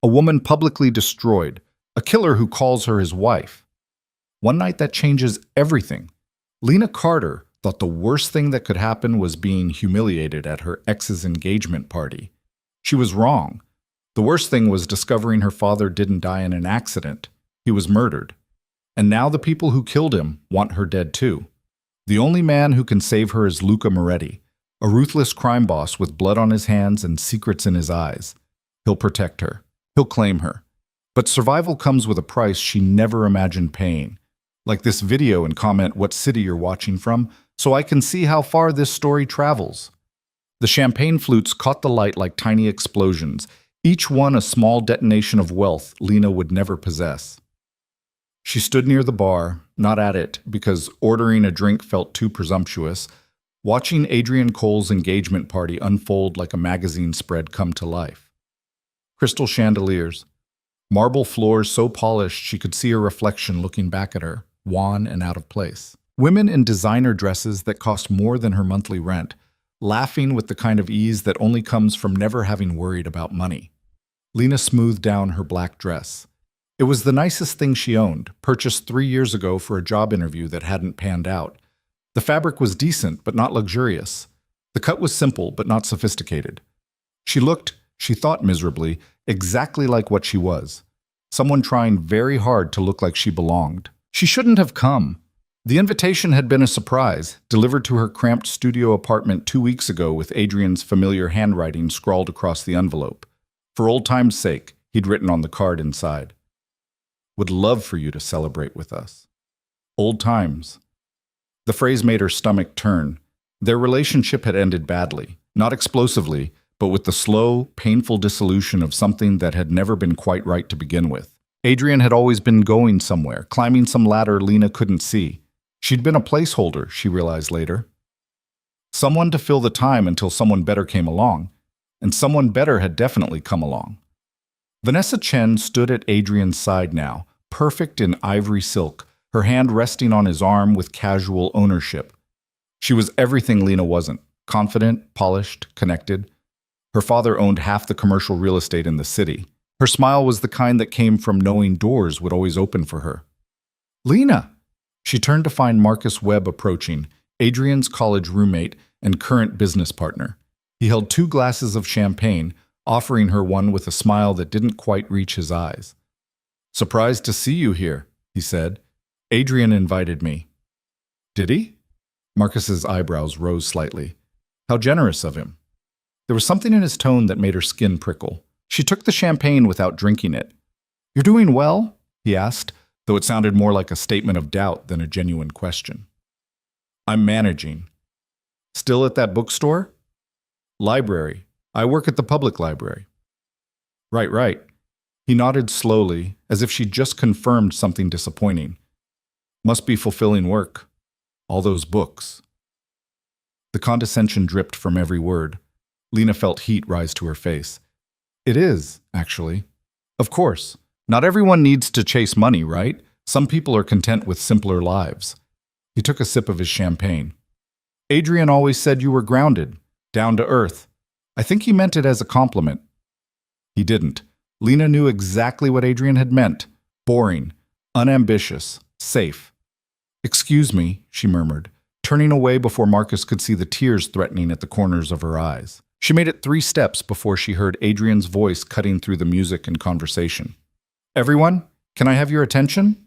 a woman publicly destroyed, a killer who calls her his wife. One night that changes everything. Lena Carter thought the worst thing that could happen was being humiliated at her ex's engagement party. She was wrong. The worst thing was discovering her father didn't die in an accident. He was murdered. And now the people who killed him want her dead too. The only man who can save her is Luca Moretti, a ruthless crime boss with blood on his hands and secrets in his eyes. He'll protect her. He'll claim her. But survival comes with a price she never imagined paying. Like this video and comment what city you're watching from, so I can see how far this story travels. The champagne flutes caught the light like tiny explosions, each one a small detonation of wealth Lena would never possess. She stood near the bar, not at it, because ordering a drink felt too presumptuous, watching Adrian Cole's engagement party unfold like a magazine spread come to life. Crystal chandeliers, marble floors so polished she could see her reflection looking back at her, wan and out of place. Women in designer dresses that cost more than her monthly rent, laughing with the kind of ease that only comes from never having worried about money. Lena smoothed down her black dress. It was the nicest thing she owned, purchased 3 years ago for a job interview that hadn't panned out. The fabric was decent, but not luxurious. The cut was simple, but not sophisticated. She looked, she thought miserably, exactly like what she was. Someone trying very hard to look like she belonged. She shouldn't have come. The invitation had been a surprise, delivered to her cramped studio apartment 2 weeks ago with Adrian's familiar handwriting scrawled across the envelope. For old time's sake, he'd written on the card inside. Would love for you to celebrate with us. Old times. The phrase made her stomach turn. Their relationship had ended badly, not explosively, but with the slow, painful dissolution of something that had never been quite right to begin with. Adrian had always been going somewhere, climbing some ladder Lena couldn't see. She'd been a placeholder, she realized later. Someone to fill the time until someone better came along, and someone better had definitely come along. Vanessa Chen stood at Adrian's side now, perfect in ivory silk, her hand resting on his arm with casual ownership. She was everything Lena wasn't, confident, polished, connected. Her father owned half the commercial real estate in the city. Her smile was the kind that came from knowing doors would always open for her. Lena! She turned to find Marcus Webb approaching, Adrian's college roommate and current business partner. He held 2 glasses of champagne, offering her one with a smile that didn't quite reach his eyes. Surprised to see you here, he said. Adrian invited me. Did he? Marcus's eyebrows rose slightly. How generous of him. There was something in his tone that made her skin prickle. She took the champagne without drinking it. You're doing well? He asked, though it sounded more like a statement of doubt than a genuine question. I'm managing. Still at that bookstore? Library. I work at the public library. Right. He nodded slowly, as if she'd just confirmed something disappointing. Must be fulfilling work. All those books. The condescension dripped from every word. Lena felt heat rise to her face. It is, actually. Of course. Not everyone needs to chase money, right? Some people are content with simpler lives. He took a sip of his champagne. Adrian always said you were grounded, down to earth. I think he meant it as a compliment. He didn't. Lena knew exactly what Adrian had meant. Boring, unambitious, safe. Excuse me, she murmured, turning away before Marcus could see the tears threatening at the corners of her eyes. She made it 3 steps before she heard Adrian's voice cutting through the music and conversation. Everyone, can I have your attention?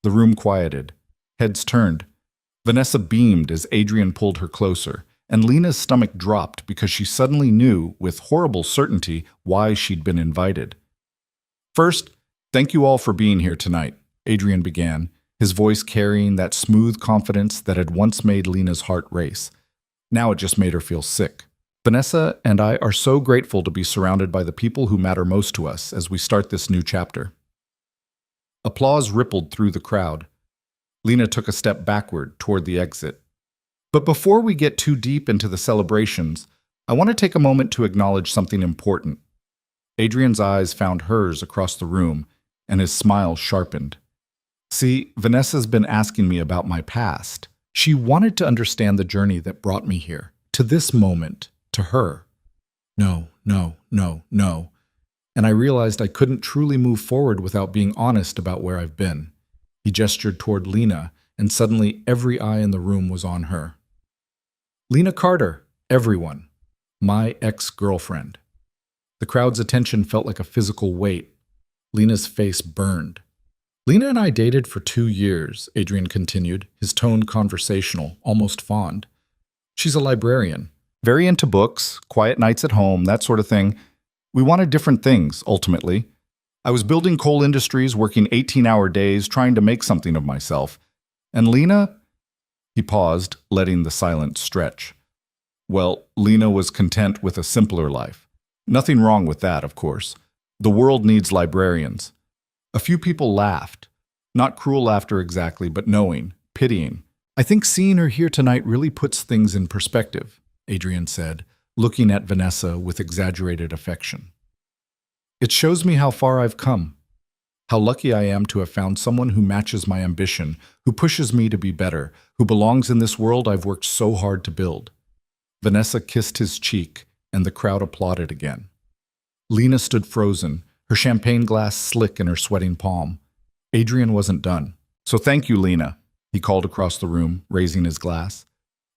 The room quieted. Heads turned. Vanessa beamed as Adrian pulled her closer, and Lena's stomach dropped because she suddenly knew, with horrible certainty, why she'd been invited. First, thank you all for being here tonight, Adrian began, his voice carrying that smooth confidence that had once made Lena's heart race. Now it just made her feel sick. Vanessa and I are so grateful to be surrounded by the people who matter most to us as we start this new chapter. Applause rippled through the crowd. Lena took a step backward toward the exit. But before we get too deep into the celebrations, I want to take a moment to acknowledge something important. Adrian's eyes found hers across the room, and his smile sharpened. See, Vanessa's been asking me about my past. She wanted to understand the journey that brought me here, to this moment, to her. No. and I realized I couldn't truly move forward without being honest about where I've been. He gestured toward Lena, and suddenly every eye in the room was on her. Lena Carter, everyone. My ex-girlfriend. The crowd's attention felt like a physical weight. Lena's face burned. Lena and I dated for 2 years, Adrian continued, his tone conversational, almost fond. She's a librarian. Very into books, quiet nights at home, that sort of thing. We wanted different things, ultimately. I was building coal industries, working 18-hour days, trying to make something of myself. And Lena? He paused, letting the silence stretch. Well, Lena was content with a simpler life. Nothing wrong with that, of course. The world needs librarians. A few people laughed. Not cruel laughter exactly, but knowing, pitying. I think seeing her here tonight really puts things in perspective, Adrian said, looking at Vanessa with exaggerated affection. It shows me how far I've come. How lucky I am to have found someone who matches my ambition, who pushes me to be better, who belongs in this world I've worked so hard to build. Vanessa kissed his cheek, and the crowd applauded again. Lena stood frozen, her champagne glass slick in her sweating palm. Adrian wasn't done. So thank you, Lena, he called across the room, raising his glass.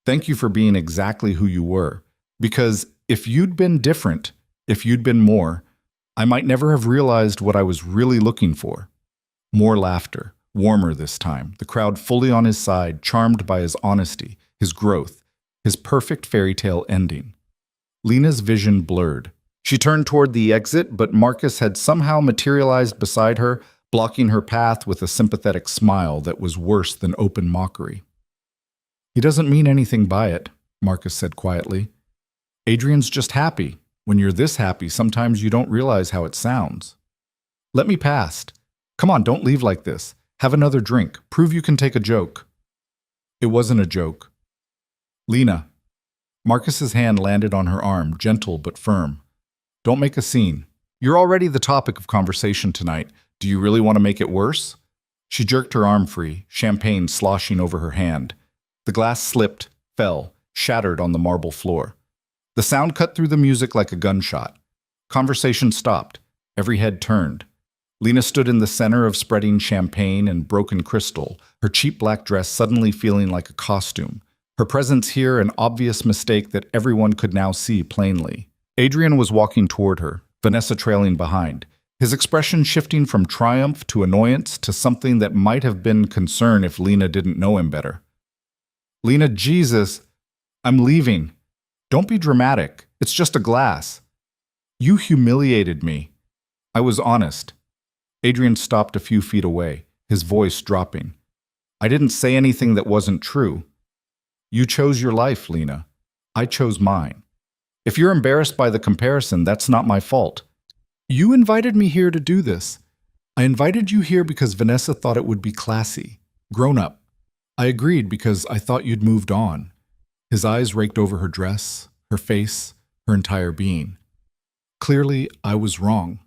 Thank you for being exactly who you were. Because if you'd been different, if you'd been more, I might never have realized what I was really looking for. More laughter, warmer this time, the crowd fully on his side, charmed by his honesty, his growth, his perfect fairy tale ending. Lena's vision blurred. She turned toward the exit, but Marcus had somehow materialized beside her, blocking her path with a sympathetic smile that was worse than open mockery. He doesn't mean anything by it, Marcus said quietly. Adrian's just happy. When you're this happy, sometimes you don't realize how it sounds. Let me past. Come on, don't leave like this. Have another drink. Prove you can take a joke. It wasn't a joke. Lena. Marcus's hand landed on her arm, gentle but firm. Don't make a scene. You're already the topic of conversation tonight. Do you really want to make it worse? She jerked her arm free, champagne sloshing over her hand. The glass slipped, fell, shattered on the marble floor. The sound cut through the music like a gunshot. Conversation stopped. Every head turned. Lena stood in the center of spreading champagne and broken crystal, her cheap black dress suddenly feeling like a costume. Her presence here an obvious mistake that everyone could now see plainly. Adrian was walking toward her, Vanessa trailing behind, his expression shifting from triumph to annoyance to something that might have been concern if Lena didn't know him better. Lena, Jesus, I'm leaving. Don't be dramatic. It's just a glass. You humiliated me. I was honest. Adrian stopped a few feet away, his voice dropping. I didn't say anything that wasn't true. You chose your life, Lena. I chose mine. If you're embarrassed by the comparison, that's not my fault. You invited me here to do this. I invited you here because Vanessa thought it would be classy, grown up. I agreed because I thought you'd moved on. His eyes raked over her dress, her face, her entire being. Clearly, I was wrong.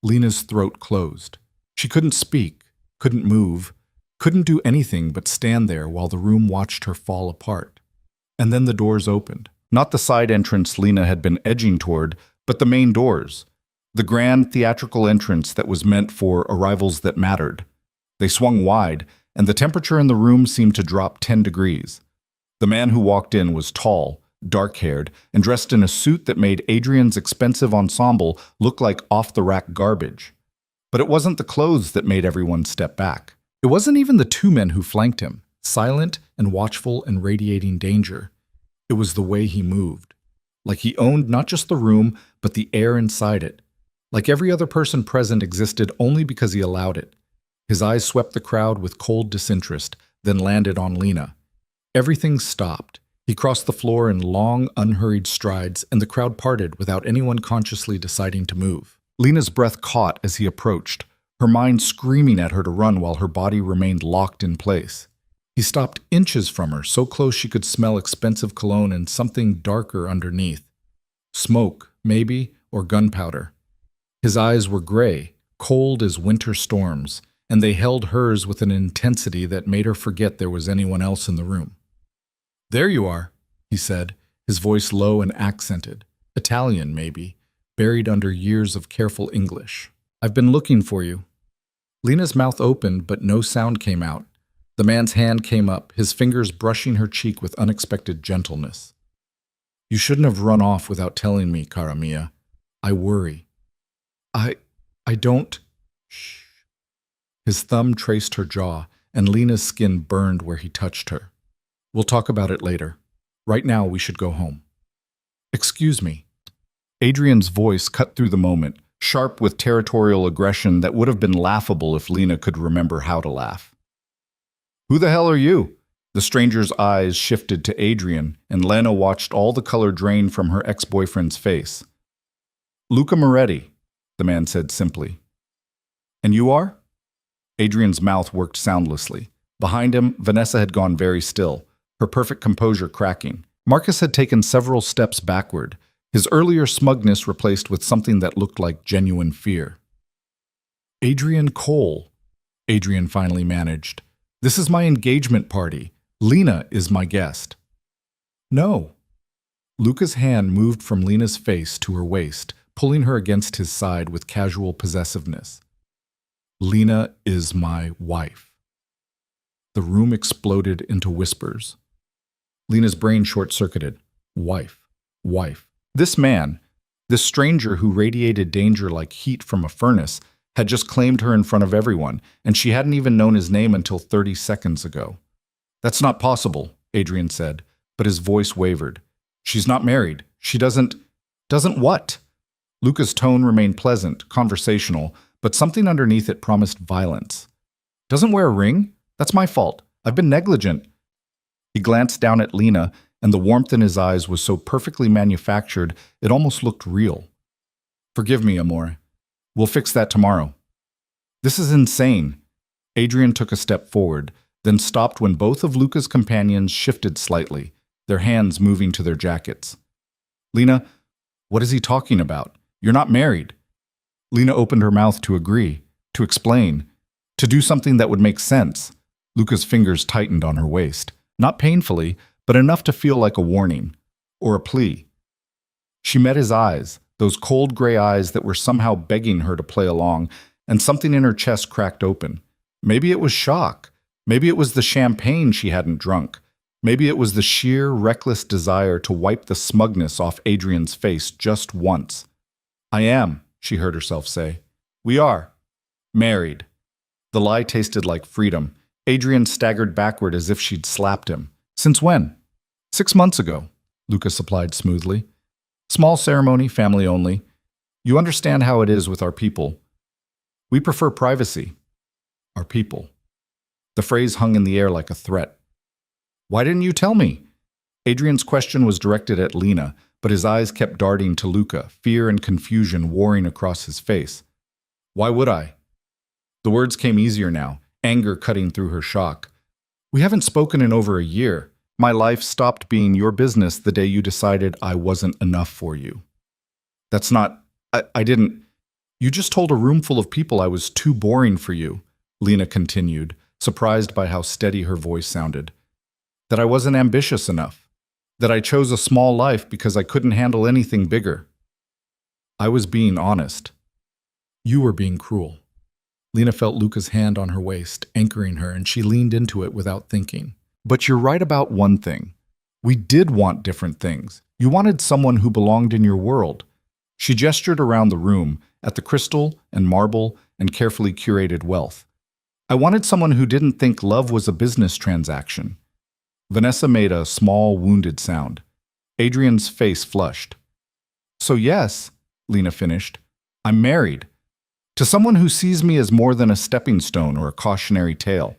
Lena's throat closed. She couldn't speak, couldn't move, couldn't do anything but stand there while the room watched her fall apart. And then the doors opened. Not the side entrance Lena had been edging toward, but the main doors. The grand theatrical entrance that was meant for arrivals that mattered. They swung wide, and the temperature in the room seemed to drop 10 degrees. The man who walked in was tall, dark-haired, and dressed in a suit that made Adrian's expensive ensemble look like off-the-rack garbage. But it wasn't the clothes that made everyone step back. It wasn't even the 2 men who flanked him, silent and watchful and radiating danger. It was the way he moved. Like he owned not just the room, but the air inside it. Like every other person present existed only because he allowed it. His eyes swept the crowd with cold disinterest, then landed on Lena. Everything stopped. He crossed the floor in long, unhurried strides, and the crowd parted without anyone consciously deciding to move. Lena's breath caught as he approached, her mind screaming at her to run while her body remained locked in place. He stopped inches from her, so close she could smell expensive cologne and something darker underneath. Smoke, maybe, or gunpowder. His eyes were gray, cold as winter storms, and they held hers with an intensity that made her forget there was anyone else in the room. There you are, he said, his voice low and accented. Italian, maybe. buried under years of careful English. "I've been looking for you." Lena's mouth opened, but no sound came out. The man's hand came up, his fingers brushing her cheek with unexpected gentleness. "You shouldn't have run off without telling me, cara mia. I worry." I don't..." "Shh." His thumb traced her jaw, and Lena's skin burned where he touched her. "We'll talk about it later. Right now, we should go home." "Excuse me." Adrian's voice cut through the moment, sharp with territorial aggression that would have been laughable if Lena could remember how to laugh. "Who the hell are you?" The stranger's eyes shifted to Adrian, and Lena watched all the color drain from her ex-boyfriend's face. "Luca Moretti," the man said simply. "And you are?" Adrian's mouth worked soundlessly. Behind him, Vanessa had gone very still, her perfect composure cracking. Marcus had taken several steps backward, his earlier smugness replaced with something that looked like genuine fear. "Adrian Cole," Adrian finally managed. "This is my engagement party. Lena is my guest." "No." Luca's hand moved from Lena's face to her waist, pulling her against his side with casual possessiveness. "Lena is my wife." The room exploded into whispers. Lena's brain short-circuited. Wife. Wife. This man, this stranger who radiated danger like heat from a furnace, had just claimed her in front of everyone, and she hadn't even known his name until 30 seconds ago. "That's not possible," Adrian said, but his voice wavered. "She's not married. She doesn't what?" Luca's tone remained pleasant, conversational, but something underneath it promised violence. "Doesn't wear a ring? That's my fault. I've been negligent." He glanced down at Lena, and the warmth in his eyes was so perfectly manufactured it almost looked real. "Forgive me, amore. We'll fix that tomorrow." "This is insane." Adrian took a step forward, then stopped when both of Luca's companions shifted slightly, their hands moving to their jackets. "Lena, what is he talking about? You're not married." Lena opened her mouth to agree, to explain, to do something that would make sense. Luca's fingers tightened on her waist, not painfully, but enough to feel like a warning, or a plea. She met his eyes, those cold gray eyes that were somehow begging her to play along, and something in her chest cracked open. Maybe it was shock. Maybe it was the champagne she hadn't drunk. Maybe it was the sheer, reckless desire to wipe the smugness off Adrian's face just once. "I am," she heard herself say. "We are. Married." The lie tasted like freedom. Adrian staggered backward as if she'd slapped him. "Since when?" 6 months ago," Luca supplied smoothly. "Small ceremony, family only. You understand how it is with our people. We prefer privacy." "Our people." The phrase hung in the air like a threat. "Why didn't you tell me?" Adrian's question was directed at Lena, but his eyes kept darting to Luca, fear and confusion warring across his face. "Why would I?" The words came easier now, anger cutting through her shock. "We haven't spoken in over a year. My life stopped being your business the day you decided I wasn't enough for you." "That's not... I didn't... You just told a room full of people I was too boring for you," Lena continued, surprised by how steady her voice sounded. "That I wasn't ambitious enough. That I chose a small life because I couldn't handle anything bigger." "I was being honest." "You were being cruel." Lena felt Luca's hand on her waist, anchoring her, and she leaned into it without thinking. "But you're right about one thing. We did want different things. You wanted someone who belonged in your world." She gestured around the room, at the crystal and marble and carefully curated wealth. "I wanted someone who didn't think love was a business transaction." Vanessa made a small, wounded sound. Adrian's face flushed. "So yes," Lena finished, "I'm married. To someone who sees me as more than a stepping stone or a cautionary tale."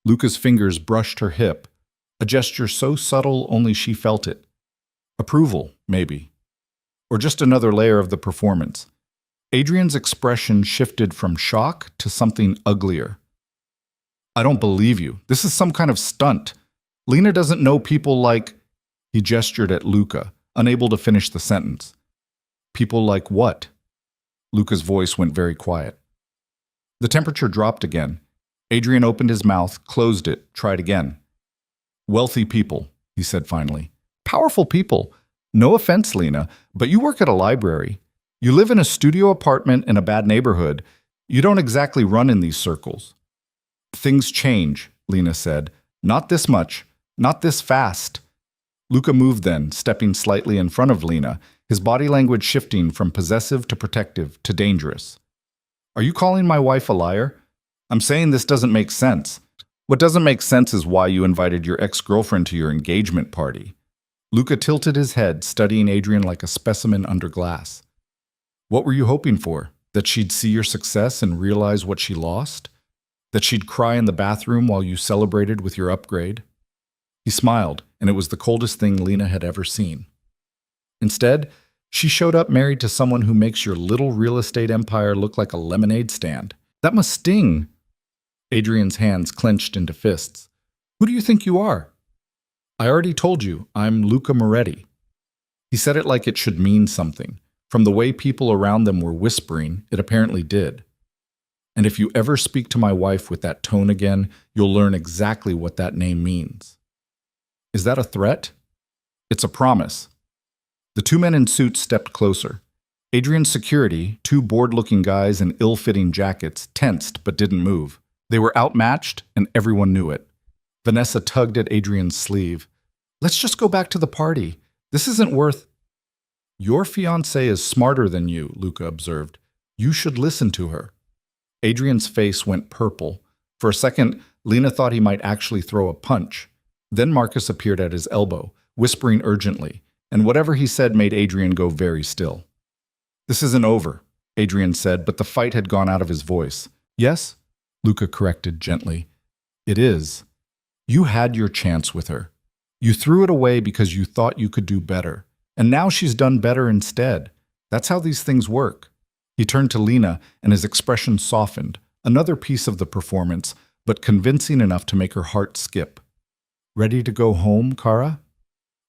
Luca's fingers brushed her hip, a gesture so subtle only she felt it. Approval, maybe. Or just another layer of the performance. Adrian's expression shifted from shock to something uglier. "I don't believe you. This is some kind of stunt. Lena doesn't know people like..." He gestured at Luca, unable to finish the sentence. "People like what?" Luca's voice went very quiet. The temperature dropped again. Adrian opened his mouth, closed it, tried again. "Wealthy people," he said finally. "Powerful people. No offense, Lena, but you work at a library. You live in a studio apartment in a bad neighborhood. You don't exactly run in these circles. Things change, Lena said. Not this much. Not this fast. Luca moved then, stepping slightly in front of Lena, his body language shifting from possessive to protective to dangerous. Are you calling my wife a liar? I'm saying this doesn't make sense. What doesn't make sense is why you invited your ex-girlfriend to your engagement party. Luca tilted his head, studying Adrian like a specimen under glass. What were you hoping for? That she'd see your success and realize what she lost? That she'd cry in the bathroom while you celebrated with your upgrade? He smiled, and it was the coldest thing Lena had ever seen. Instead, she showed up married to someone who makes your little real estate empire look like a lemonade stand. That must sting. Adrian's hands clenched into fists. Who do you think you are? I already told you, I'm Luca Moretti. He said it like it should mean something. From the way people around them were whispering, it apparently did. And if you ever speak to my wife with that tone again, you'll learn exactly what that name means. Is that a threat? It's a promise. The two men in suits stepped closer. Adrian's security, two bored-looking guys in ill-fitting jackets, tensed but didn't move. They were outmatched, and everyone knew it. Vanessa tugged at Adrian's sleeve. Let's just go back to the party. This isn't worth... Your fiancée is smarter than you, Luca observed. You should listen to her. Adrian's face went purple. For a second, Lena thought he might actually throw a punch. Then Marcus appeared at his elbow, whispering urgently, and whatever he said made Adrian go very still. This isn't over, Adrian said, but the fight had gone out of his voice. Yes? Luca corrected gently. It is. You had your chance with her. You threw it away because you thought you could do better. And now she's done better instead. That's how these things work. He turned to Lena, and his expression softened. Another piece of the performance, but convincing enough to make her heart skip. Ready to go home, Cara?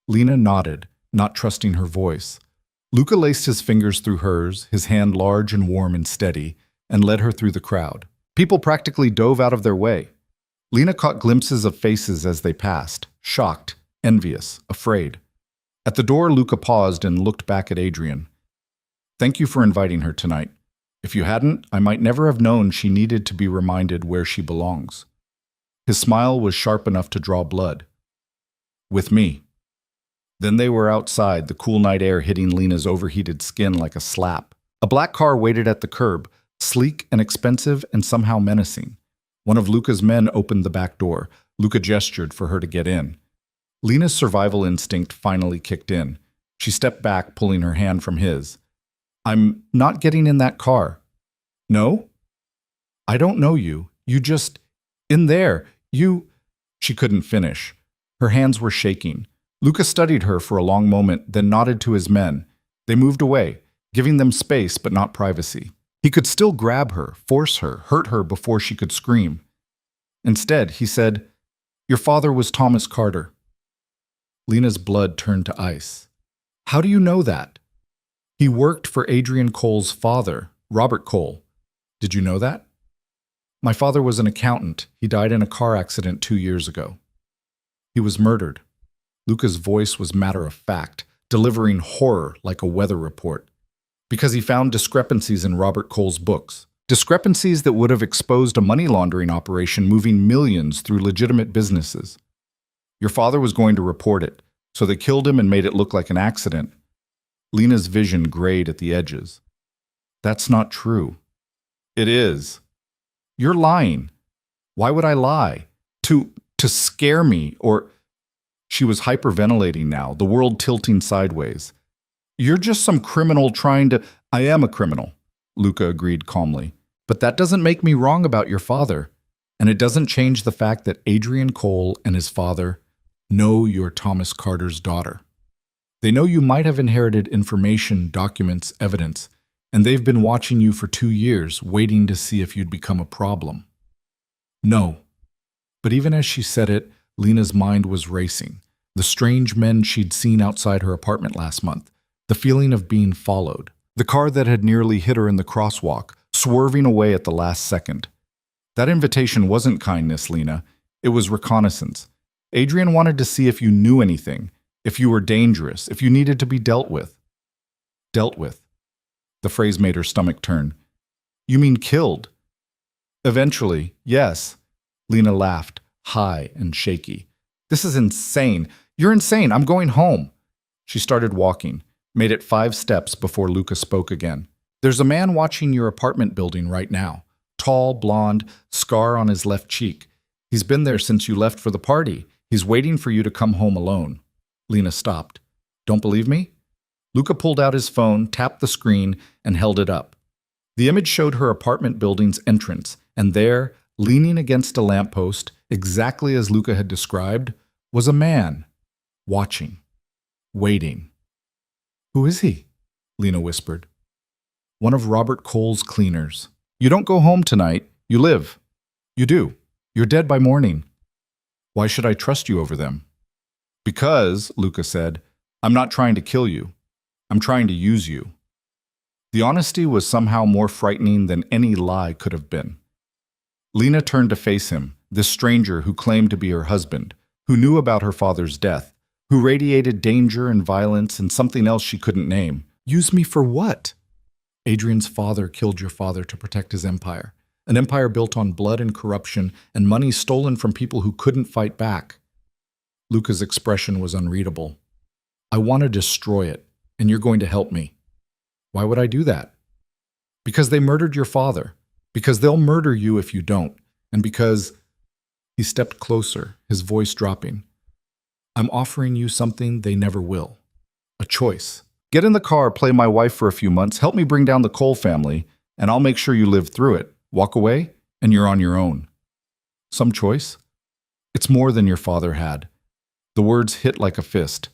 Lena nodded, not trusting her voice. Luca laced his fingers through hers, his hand large and warm and steady, and led her through the crowd. People practically dove out of their way. Lena caught glimpses of faces as they passed, shocked, envious, afraid. At the door, Luca paused and looked back at Adrian. Thank you for inviting her tonight. If you hadn't, I might never have known she needed to be reminded where she belongs. His smile was sharp enough to draw blood. With me. Then they were outside, the cool night air hitting Lena's overheated skin like a slap. A black car waited at the curb, sleek and expensive and somehow menacing. One of Luca's men opened the back door. Luca gestured for her to get in. Lena's survival instinct finally kicked in. She stepped back, pulling her hand from his. I'm not getting in that car. No? I don't know you. You just... In there. You... She couldn't finish. Her hands were shaking. Luca studied her for a long moment, then nodded to his men. They moved away, giving them space but not privacy. He could still grab her, force her, hurt her before she could scream. Instead, he said, Your father was Thomas Carter. Lena's blood turned to ice. How do you know that? He worked for Adrian Cole's father, Robert Cole. Did you know that? My father was an accountant. He died in a car accident 2 years ago. He was murdered. Luca's voice was matter-of-fact, delivering horror like a weather report. Because he found discrepancies in Robert Cole's books. Discrepancies that would have exposed a money laundering operation moving millions through legitimate businesses. Your father was going to report it, so they killed him and made it look like an accident. Lena's vision grayed at the edges. That's not true. It is. You're lying. Why would I lie? To scare me, or... She was hyperventilating now, the world tilting sideways. You're just some criminal trying to... I am a criminal, Luca agreed calmly. But that doesn't make me wrong about your father. And it doesn't change the fact that Adrian Cole and his father know you're Thomas Carter's daughter. They know you might have inherited information, documents, evidence, and they've been watching you for 2 years, waiting to see if you'd become a problem. No. But even as she said it, Lena's mind was racing. The strange men she'd seen outside her apartment last month, the feeling of being followed, the car that had nearly hit her in the crosswalk, swerving away at the last second. That invitation wasn't kindness, Lena. It was reconnaissance. Adrian wanted to see if you knew anything, if you were dangerous, if you needed to be dealt with. Dealt with. The phrase made her stomach turn. You mean killed? Eventually, yes. Lena laughed, high and shaky. This is insane. You're insane. I'm going home. She started walking, made it 5 steps before Luca spoke again. There's a man watching your apartment building right now. Tall, blonde, scar on his left cheek. He's been there since you left for the party. He's waiting for you to come home alone. Lena stopped. Don't believe me? Luca pulled out his phone, tapped the screen, and held it up. The image showed her apartment building's entrance, and there, leaning against a lamppost, exactly as Luca had described, was a man, watching, waiting. Who is he? Lena whispered. One of Robert Cole's cleaners. You don't go home tonight, you live. You do. You're dead by morning. Why should I trust you over them? Because, Luca said, I'm not trying to kill you. I'm trying to use you. The honesty was somehow more frightening than any lie could have been. Lena turned to face him, this stranger who claimed to be her husband, who knew about her father's death, who radiated danger and violence and something else she couldn't name. Use me for what? Adrian's father killed your father to protect his empire, an empire built on blood and corruption and money stolen from people who couldn't fight back. Luca's expression was unreadable. I want to destroy it, and you're going to help me. Why would I do that? Because they murdered your father, because they'll murder you if you don't, and because... He stepped closer, his voice dropping. I'm offering you something they never will. A choice. Get in the car, play my wife for a few months, help me bring down the Cole family, and I'll make sure you live through it. Walk away, and you're on your own. Some choice? It's more than your father had. The words hit like a fist.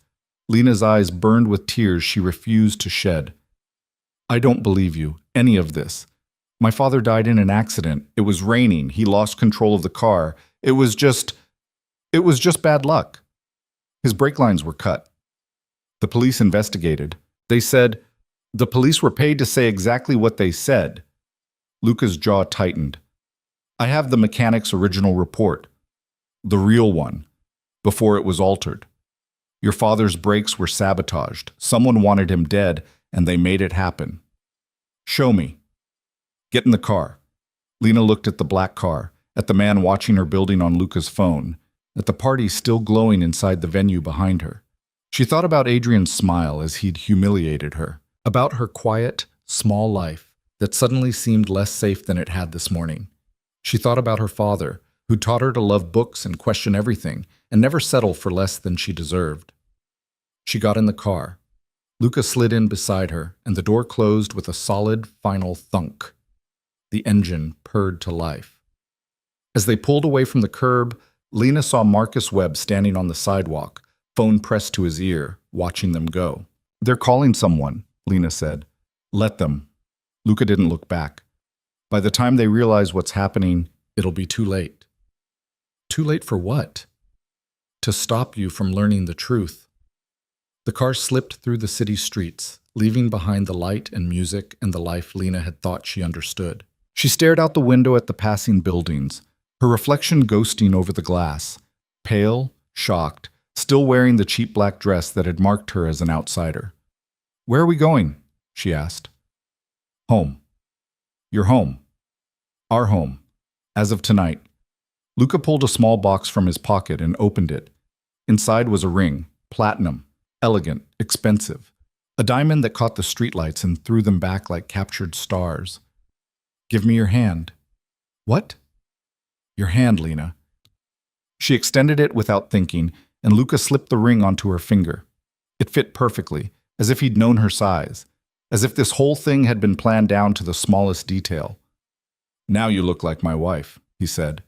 Lena's eyes burned with tears she refused to shed. I don't believe you, any of this. My father died in an accident. It was raining. He lost control of the car. It was just bad luck. His brake lines were cut. The police investigated. They said, the police were paid to say exactly what they said. Luca's jaw tightened. I have the mechanic's original report. The real one. Before it was altered. Your father's brakes were sabotaged. Someone wanted him dead, and they made it happen. Show me. Get in the car. Lena looked at the black car, at the man watching her building on Luca's phone, at the party still glowing inside the venue behind her. She thought about Adrian's smile as he'd humiliated her, about her quiet, small life that suddenly seemed less safe than it had this morning. She thought about her father, who taught her to love books and question everything, and never settle for less than she deserved. She got in the car. Luca slid in beside her, and the door closed with a solid, final thunk. The engine purred to life. As they pulled away from the curb, Lena saw Marcus Webb standing on the sidewalk, phone pressed to his ear, watching them go. They're calling someone, Lena said. Let them. Luca didn't look back. By the time they realize what's happening, it'll be too late. Too late for what? To stop you from learning the truth. The car slipped through the city streets, leaving behind the light and music and the life Lena had thought she understood. She stared out the window at the passing buildings, her reflection ghosting over the glass, pale, shocked, still wearing the cheap black dress that had marked her as an outsider. Where are we going? She asked. Home. Your home. Our home. As of tonight. Luca pulled a small box from his pocket and opened it. Inside was a ring, platinum, elegant, expensive. A diamond that caught the streetlights and threw them back like captured stars. Give me your hand. What? Your hand, Lena. She extended it without thinking, and Luca slipped the ring onto her finger. It fit perfectly, as if he'd known her size, as if this whole thing had been planned down to the smallest detail. Now you look like my wife, he said.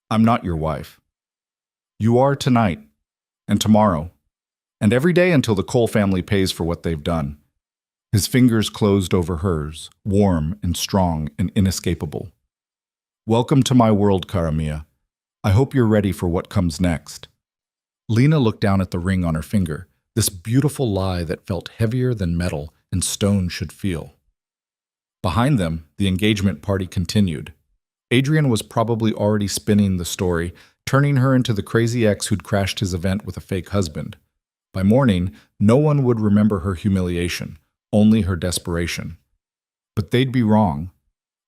I'm not your wife. You are tonight, and tomorrow, and every day until the Cole family pays for what they've done. His fingers closed over hers, warm and strong and inescapable. Welcome to my world, cara mia. I hope you're ready for what comes next. Lena looked down at the ring on her finger, this beautiful lie that felt heavier than metal and stone should feel. Behind them, the engagement party continued. Adrian was probably already spinning the story, turning her into the crazy ex who'd crashed his event with a fake husband. By morning, no one would remember her humiliation, only her desperation. But they'd be wrong.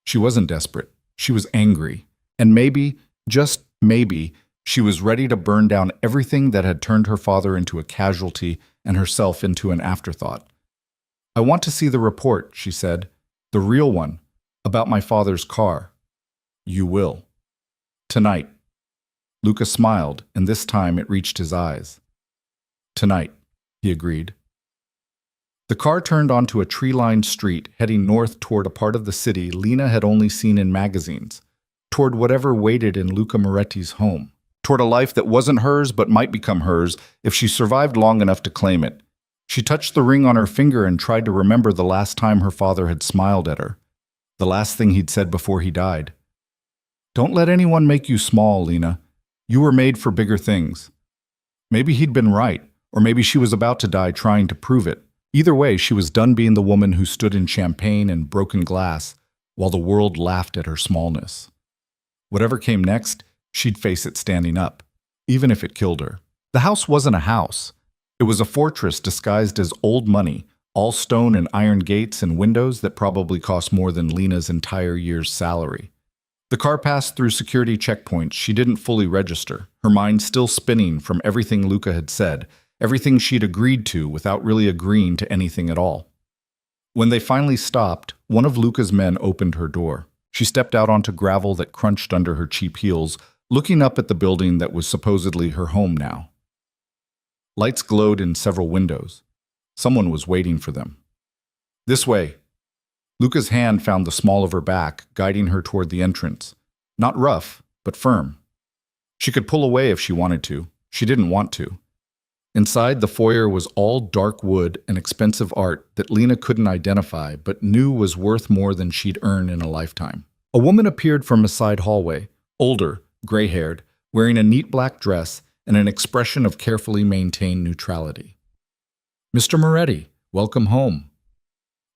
She wasn't desperate. She was angry. And maybe, just maybe, she was ready to burn down everything that had turned her father into a casualty and herself into an afterthought. "I want to see the report," she said. "The real one, about my father's car." "You will. Tonight." Luca smiled, and this time it reached his eyes. "Tonight," he agreed. The car turned onto a tree-lined street, heading north toward a part of the city Lena had only seen in magazines, toward whatever waited in Luca Moretti's home, toward a life that wasn't hers but might become hers if she survived long enough to claim it. She touched the ring on her finger and tried to remember the last time her father had smiled at her, the last thing he'd said before he died. "Don't let anyone make you small, Lena. You were made for bigger things." Maybe he'd been right, or maybe she was about to die trying to prove it. Either way, she was done being the woman who stood in champagne and broken glass while the world laughed at her smallness. Whatever came next, she'd face it standing up, even if it killed her. The house wasn't a house. It was a fortress disguised as old money, all stone and iron gates and windows that probably cost more than Lena's entire year's salary. The car passed through security checkpoints she didn't fully register, her mind still spinning from everything Luca had said, everything she'd agreed to without really agreeing to anything at all. When they finally stopped, one of Luca's men opened her door. She stepped out onto gravel that crunched under her cheap heels, looking up at the building that was supposedly her home now. Lights glowed in several windows. Someone was waiting for them. "This way." Luca's hand found the small of her back, guiding her toward the entrance. Not rough, but firm. She could pull away if she wanted to. She didn't want to. Inside, the foyer was all dark wood and expensive art that Lena couldn't identify but knew was worth more than she'd earn in a lifetime. A woman appeared from a side hallway, older, gray-haired, wearing a neat black dress and an expression of carefully maintained neutrality. "Mr. Moretti, welcome home."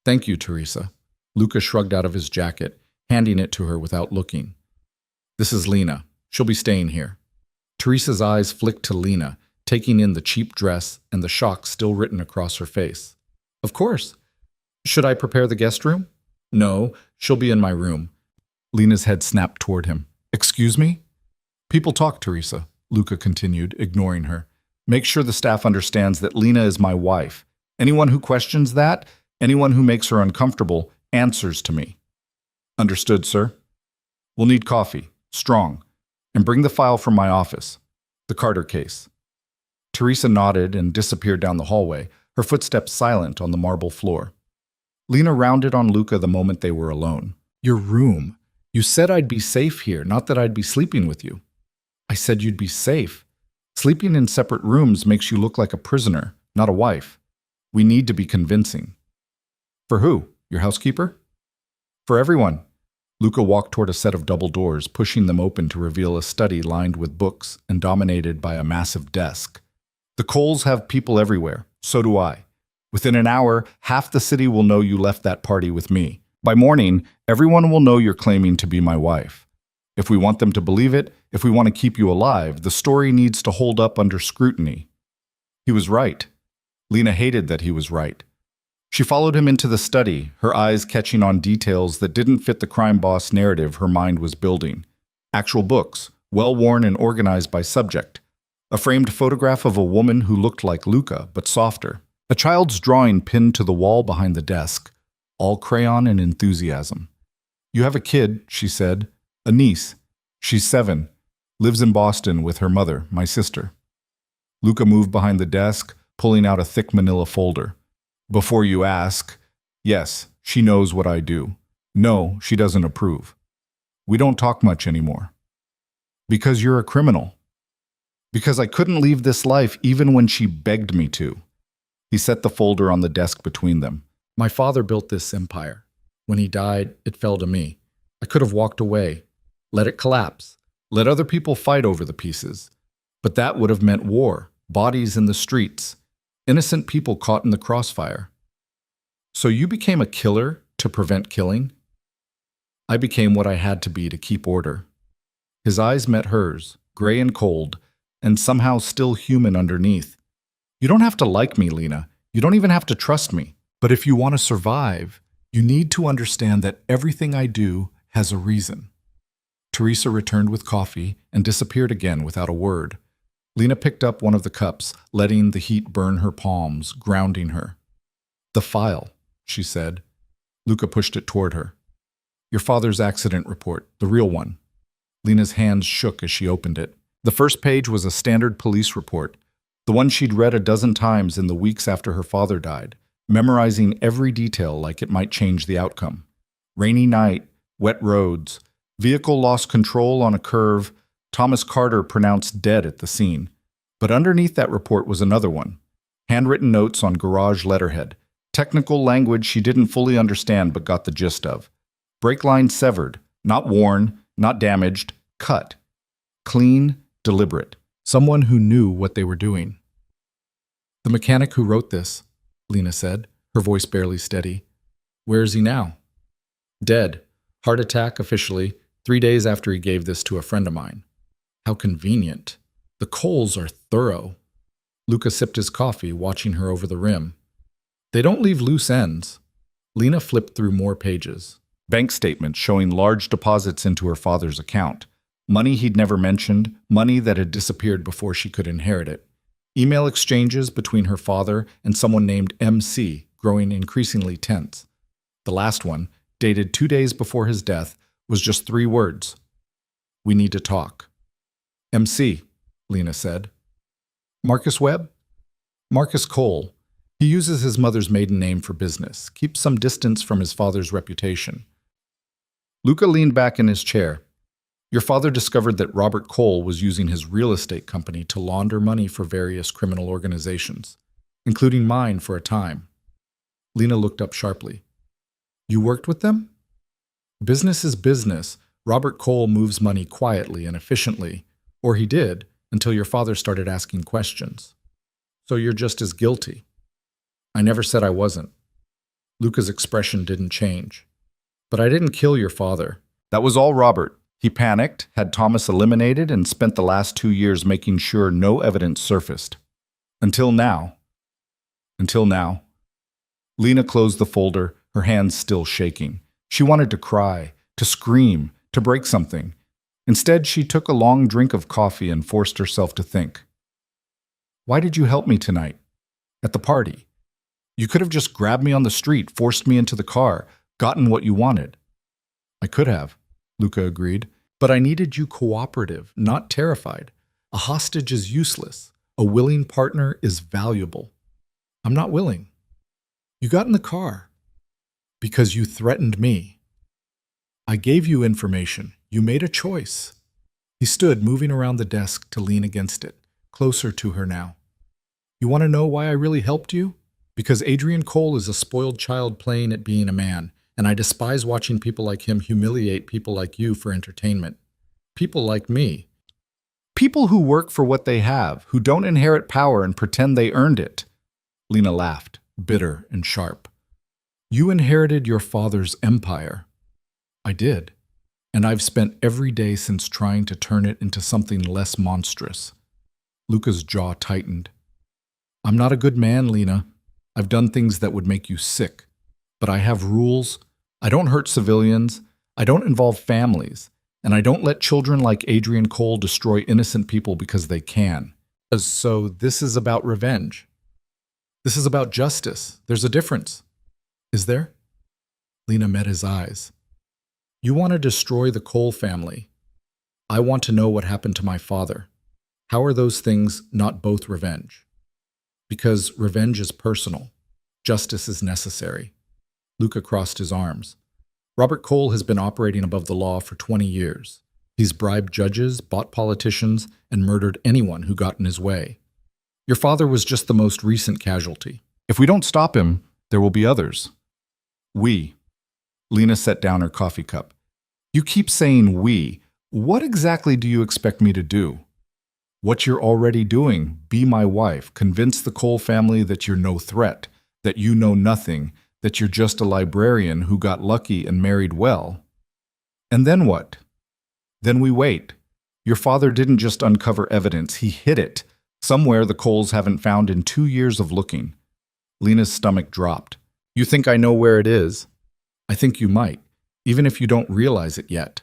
"Thank you, Teresa." Luca shrugged out of his jacket, handing it to her without looking. "This is Lena. She'll be staying here." Teresa's eyes flicked to Lena, taking in the cheap dress and the shock still written across her face. "Of course. Should I prepare the guest room?" "No, she'll be in my room." Lena's head snapped toward him. "Excuse me?" "People talk, Teresa," Luca continued, ignoring her. "Make sure the staff understands that Lena is my wife. Anyone who questions that, anyone who makes her uncomfortable, answers to me." "Understood, sir." "We'll need coffee, strong, and bring the file from my office, the Carter case." Teresa nodded and disappeared down the hallway, her footsteps silent on the marble floor. Lena rounded on Luca the moment they were alone. "Your room. You said I'd be safe here, not that I'd be sleeping with you." "I said you'd be safe. Sleeping in separate rooms makes you look like a prisoner, not a wife. We need to be convincing." "For who? Your housekeeper?" "For everyone." Luca walked toward a set of double doors, pushing them open to reveal a study lined with books and dominated by a massive desk. "The Coles have people everywhere. So do I. Within an hour, half the city will know you left that party with me. By morning, everyone will know you're claiming to be my wife. If we want them to believe it, if we want to keep you alive, the story needs to hold up under scrutiny." He was right. Lena hated that he was right. She followed him into the study, her eyes catching on details that didn't fit the crime boss narrative her mind was building. Actual books, well-worn and organized by subject. A framed photograph of a woman who looked like Luca, but softer. A child's drawing pinned to the wall behind the desk, all crayon and enthusiasm. "You have a kid," she said. "A niece. She's 7. Lives in Boston with her mother, my sister." Luca moved behind the desk, pulling out a thick manila folder. "Before you ask, yes, she knows what I do. No, she doesn't approve. We don't talk much anymore." "Because you're a criminal." "Because I couldn't leave this life even when she begged me to." He set the folder on the desk between them. "My father built this empire. When he died, it fell to me. I could have walked away, let it collapse, let other people fight over the pieces. But that would have meant war, bodies in the streets, innocent people caught in the crossfire. So you became a killer to prevent killing?" "I became what I had to be to keep order." His eyes met hers, gray and cold, and somehow still human underneath. "You don't have to like me, Lena. You don't even have to trust me. But if you want to survive, You need to understand that everything I do has a reason. Teresa returned with coffee and disappeared again without a word. Lena picked up one of the cups, letting the heat burn her palms, grounding her. "The file," she said. Luca pushed it toward her. "Your father's accident report, the real one." Lena's hands shook as she opened it. The first page was a standard police report, the one she'd read a dozen times in the weeks after her father died, memorizing every detail like it might change the outcome. Rainy night, wet roads, vehicle lost control on a curve, Thomas Carter pronounced dead at the scene. But underneath that report was another one. Handwritten notes on garage letterhead. Technical language she didn't fully understand but got the gist of. Brake line severed, not worn, not damaged, cut. Clean, deliberate. Someone who knew what they were doing. "The mechanic who wrote this," Lena said, her voice barely steady. "Where is he now?" "Dead. Heart attack officially, 3 days after he gave this to a friend of mine." "How convenient. The Coles are thorough." Luca sipped his coffee, watching her over the rim. "They don't leave loose ends." Lena flipped through more pages. Bank statements showing large deposits into her father's account. Money he'd never mentioned, money that had disappeared before she could inherit it. Email exchanges between her father and someone named MC, growing increasingly tense. The last one, dated 2 days before his death, was just 3 words. "We need to talk." "MC," Lena said. "Marcus Webb?" "Marcus Cole. He uses his mother's maiden name for business, keeps some distance from his father's reputation." Luca leaned back in his chair. "Your father discovered that Robert Cole was using his real estate company to launder money for various criminal organizations, including mine for a time." Lena looked up sharply. "You worked with them?" "Business is business. Robert Cole moves money quietly and efficiently, or he did, until your father started asking questions. So you're just as guilty." "I never said I wasn't." Luca's expression didn't change. "But I didn't kill your father. That was all Robert. He panicked, had Thomas eliminated, and spent the last 2 years making sure no evidence surfaced. Until now." "Until now." Lena closed the folder, her hands still shaking. She wanted to cry, to scream, to break something. Instead, she took a long drink of coffee and forced herself to think. "Why did you help me tonight? At the party? You could have just grabbed me on the street, forced me into the car, gotten what you wanted." "I could have," Luca agreed. "But I needed you cooperative, not terrified. A hostage is useless. A willing partner is valuable." "I'm not willing." "You got in the car because you threatened me. I gave you information. You made a choice." He stood, moving around the desk to lean against it, closer to her now. "You want to know why I really helped you? Because Adrian Cole is a spoiled child playing at being a man, and I despise watching people like him humiliate people like you for entertainment. People like me. People who work for what they have, who don't inherit power and pretend they earned it." Lena laughed, bitter and sharp. "You inherited your father's empire." "I did. And I've spent every day since trying to turn it into something less monstrous." Luca's jaw tightened. "I'm not a good man, Lena. I've done things that would make you sick. But I have rules. I don't hurt civilians. I don't involve families. And I don't let children like Adrian Cole destroy innocent people because they can. So this is about revenge. This is about justice. There's a difference. Is there?" Lena met his eyes. "You want to destroy the Cole family. I want to know what happened to my father. How are those things not both revenge?" "Because revenge is personal. Justice is necessary." Luca crossed his arms. "Robert Cole has been operating above the law for 20 years. He's bribed judges, bought politicians, and murdered anyone who got in his way. Your father was just the most recent casualty. If we don't stop him, there will be others." "We." Lena set down her coffee cup. "You keep saying we. What exactly do you expect me to do?" "What you're already doing. Be my wife. Convince the Cole family that you're no threat, that you know nothing, that you're just a librarian who got lucky and married well." "And then what?" "Then we wait. Your father didn't just uncover evidence, he hid it. Somewhere the Coles haven't found in 2 years of looking." Lena's stomach dropped. "You think I know where it is?" I think you might, even if you don't realize it yet.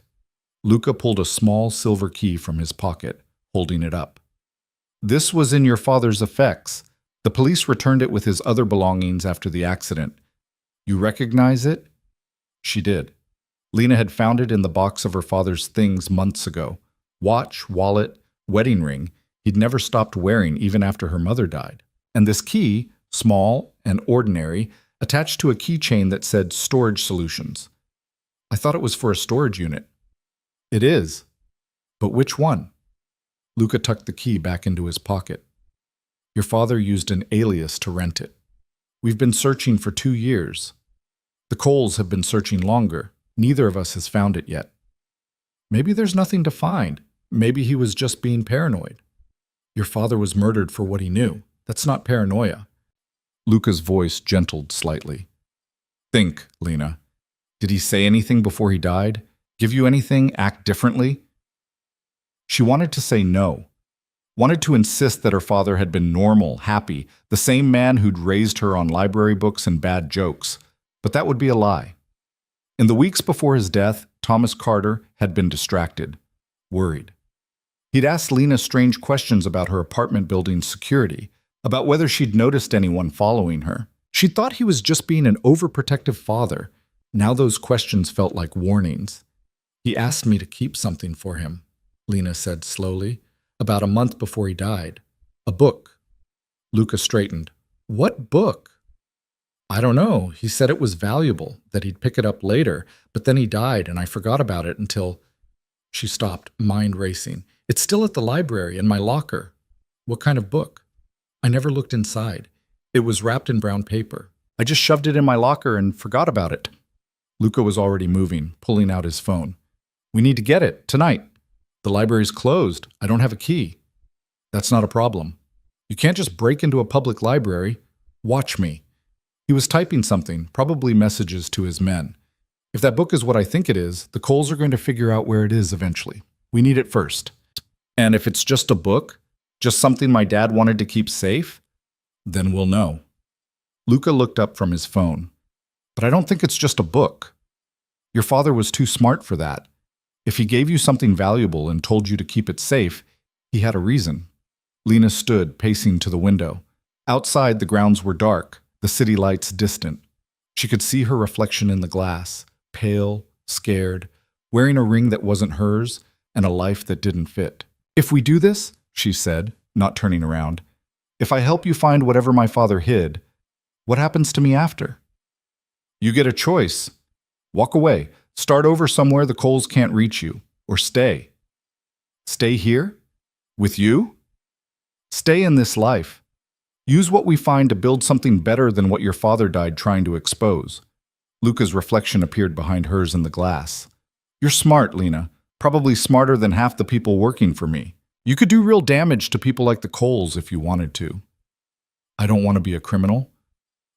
Luca pulled a small silver key from his pocket, holding it up. This was in your father's effects. The police returned it with his other belongings after the accident. You recognize it? She did. Lena had found it in the box of her father's things months ago. Watch, wallet, wedding ring he'd never stopped wearing even after her mother died. And this key, small and ordinary, attached to a keychain that said storage solutions. I thought it was for a storage unit. It is. But which one? Luca tucked the key back into his pocket. Your father used an alias to rent it. We've been searching for 2 years. The Coles have been searching longer. Neither of us has found it yet. Maybe there's nothing to find. Maybe he was just being paranoid. Your father was murdered for what he knew. That's not paranoia. Luca's voice gentled slightly. Think, Lena. Did he say anything before he died? Give you anything? Act differently? She wanted to say no. Wanted to insist that her father had been normal, happy, the same man who'd raised her on library books and bad jokes. But that would be a lie. In the weeks before his death, Thomas Carter had been distracted, worried. He'd asked Lena strange questions about her apartment building's security, about whether she'd noticed anyone following her. She thought he was just being an overprotective father. Now those questions felt like warnings. He asked me to keep something for him, Lena said slowly, about a month before he died. A book. Luca straightened. What book? I don't know. He said it was valuable, that he'd pick it up later, but then he died and I forgot about it until... She stopped, mind racing. It's still at the library in my locker. What kind of book? I never looked inside. It was wrapped in brown paper. I just shoved it in my locker and forgot about it. Luca was already moving, pulling out his phone. We need to get it, tonight. The library's closed. I don't have a key. That's not a problem. You can't just break into a public library. Watch me. He was typing something, probably messages to his men. If that book is what I think it is, the Coles are going to figure out where it is eventually. We need it first. And if it's just a book, just something my dad wanted to keep safe, then we'll know. Luca looked up from his phone. But I don't think it's just a book. Your father was too smart for that. If he gave you something valuable and told you to keep it safe, he had a reason. Lena stood, pacing to the window. Outside, the grounds were dark, the city lights distant. She could see her reflection in the glass, pale, scared, wearing a ring that wasn't hers, and a life that didn't fit. If we do this, she said, not turning around, if I help you find whatever my father hid, what happens to me after? You get a choice. Walk away. Start over somewhere the Coles can't reach you. Or stay. Stay here? With you? Stay in this life. Use what we find to build something better than what your father died trying to expose. Luca's reflection appeared behind hers in the glass. You're smart, Lena. Probably smarter than half the people working for me. You could do real damage to people like the Coles if you wanted to. I don't want to be a criminal.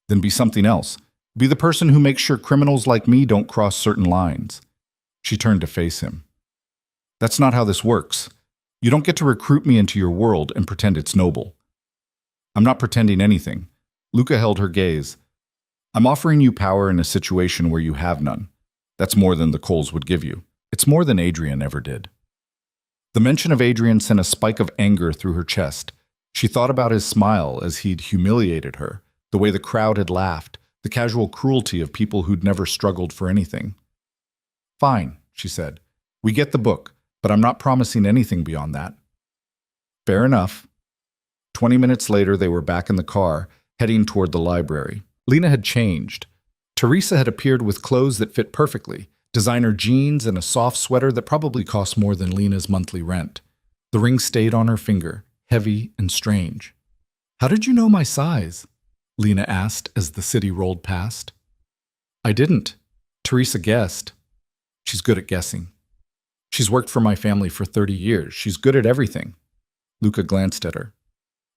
Then be something else. Be the person who makes sure criminals like me don't cross certain lines. She turned to face him. That's not how this works. You don't get to recruit me into your world and pretend it's noble. I'm not pretending anything. Luca held her gaze. I'm offering you power in a situation where you have none. That's more than the Coles would give you. It's more than Adrian ever did. The mention of Adrian sent a spike of anger through her chest. She thought about his smile as he'd humiliated her, the way the crowd had laughed, the casual cruelty of people who'd never struggled for anything. Fine, she said. We get the book, but I'm not promising anything beyond that. Fair enough. 20 minutes later, they were back in the car, heading toward the library. Lena had changed. Teresa had appeared with clothes that fit perfectly, designer jeans and a soft sweater that probably cost more than Lena's monthly rent. The ring stayed on her finger, heavy and strange. How did you know my size? Lena asked as the city rolled past. I didn't. Teresa guessed. She's good at guessing. She's worked for my family for 30 years. She's good at everything. Luca glanced at her.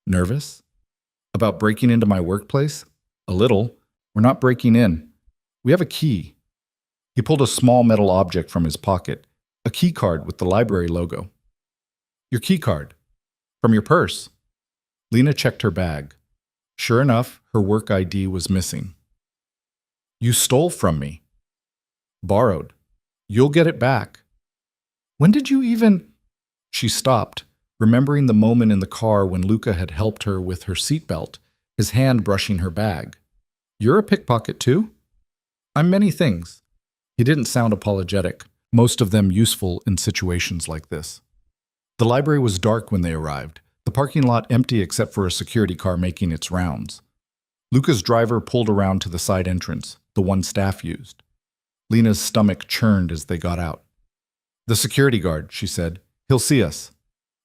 Nervous? About breaking into my workplace? A little. We're not breaking in. We have a key. He pulled a small metal object from his pocket, a key card with the library logo. Your key card. From your purse. Lena checked her bag. Sure enough, her work ID was missing. You stole from me. Borrowed. You'll get it back. When did you even... She stopped, remembering the moment in the car when Luca had helped her with her seatbelt, his hand brushing her bag. You're a pickpocket too? I'm many things. He didn't sound apologetic, most of them useful in situations like this. The library was dark when they arrived, the parking lot empty except for a security car making its rounds. Luca's driver pulled around to the side entrance, the one staff used. Lena's stomach churned as they got out. The security guard, she said. He'll see us.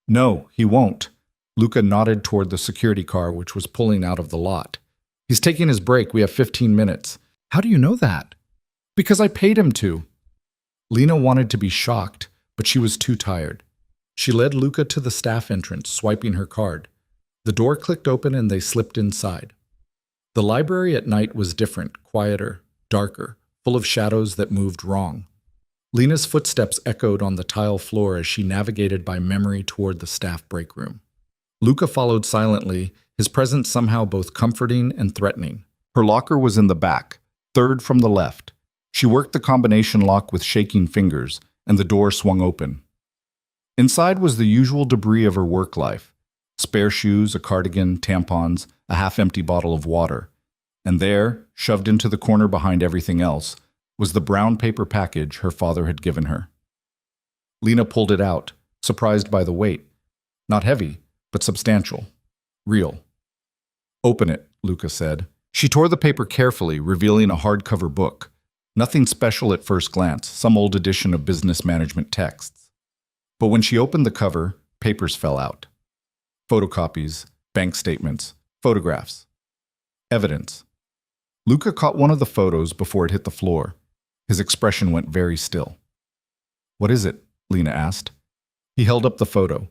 No, he won't. Luca nodded toward the security car, which was pulling out of the lot. He's taking his break. We have 15 minutes. How do you know that? Because I paid him to. Lena wanted to be shocked, but she was too tired. She led Luca to the staff entrance, swiping her card. The door clicked open and they slipped inside. The library at night was different, quieter, darker, full of shadows that moved wrong. Lena's footsteps echoed on the tile floor as she navigated by memory toward the staff break room. Luca followed silently, his presence somehow both comforting and threatening. Her locker was in the back, third from the left. She worked the combination lock with shaking fingers, and the door swung open. Inside was the usual debris of her work life: spare shoes, a cardigan, tampons, a half-empty bottle of water. And there, shoved into the corner behind everything else, was the brown paper package her father had given her. Lena pulled it out, surprised by the weight. Not heavy, but substantial. Real. Open it, Luca said. She tore the paper carefully, revealing a hardcover book. Nothing special at first glance, some old edition of business management texts. But when she opened the cover, papers fell out. Photocopies, bank statements, photographs. Evidence. Luca caught one of the photos before it hit the floor. His expression went very still. What is it? Lena asked. He held up the photo.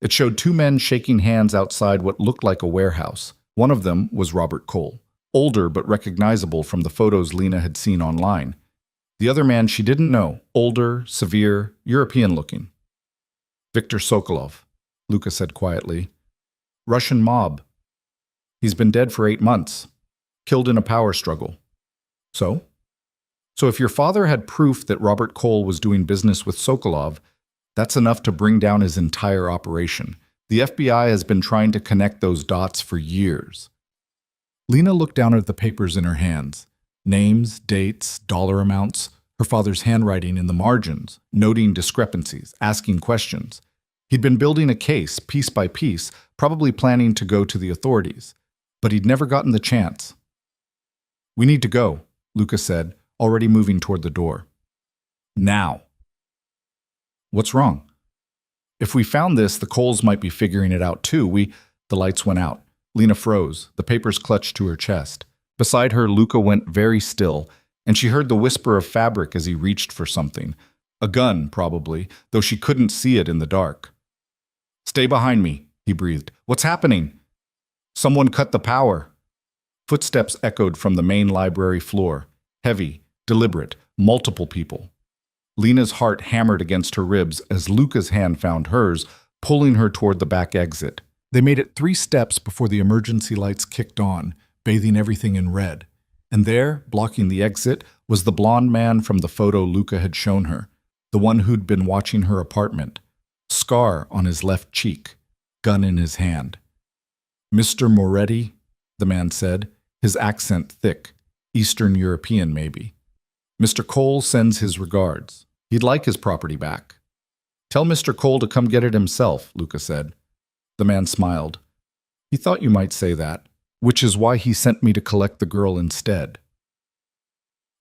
It showed two men shaking hands outside what looked like a warehouse. One of them was Robert Cole, older but recognizable from the photos Lena had seen online. The other man she didn't know, older, severe, European-looking. Viktor Sokolov, Luca said quietly. Russian mob. He's been dead for 8 months. Killed in a power struggle. So? So if your father had proof that Robert Cole was doing business with Sokolov, that's enough to bring down his entire operation. The FBI has been trying to connect those dots for years. Lena looked down at the papers in her hands. Names, dates, dollar amounts, her father's handwriting in the margins, noting discrepancies, asking questions. He'd been building a case, piece by piece, probably planning to go to the authorities. But he'd never gotten the chance. We need to go, Luca said, already moving toward the door. Now. What's wrong? If we found this, the Coles might be figuring it out too. The lights went out. Lena froze, the papers clutched to her chest. Beside her, Luca went very still, and she heard the whisper of fabric as he reached for something. A gun, probably, though she couldn't see it in the dark. Stay behind me, he breathed. What's happening? Someone cut the power. Footsteps echoed from the main library floor. Heavy, deliberate, multiple people. Lena's heart hammered against her ribs as Luca's hand found hers, pulling her toward the back exit. They made it 3 steps before the emergency lights kicked on, bathing everything in red. And there, blocking the exit, was the blonde man from the photo Luca had shown her, the one who'd been watching her apartment. Scar on his left cheek, gun in his hand. Mr. Moretti, the man said, his accent thick, Eastern European maybe. Mr. Cole sends his regards. He'd like his property back. Tell Mr. Cole to come get it himself, Luca said. The man smiled. He thought you might say that, which is why he sent me to collect the girl instead.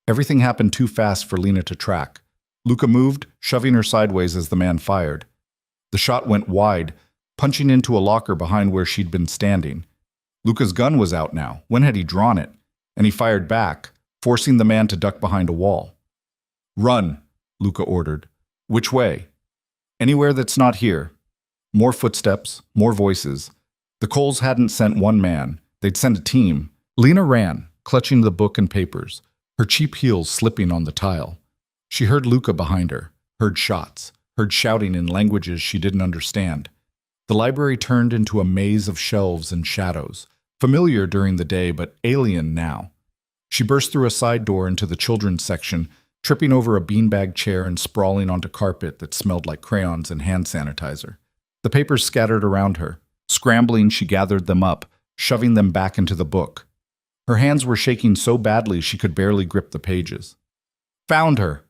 Everything happened too fast for Lena to track. Luca moved, shoving her sideways as the man fired. The shot went wide, punching into a locker behind where she'd been standing. Luca's gun was out now. When had he drawn it? And he fired back, forcing the man to duck behind a wall. Run, Luca ordered. Which way? Anywhere that's not here. More footsteps, more voices. The Coles hadn't sent one man. They'd sent a team. Lena ran, clutching the book and papers, her cheap heels slipping on the tile. She heard Luca behind her, heard shots, heard shouting in languages she didn't understand. The library turned into a maze of shelves and shadows, familiar during the day but alien now. She burst through a side door into the children's section, tripping over a beanbag chair and sprawling onto carpet that smelled like crayons and hand sanitizer. The papers scattered around her. Scrambling, she gathered them up, shoving them back into the book. Her hands were shaking so badly she could barely grip the pages. Found her!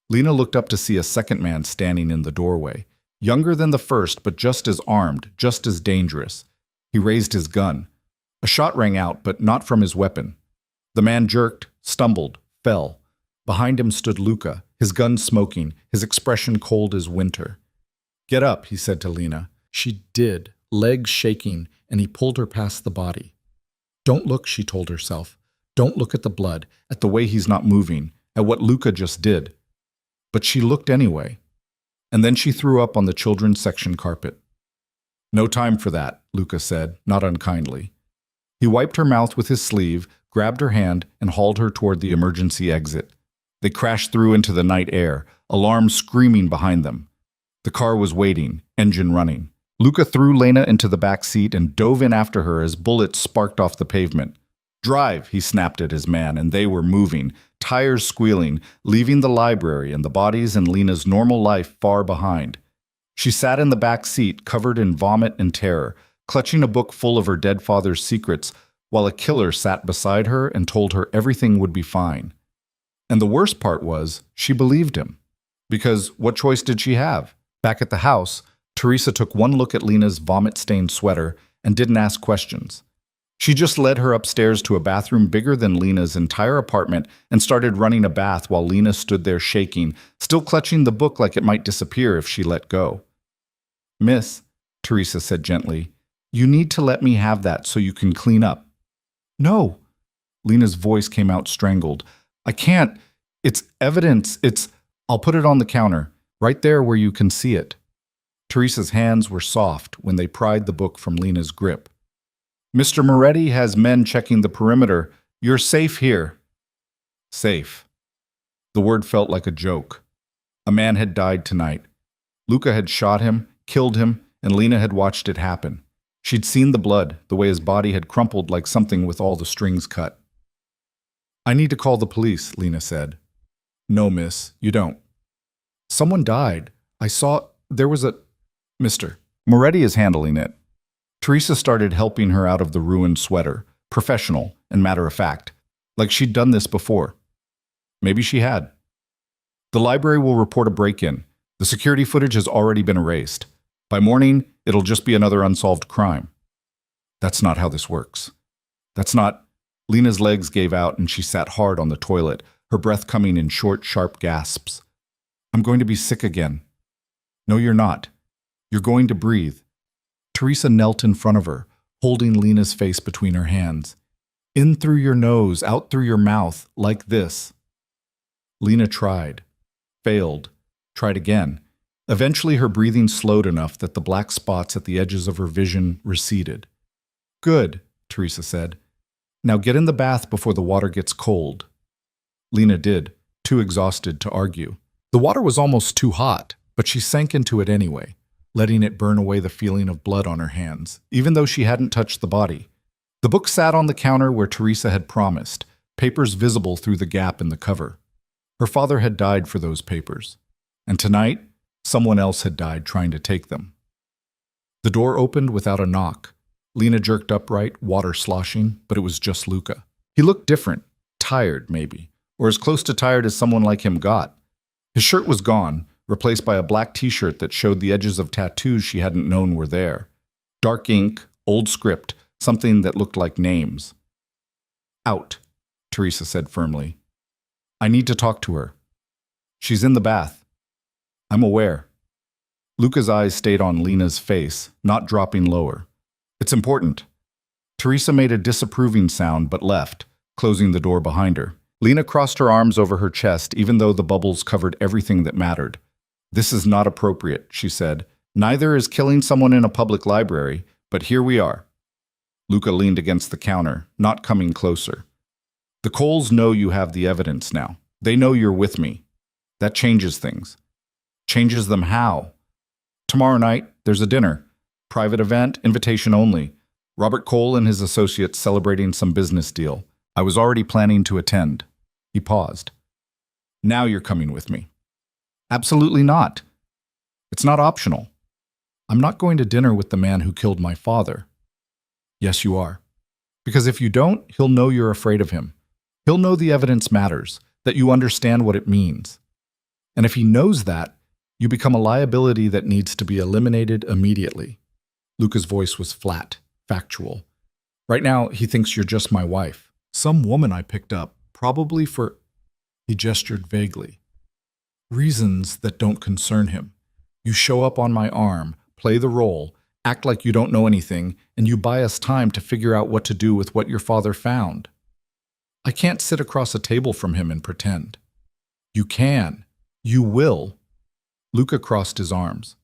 Lena looked up to see a second man standing in the doorway, younger than the first, but just as armed, just as dangerous. He raised his gun. A shot rang out, but not from his weapon. The man jerked, stumbled, fell. Behind him stood Luca, his gun smoking, his expression cold as winter. Get up, he said to Lena. She did, legs shaking, and he pulled her past the body. Don't look, she told herself. Don't look at the blood, at the way he's not moving, at what Luca just did. But she looked anyway. And then she threw up on the children's section carpet. No time for that, Luca said, not unkindly. He wiped her mouth with his sleeve, grabbed her hand, and hauled her toward the emergency exit. They crashed through into the night air, alarms screaming behind them. The car was waiting, engine running. Luca threw Lena into the back seat and dove in after her as bullets sparked off the pavement. Drive, he snapped at his man, and they were moving, tires squealing, leaving the library and the bodies in Lena's normal life far behind. She sat in the back seat, covered in vomit and terror, clutching a book full of her dead father's secrets, while a killer sat beside her and told her everything would be fine. And the worst part was, she believed him. Because what choice did she have? Back at the house, Teresa took one look at Lena's vomit-stained sweater and didn't ask questions. She just led her upstairs to a bathroom bigger than Lena's entire apartment and started running a bath while Lena stood there shaking, still clutching the book like it might disappear if she let go. Miss, Teresa said gently, you need to let me have that so you can clean up. No. Lena's voice came out strangled. I can't. It's evidence. I'll put it on the counter, right there where you can see it. Teresa's hands were soft when they pried the book from Lena's grip. Mr. Moretti has men checking the perimeter. You're safe here. Safe. The word felt like a joke. A man had died tonight. Luca had shot him, killed him, and Lena had watched it happen. She'd seen the blood, the way his body had crumpled like something with all the strings cut. I need to call the police, Lena said. No, miss, you don't. Someone died. I saw there was a... Mr. Moretti is handling it. Teresa started helping her out of the ruined sweater, professional and matter-of-fact, like she'd done this before. Maybe she had. The library will report a break-in. The security footage has already been erased. By morning, it'll just be another unsolved crime. That's not how this works. That's not... Lena's legs gave out and she sat hard on the toilet, her breath coming in short, sharp gasps. I'm going to be sick again. No, you're not. You're going to breathe. Teresa knelt in front of her, holding Lena's face between her hands. In through your nose, out through your mouth, like this. Lena tried. Failed. Tried again. Eventually her breathing slowed enough that the black spots at the edges of her vision receded. Good, Teresa said. Now get in the bath before the water gets cold. Lena did, too exhausted to argue. The water was almost too hot, but she sank into it anyway, letting it burn away the feeling of blood on her hands, even though she hadn't touched the body. The book sat on the counter where Teresa had promised, papers visible through the gap in the cover. Her father had died for those papers, and tonight, someone else had died trying to take them. The door opened without a knock. Lena jerked upright, water sloshing, but it was just Luca. He looked different, tired maybe, or as close to tired as someone like him got. His shirt was gone, replaced by a black t-shirt that showed the edges of tattoos she hadn't known were there. Dark ink, old script, something that looked like names. Out, Teresa said firmly. I need to talk to her. She's in the bath. I'm aware. Luca's eyes stayed on Lena's face, not dropping lower. It's important. Teresa made a disapproving sound but left, closing the door behind her. Lena crossed her arms over her chest even though the bubbles covered everything that mattered. This is not appropriate, she said. Neither is killing someone in a public library, but here we are. Luca leaned against the counter, not coming closer. The Coles know you have the evidence now. They know you're with me. That changes things. Changes them how? Tomorrow night, there's a dinner. Private event, invitation only. Robert Cole and his associates celebrating some business deal. I was already planning to attend. He paused. Now you're coming with me. Absolutely not. It's not optional. I'm not going to dinner with the man who killed my father. Yes, you are. Because if you don't, he'll know you're afraid of him. He'll know the evidence matters, that you understand what it means. And if he knows that, you become a liability that needs to be eliminated immediately. Luca's voice was flat, factual. Right now, he thinks you're just my wife. Some woman I picked up, probably for, he gestured vaguely, reasons that don't concern him. You show up on my arm, play the role, act like you don't know anything, and you buy us time to figure out what to do with what your father found. I can't sit across a table from him and pretend. You can. You will. Luca crossed his arms.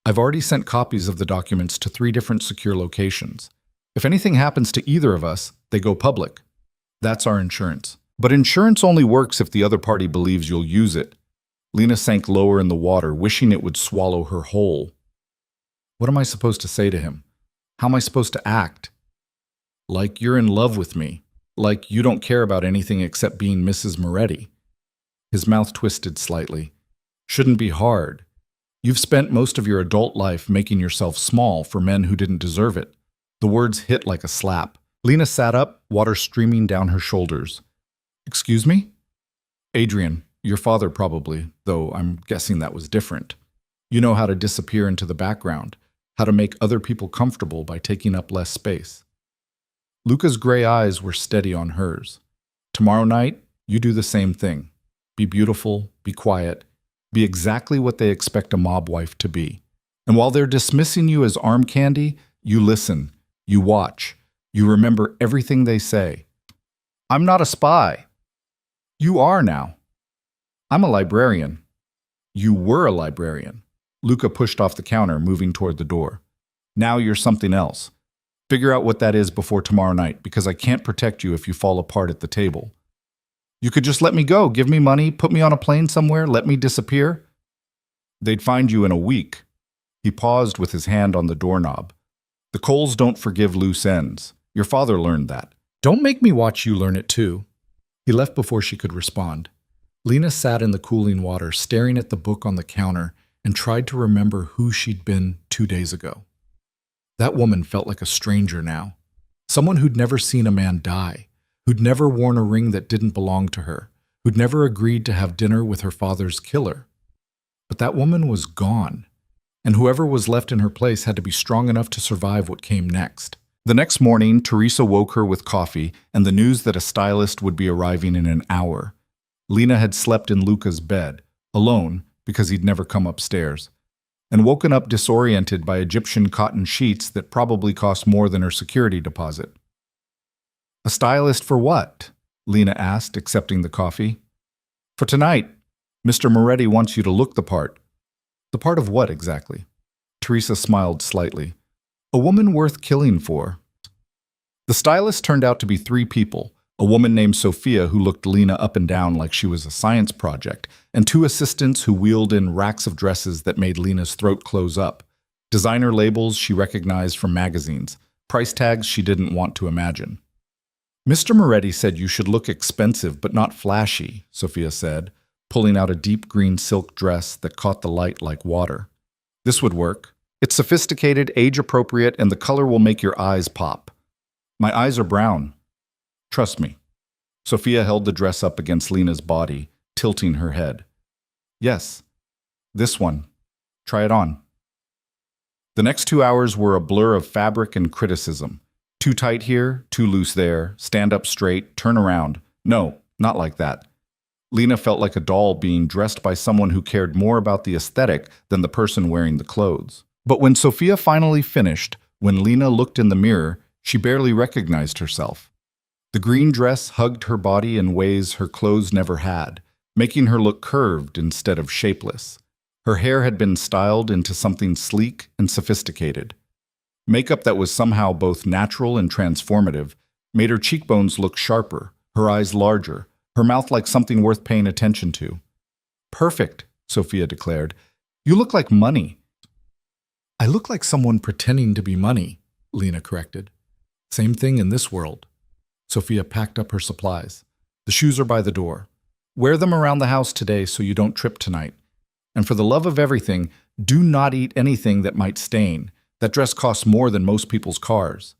I've already sent copies of the documents to 3 different secure locations. If anything happens to either of us, they go public. That's our insurance. But insurance only works if the other party believes you'll use it. Lena sank lower in the water, wishing it would swallow her whole. What am I supposed to say to him? How am I supposed to act? Like you're in love with me. Like you don't care about anything except being Mrs. Moretti. His mouth twisted slightly. Shouldn't be hard. You've spent most of your adult life making yourself small for men who didn't deserve it. The words hit like a slap. Lena sat up, water streaming down her shoulders. Excuse me? Adrian, your father probably, though I'm guessing that was different. You know how to disappear into the background, how to make other people comfortable by taking up less space. Luca's gray eyes were steady on hers. Tomorrow night, you do the same thing. Be beautiful, be quiet, be exactly what they expect a mob wife to be. And while they're dismissing you as arm candy, you listen, you watch, you remember everything they say. I'm not a spy. You are now. I'm a librarian. You were a librarian. Luca pushed off the counter, moving toward the door. Now you're something else. Figure out what that is before tomorrow night, because I can't protect you if you fall apart at the table. You could just let me go, give me money, put me on a plane somewhere, let me disappear. They'd find you in a week. He paused with his hand on the doorknob. The Coles don't forgive loose ends. Your father learned that. Don't make me watch you learn it too. He left before she could respond. Lena sat in the cooling water, staring at the book on the counter, and tried to remember who she'd been 2 days ago. That woman felt like a stranger now. Someone who'd never seen a man die, who'd never worn a ring that didn't belong to her, who'd never agreed to have dinner with her father's killer. But that woman was gone, and whoever was left in her place had to be strong enough to survive what came next. The next morning, Teresa woke her with coffee and the news that a stylist would be arriving in an hour. Lena had slept in Luca's bed, alone, because he'd never come upstairs, and woken up disoriented by Egyptian cotton sheets that probably cost more than her security deposit. A stylist for what? Lena asked, accepting the coffee. For tonight. Mr. Moretti wants you to look the part. The part of what exactly? Teresa smiled slightly. A woman worth killing for. The stylist turned out to be 3 people. A woman named Sophia who looked Lena up and down like she was a science project, and 2 assistants who wheeled in racks of dresses that made Lena's throat close up. Designer labels she recognized from magazines, price tags she didn't want to imagine. Mr. Moretti said you should look expensive but not flashy, Sophia said, pulling out a deep green silk dress that caught the light like water. This would work. It's sophisticated, age-appropriate, and the color will make your eyes pop. My eyes are brown. Trust me. Sophia held the dress up against Lena's body, tilting her head. Yes, this one. Try it on. The next 2 hours were a blur of fabric and criticism. Too tight here, too loose there, stand up straight, turn around. No, not like that. Lena felt like a doll being dressed by someone who cared more about the aesthetic than the person wearing the clothes. But when Sophia finally finished, when Lena looked in the mirror, she barely recognized herself. The green dress hugged her body in ways her clothes never had, making her look curved instead of shapeless. Her hair had been styled into something sleek and sophisticated. Makeup that was somehow both natural and transformative made her cheekbones look sharper, her eyes larger, her mouth like something worth paying attention to. Perfect, Sophia declared. You look like money. I look like someone pretending to be money, Lena corrected. Same thing in this world. Sophia packed up her supplies. The shoes are by the door. Wear them around the house today so you don't trip tonight. And for the love of everything, do not eat anything that might stain. That dress costs more than most people's cars."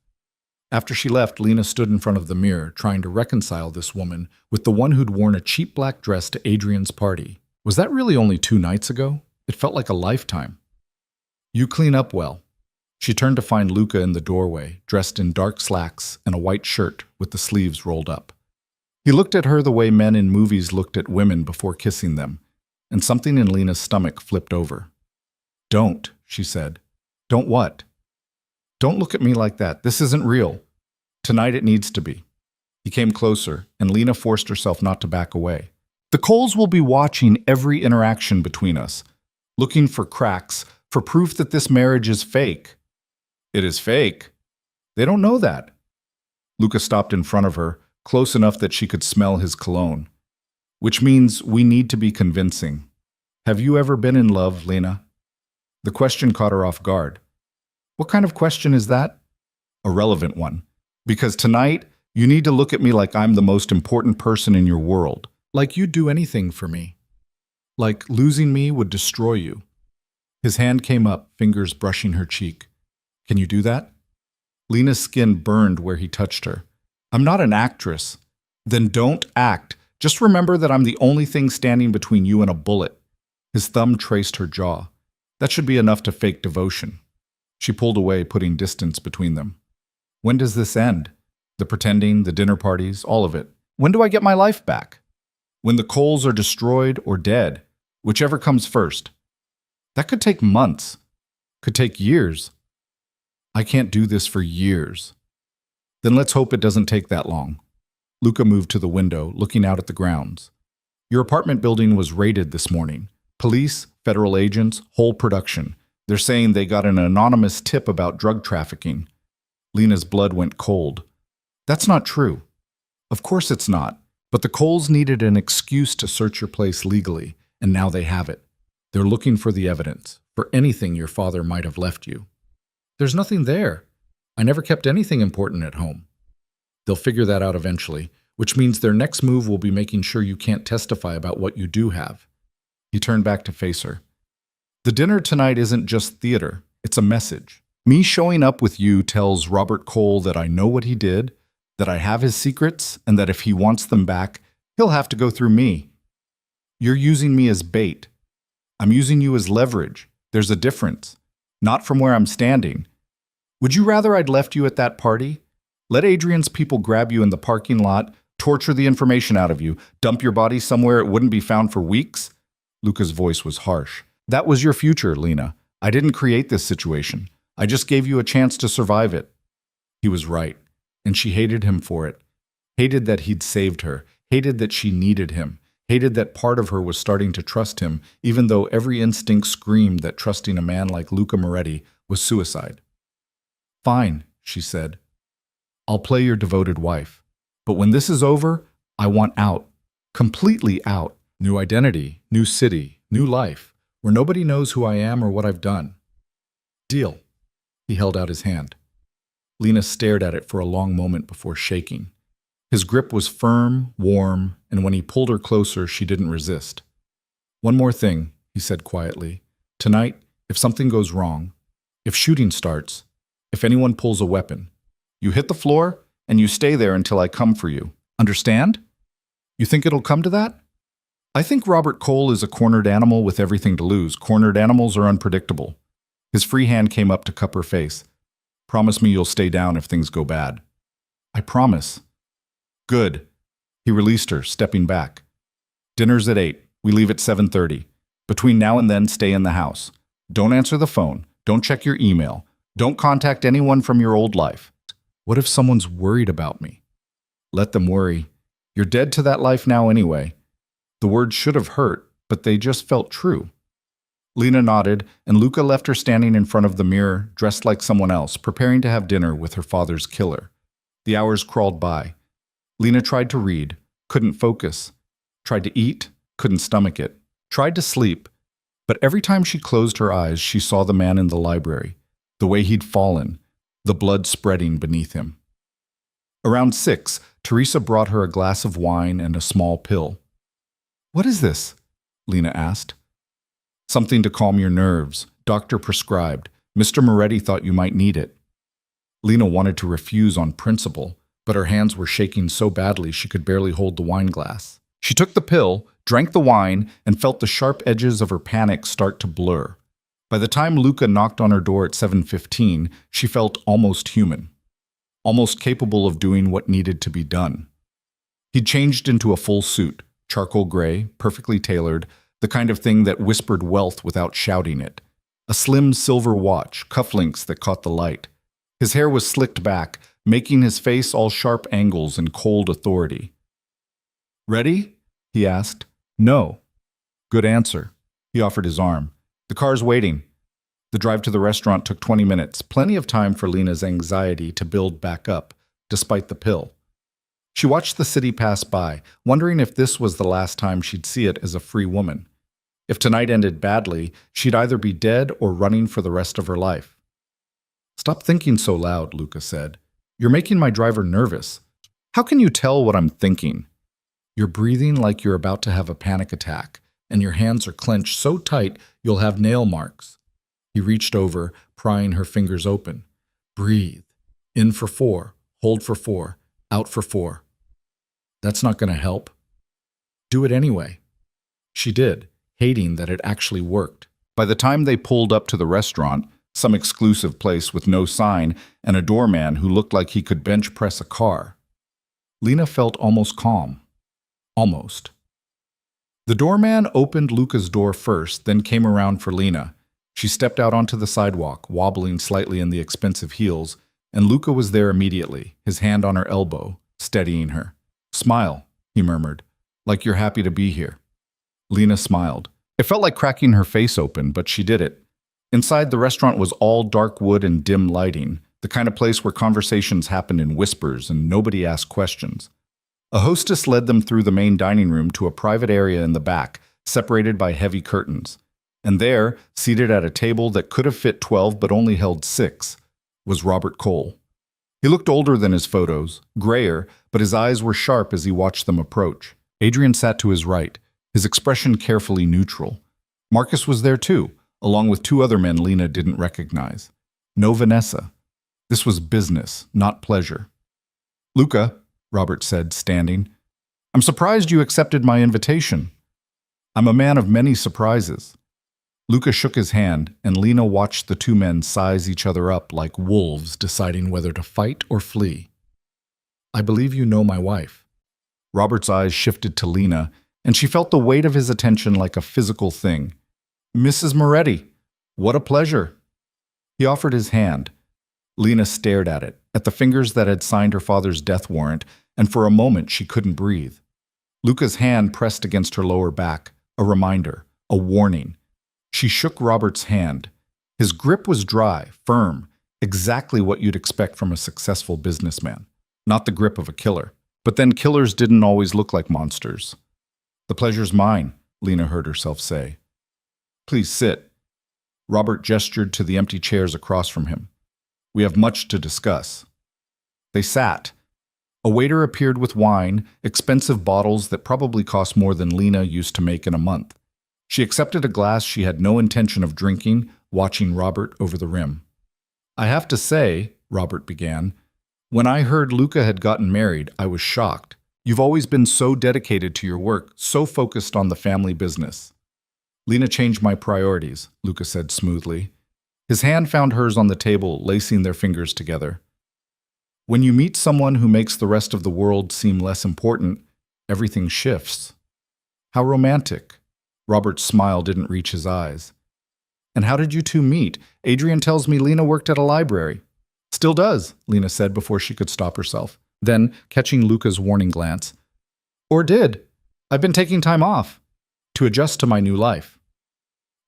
After she left, Lena stood in front of the mirror, trying to reconcile this woman with the one who'd worn a cheap black dress to Adrian's party. Was that really only 2 nights ago? It felt like a lifetime. "You clean up well." She turned to find Luca in the doorway, dressed in dark slacks and a white shirt with the sleeves rolled up. He looked at her the way men in movies looked at women before kissing them, and something in Lena's stomach flipped over. "Don't," she said. "Don't what?" "Don't look at me like that. This isn't real. Tonight it needs to be." He came closer, and Lena forced herself not to back away. "The Coles will be watching every interaction between us, looking for cracks, for proof that this marriage is fake." "It is fake? They don't know that." Luca stopped in front of her, close enough that she could smell his cologne. "Which means we need to be convincing. Have you ever been in love, Lena?" The question caught her off guard. "What kind of question is that?" "A relevant one. Because tonight, you need to look at me like I'm the most important person in your world. Like you'd do anything for me. Like losing me would destroy you." His hand came up, fingers brushing her cheek. "Can you do that?" Lena's skin burned where he touched her. "I'm not an actress." "Then don't act. Just remember that I'm the only thing standing between you and a bullet." His thumb traced her jaw. "That should be enough to fake devotion." She pulled away, putting distance between them. "When does this end? The pretending, the dinner parties, all of it. When do I get my life back?" "When the Coles are destroyed or dead, whichever comes first." "That could take months. Could take years." "I can't do this for years." "Then let's hope it doesn't take that long." Luca moved to the window, looking out at the grounds. "Your apartment building was raided this morning. Police, federal agents, whole production. They're saying they got an anonymous tip about drug trafficking." Lena's blood went cold. "That's not true." "Of course it's not. But the Coles needed an excuse to search your place legally, and now they have it. They're looking for the evidence, for anything your father might have left you." "There's nothing there. I never kept anything important at home." "They'll figure that out eventually, which means their next move will be making sure you can't testify about what you do have." He turned back to face her. "The dinner tonight isn't just theater, it's a message. Me showing up with you tells Robert Cole that I know what he did, that I have his secrets, and that if he wants them back, he'll have to go through me. You're using me as bait. I'm using you as leverage. There's a difference. Not from where I'm standing. Would you rather I'd left you at that party? Let Adrian's people grab you in the parking lot, torture the information out of you, dump your body somewhere it wouldn't be found for weeks?" Luca's voice was harsh. "That was your future, Lena. I didn't create this situation. I just gave you a chance to survive it." He was right, and she hated him for it. Hated that he'd saved her. Hated that she needed him. Hated that part of her was starting to trust him, even though every instinct screamed that trusting a man like Luca Moretti was suicide. "Fine," she said. "I'll play your devoted wife. But when this is over, I want out. Completely out. New identity, new city, new life, where nobody knows who I am or what I've done." "Deal." He held out his hand. Lena stared at it for a long moment before shaking. His grip was firm, warm, and when he pulled her closer, she didn't resist. "One more thing," he said quietly. "Tonight, if something goes wrong, if shooting starts, if anyone pulls a weapon, you hit the floor and you stay there until I come for you. Understand? You think it'll come to that?" "I think Robert Cole is a cornered animal with everything to lose. Cornered animals are unpredictable." His free hand came up to cup her face. "Promise me you'll stay down if things go bad." "I promise." "Good." He released her, stepping back. "Dinner's at 8. We leave at 7:30. Between now and then, stay in the house. Don't answer the phone. Don't check your email. Don't contact anyone from your old life." "What if someone's worried about me?" "Let them worry. You're dead to that life now anyway." The words should have hurt, but they just felt true. Lena nodded, and Luca left her standing in front of the mirror, dressed like someone else, preparing to have dinner with her father's killer. The hours crawled by. Lena tried to read, couldn't focus. Tried to eat, couldn't stomach it. Tried to sleep, but every time she closed her eyes, she saw the man in the library, the way he'd fallen, the blood spreading beneath him. Around 6, Teresa brought her a glass of wine and a small pill. What is this? Lena asked. Something to calm your nerves. Doctor prescribed. Mr. Moretti thought you might need it. Lena wanted to refuse on principle, but her hands were shaking so badly she could barely hold the wine glass. She took the pill, drank the wine, and felt the sharp edges of her panic start to blur. By the time Luca knocked on her door at 7:15, she felt almost human, almost capable of doing what needed to be done. He'd changed into a full suit, charcoal gray, perfectly tailored, the kind of thing that whispered wealth without shouting it. A slim silver watch, cufflinks that caught the light. His hair was slicked back, making his face all sharp angles and cold authority. "Ready?" he asked. "No." "Good answer." He offered his arm. "The car's waiting." The drive to the restaurant took 20 minutes, plenty of time for Lena's anxiety to build back up, despite the pill. She watched the city pass by, wondering if this was the last time she'd see it as a free woman. If tonight ended badly, she'd either be dead or running for the rest of her life. "Stop thinking so loud," Luca said. "You're making my driver nervous. How can you tell what I'm thinking? You're breathing like you're about to have a panic attack, and your hands are clenched so tight you'll have nail marks." He reached over, prying her fingers open. "Breathe. In for 4, hold for 4, out for 4. That's not going to help." "Do it anyway." She did, hating that it actually worked. By the time they pulled up to the restaurant, some exclusive place with no sign, and a doorman who looked like he could bench press a car, Lena felt almost calm. Almost. The doorman opened Luca's door first, then came around for Lena. She stepped out onto the sidewalk, wobbling slightly in the expensive heels, and Luca was there immediately, his hand on her elbow, steadying her. "Smile," he murmured, "like you're happy to be here." Lena smiled. It felt like cracking her face open, but she did it. Inside, the restaurant was all dark wood and dim lighting, the kind of place where conversations happened in whispers and nobody asked questions. A hostess led them through the main dining room to a private area in the back, separated by heavy curtains. And there, seated at a table that could have fit 12 but only held 6, was Robert Cole. He looked older than his photos, grayer, but his eyes were sharp as he watched them approach. Adrian sat to his right, his expression carefully neutral. Marcus was there too, along with 2 other men Lena didn't recognize. No Vanessa. This was business, not pleasure. "Luca," Robert said, standing, "I'm surprised you accepted my invitation. I'm a man of many surprises." Luca shook his hand, and Lena watched the 2 men size each other up like wolves deciding whether to fight or flee. "I believe you know my wife." Robert's eyes shifted to Lena, and she felt the weight of his attention like a physical thing. "Mrs. Moretti, what a pleasure." He offered his hand. Lena stared at it, at the fingers that had signed her father's death warrant, and for a moment she couldn't breathe. Luca's hand pressed against her lower back, a reminder, a warning. She shook Robert's hand. His grip was dry, firm, exactly what you'd expect from a successful businessman. Not the grip of a killer. But then killers didn't always look like monsters. "The pleasure's mine," Lena heard herself say. "Please sit." Robert gestured to the empty chairs across from him. "We have much to discuss." They sat. A waiter appeared with wine, expensive bottles that probably cost more than Lena used to make in a month. She accepted a glass she had no intention of drinking, watching Robert over the rim. "I have to say," Robert began, "when I heard Luca had gotten married, I was shocked. You've always been so dedicated to your work, so focused on the family business." "Lena changed my priorities," Luca said smoothly. His hand found hers on the table, lacing their fingers together. "When you meet someone who makes the rest of the world seem less important, everything shifts." "How romantic." Robert's smile didn't reach his eyes. "And how did you 2 meet? Adrian tells me Lena worked at a library." "Still does," Lena said before she could stop herself. Then, catching Luca's warning glance, "Or did. I've been taking time off to adjust to my new life."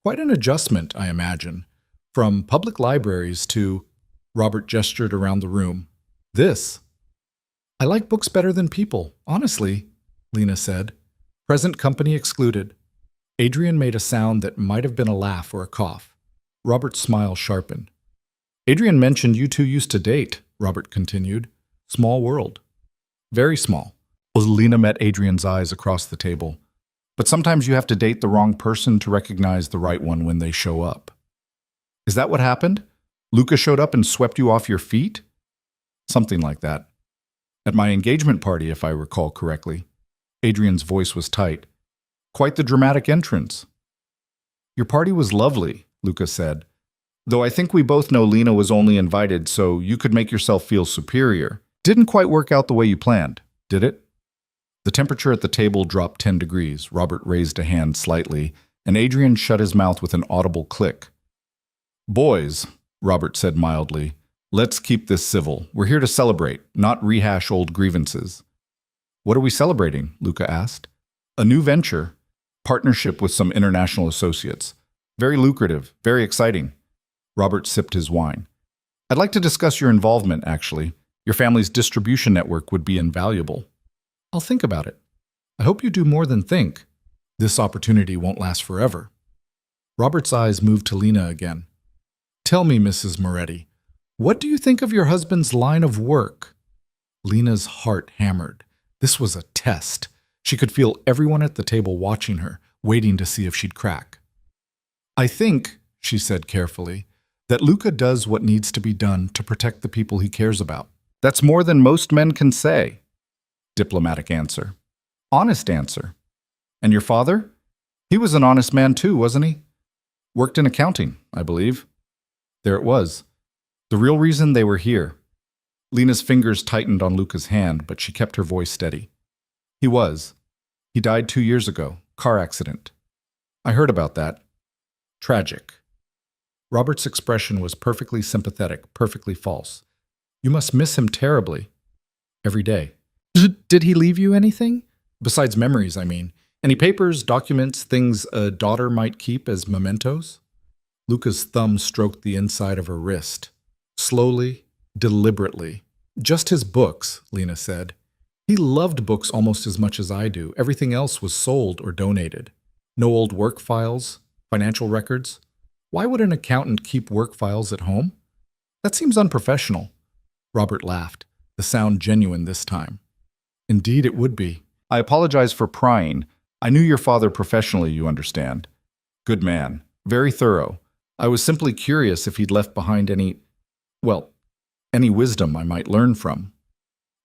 "Quite an adjustment, I imagine. From public libraries to—" Robert gestured around the room. "This." "I like books better than people, honestly," Lena said. "Present company excluded." Adrian made a sound that might have been a laugh or a cough. Robert's smile sharpened. "Adrian mentioned you 2 used to date," Robert continued. "Small world." "Very small." Lena met Adrian's eyes across the table. But sometimes you have to date the wrong person to recognize the right one when they show up. Is that what happened? Luca showed up and swept you off your feet? Something like that. At my engagement party, if I recall correctly. Adrian's voice was tight. Quite the dramatic entrance. Your party was lovely, Luca said. Though I think we both know Lena was only invited so you could make yourself feel superior. Didn't quite work out the way you planned, did it? The temperature at the table dropped 10 degrees. Robert raised a hand slightly, and Adrian shut his mouth with an audible click. Boys, Robert said mildly, let's keep this civil. We're here to celebrate, not rehash old grievances. What are we celebrating? Luca asked. A new venture. Partnership with some international associates. Very lucrative, very exciting. Robert sipped his wine. I'd like to discuss your involvement, actually. Your family's distribution network would be invaluable. I'll think about it. I hope you do more than think. This opportunity won't last forever. Robert's eyes moved to Lena again. Tell me, Mrs. Moretti, what do you think of your husband's line of work? Lena's heart hammered. This was a test. She could feel everyone at the table watching her, waiting to see if she'd crack. I think, she said carefully, that Luca does what needs to be done to protect the people he cares about. That's more than most men can say. Diplomatic answer. Honest answer. And your father? He was an honest man too, wasn't he? Worked in accounting, I believe. There it was. The real reason they were here. Lena's fingers tightened on Luca's hand, but she kept her voice steady. He was. He died 2 years ago. Car accident. I heard about that. Tragic. Robert's expression was perfectly sympathetic, perfectly false. You must miss him terribly. Every day. Did he leave you anything? Besides memories, I mean. Any papers, documents, things a daughter might keep as mementos? Luca's thumb stroked the inside of her wrist. Slowly, deliberately. Just his books, Lena said. He loved books almost as much as I do. Everything else was sold or donated. No old work files, financial records. Why would an accountant keep work files at home? That seems unprofessional. Robert laughed, the sound genuine this time. Indeed it would be. I apologize for prying. I knew your father professionally, you understand. Good man. Very thorough. I was simply curious if he'd left behind any wisdom I might learn from.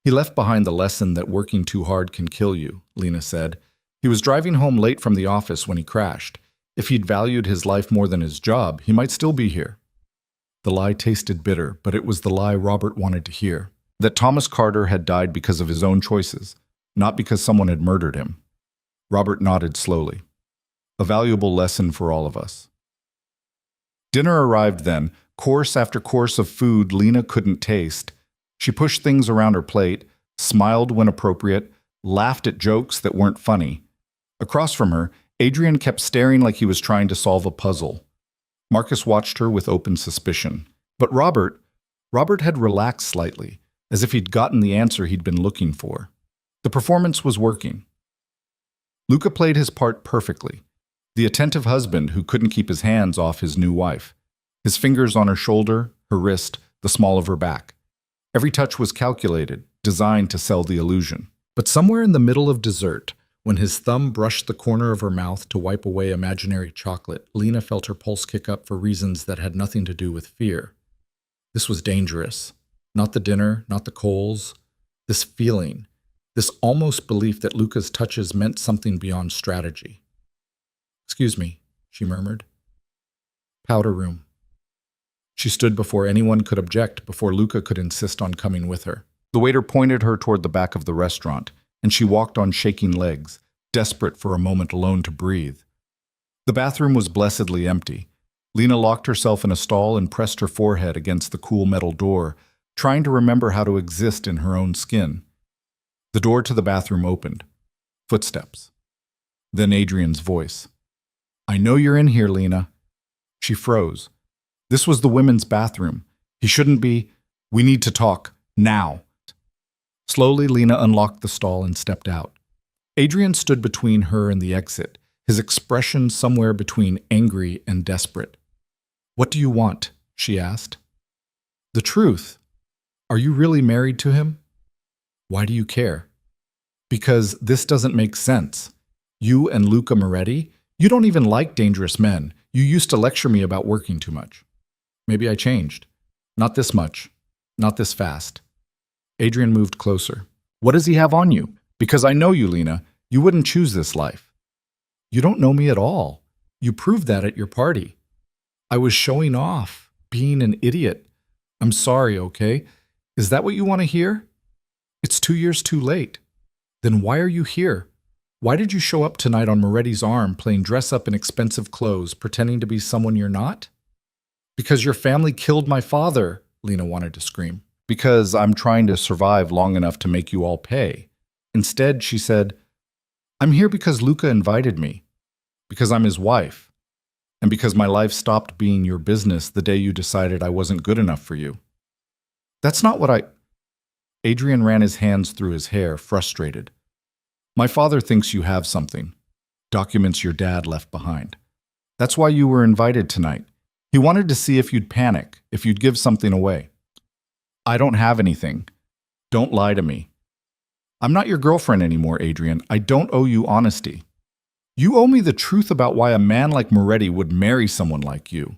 He left behind the lesson that working too hard can kill you, Lena said. He was driving home late from the office when he crashed. If he'd valued his life more than his job, he might still be here. The lie tasted bitter, but it was the lie Robert wanted to hear. That Thomas Carter had died because of his own choices, not because someone had murdered him. Robert nodded slowly. A valuable lesson for all of us. Dinner arrived then, course after course of food Lena couldn't taste. She pushed things around her plate, smiled when appropriate, laughed at jokes that weren't funny. Across from her, Adrian kept staring like he was trying to solve a puzzle. Marcus watched her with open suspicion. But Robert had relaxed slightly, as if he'd gotten the answer he'd been looking for. The performance was working. Luca played his part perfectly. The attentive husband who couldn't keep his hands off his new wife. His fingers on her shoulder, her wrist, the small of her back. Every touch was calculated, designed to sell the illusion. But somewhere in the middle of dessert, when his thumb brushed the corner of her mouth to wipe away imaginary chocolate, Lena felt her pulse kick up for reasons that had nothing to do with fear. This was dangerous. Not the dinner, not the coals. This feeling, this almost belief that Luca's touches meant something beyond strategy. Excuse me, she murmured. Powder room. She stood before anyone could object, before Luca could insist on coming with her. The waiter pointed her toward the back of the restaurant, and she walked on shaking legs, desperate for a moment alone to breathe. The bathroom was blessedly empty. Lena locked herself in a stall and pressed her forehead against the cool metal door, trying to remember how to exist in her own skin. The door to the bathroom opened. Footsteps. Then Adrian's voice. I know you're in here, Lena. She froze. This was the women's bathroom. He shouldn't be. We need to talk. Now. Slowly, Lena unlocked the stall and stepped out. Adrian stood between her and the exit, his expression somewhere between angry and desperate. What do you want? She asked. The truth. Are you really married to him? Why do you care? Because this doesn't make sense. You and Luca Moretti? You don't even like dangerous men. You used to lecture me about working too much. Maybe I changed. Not this much. Not this fast. Adrian moved closer. What does he have on you? Because I know you, Lena. You wouldn't choose this life. You don't know me at all. You proved that at your party. I was showing off, being an idiot. I'm sorry, okay? Is that what you want to hear? It's 2 years too late. Then why are you here? Why did you show up tonight on Moretti's arm playing dress up in expensive clothes, pretending to be someone you're not? Because your family killed my father, Lena wanted to scream. Because I'm trying to survive long enough to make you all pay. Instead, she said, I'm here because Luca invited me. Because I'm his wife. And because my life stopped being your business the day you decided I wasn't good enough for you. That's not what Adrian ran his hands through his hair, frustrated. My father thinks you have something. Documents your dad left behind. That's why you were invited tonight. He wanted to see if you'd panic, if you'd give something away. I don't have anything. Don't lie to me. I'm not your girlfriend anymore, Adrian. I don't owe you honesty. You owe me the truth about why a man like Moretti would marry someone like you.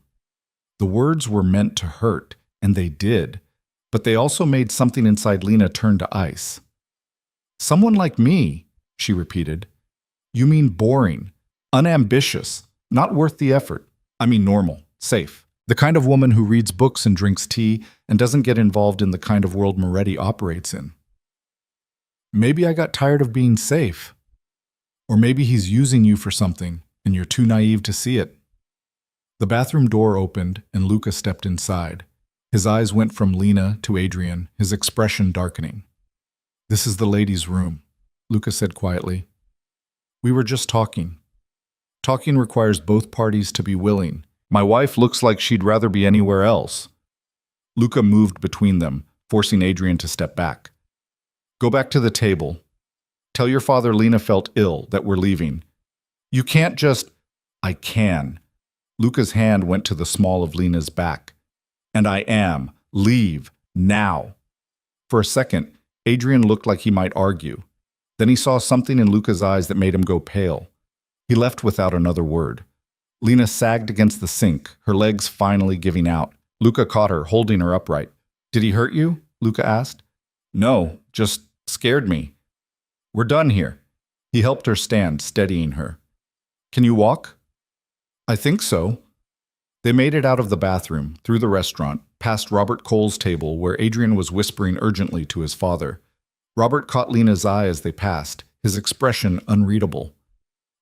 The words were meant to hurt, and they did, but they also made something inside Lena turn to ice. Someone like me, she repeated. You mean boring, unambitious, not worth the effort. I mean normal, safe. The kind of woman who reads books and drinks tea and doesn't get involved in the kind of world Moretti operates in. Maybe I got tired of being safe. Or maybe he's using you for something, and you're too naive to see it. The bathroom door opened, and Luca stepped inside. His eyes went from Lena to Adrian, his expression darkening. This is the ladies' room, Luca said quietly. We were just talking. Talking requires both parties to be willing. My wife looks like she'd rather be anywhere else. Luca moved between them, forcing Adrian to step back. Go back to the table. Tell your father Lena felt ill, that we're leaving. You can't just... I can. Luca's hand went to the small of Lena's back. And I am. Leave. Now. For a second, Adrian looked like he might argue. Then he saw something in Luca's eyes that made him go pale. He left without another word. Lena sagged against the sink, her legs finally giving out. Luca caught her, holding her upright. Did he hurt you? Luca asked. No, just scared me. We're done here. He helped her stand, steadying her. Can you walk? I think so. They made it out of the bathroom, through the restaurant, past Robert Cole's table where Adrian was whispering urgently to his father. Robert caught Lena's eye as they passed, his expression unreadable.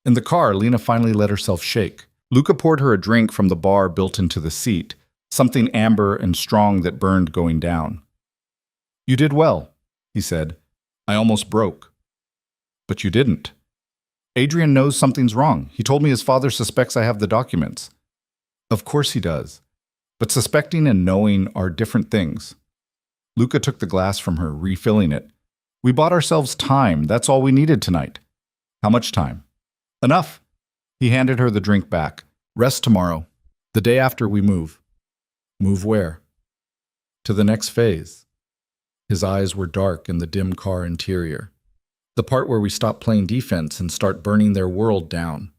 In the car, Lena finally let herself shake. Luca poured her a drink from the bar built into the seat, something amber and strong that burned going down. You did well, he said. I almost broke. But you didn't. Adrian knows something's wrong. He told me his father suspects I have the documents. Of course he does. But suspecting and knowing are different things. Luca took the glass from her, refilling it. We bought ourselves time. That's all we needed tonight. How much time? Enough. He handed her the drink back. Rest tomorrow. The day after we move. Move where? To the next phase. His eyes were dark in the dim car interior. The part where we stop playing defense and start burning their world down.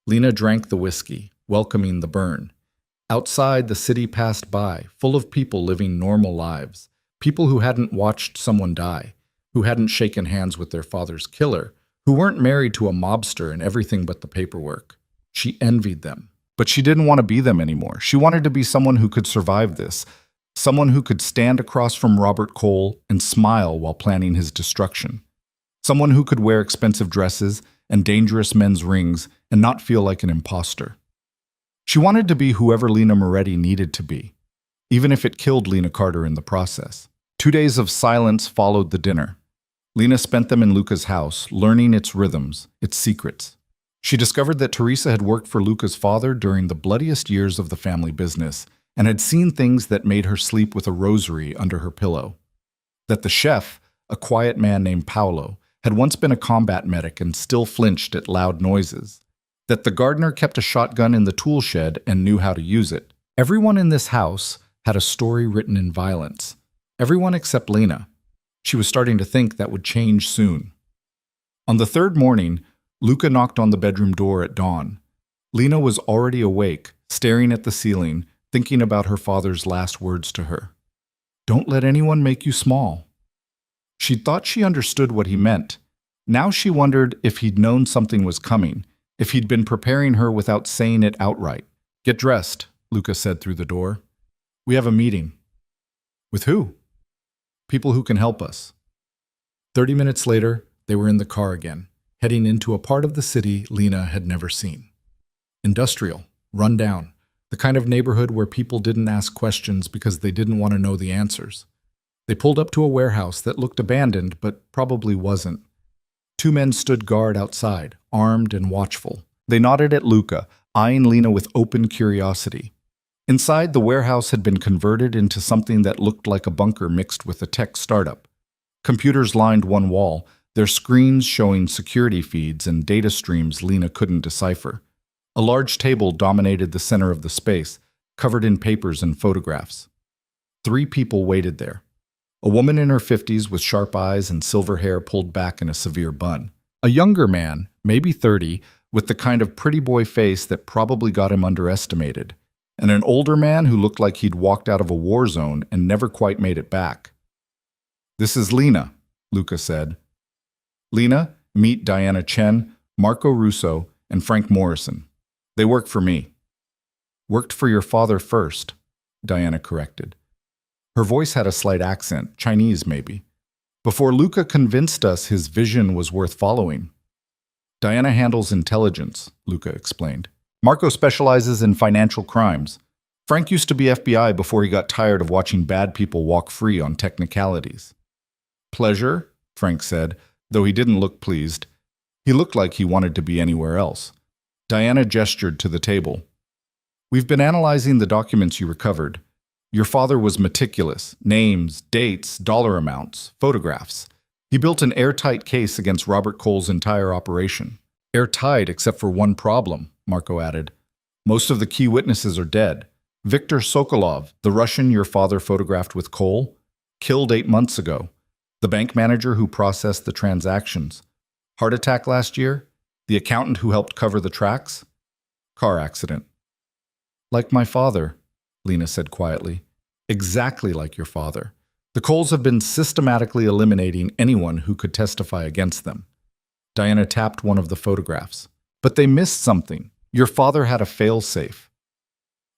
Lena drank the whiskey, welcoming the burn. Outside, the city passed by, full of people living normal lives. People who hadn't watched someone die, who hadn't shaken hands with their father's killer, who weren't married to a mobster and everything but the paperwork. She envied them. But she didn't want to be them anymore. She wanted to be someone who could survive this. Someone who could stand across from Robert Cole and smile while planning his destruction. Someone who could wear expensive dresses and dangerous men's rings and not feel like an imposter. She wanted to be whoever Lena Moretti needed to be, even if it killed Lena Carter in the process. 2 days of silence followed the dinner. Lena spent them in Luca's house, learning its rhythms, its secrets. She discovered that Teresa had worked for Luca's father during the bloodiest years of the family business and had seen things that made her sleep with a rosary under her pillow. That the chef, a quiet man named Paolo, had once been a combat medic and still flinched at loud noises. That the gardener kept a shotgun in the tool shed and knew how to use it. Everyone in this house had a story written in violence. Everyone except Lena. She was starting to think that would change soon. On the third morning, Luca knocked on the bedroom door at dawn. Lena was already awake, staring at the ceiling, thinking about her father's last words to her. Don't let anyone make you small. She thought she understood what he meant. Now she wondered if he'd known something was coming, if he'd been preparing her without saying it outright. Get dressed, Luca said through the door. We have a meeting. With who? People who can help us. 30 minutes later, they were in the car again, heading into a part of the city Lena had never seen. Industrial, run down, the kind of neighborhood where people didn't ask questions because they didn't want to know the answers. They pulled up to a warehouse that looked abandoned but probably wasn't. Two men stood guard outside, armed and watchful. They nodded at Luca, eyeing Lena with open curiosity. Inside, the warehouse had been converted into something that looked like a bunker mixed with a tech startup. Computers lined one wall, their screens showing security feeds and data streams Lena couldn't decipher. A large table dominated the center of the space, covered in papers and photographs. 3 people waited there. A woman in her 50s with sharp eyes and silver hair pulled back in a severe bun. A younger man, maybe 30, with the kind of pretty boy face that probably got him underestimated. And an older man who looked like he'd walked out of a war zone and never quite made it back. This is Lena, Luca said. Lena, meet Diana Chen, Marco Russo, and Frank Morrison. They work for me. Worked for your father first, Diana corrected. Her voice had a slight accent, Chinese maybe. Before Luca convinced us his vision was worth following. Diana handles intelligence, Luca explained. Marco specializes in financial crimes. Frank used to be FBI before he got tired of watching bad people walk free on technicalities. Pleasure, Frank said, though he didn't look pleased. He looked like he wanted to be anywhere else. Diana gestured to the table. We've been analyzing the documents you recovered. Your father was meticulous. Names, dates, dollar amounts, photographs. He built an airtight case against Robert Cole's entire operation. Airtight except for one problem, Marco added. Most of the key witnesses are dead. Viktor Sokolov, the Russian your father photographed with Cole, killed 8 months ago. The bank manager who processed the transactions. Heart attack last year? The accountant who helped cover the tracks? Car accident. Like my father, Lena said quietly. Exactly like your father. The Coles have been systematically eliminating anyone who could testify against them. Diana tapped one of the photographs. But they missed something. Your father had a fail-safe.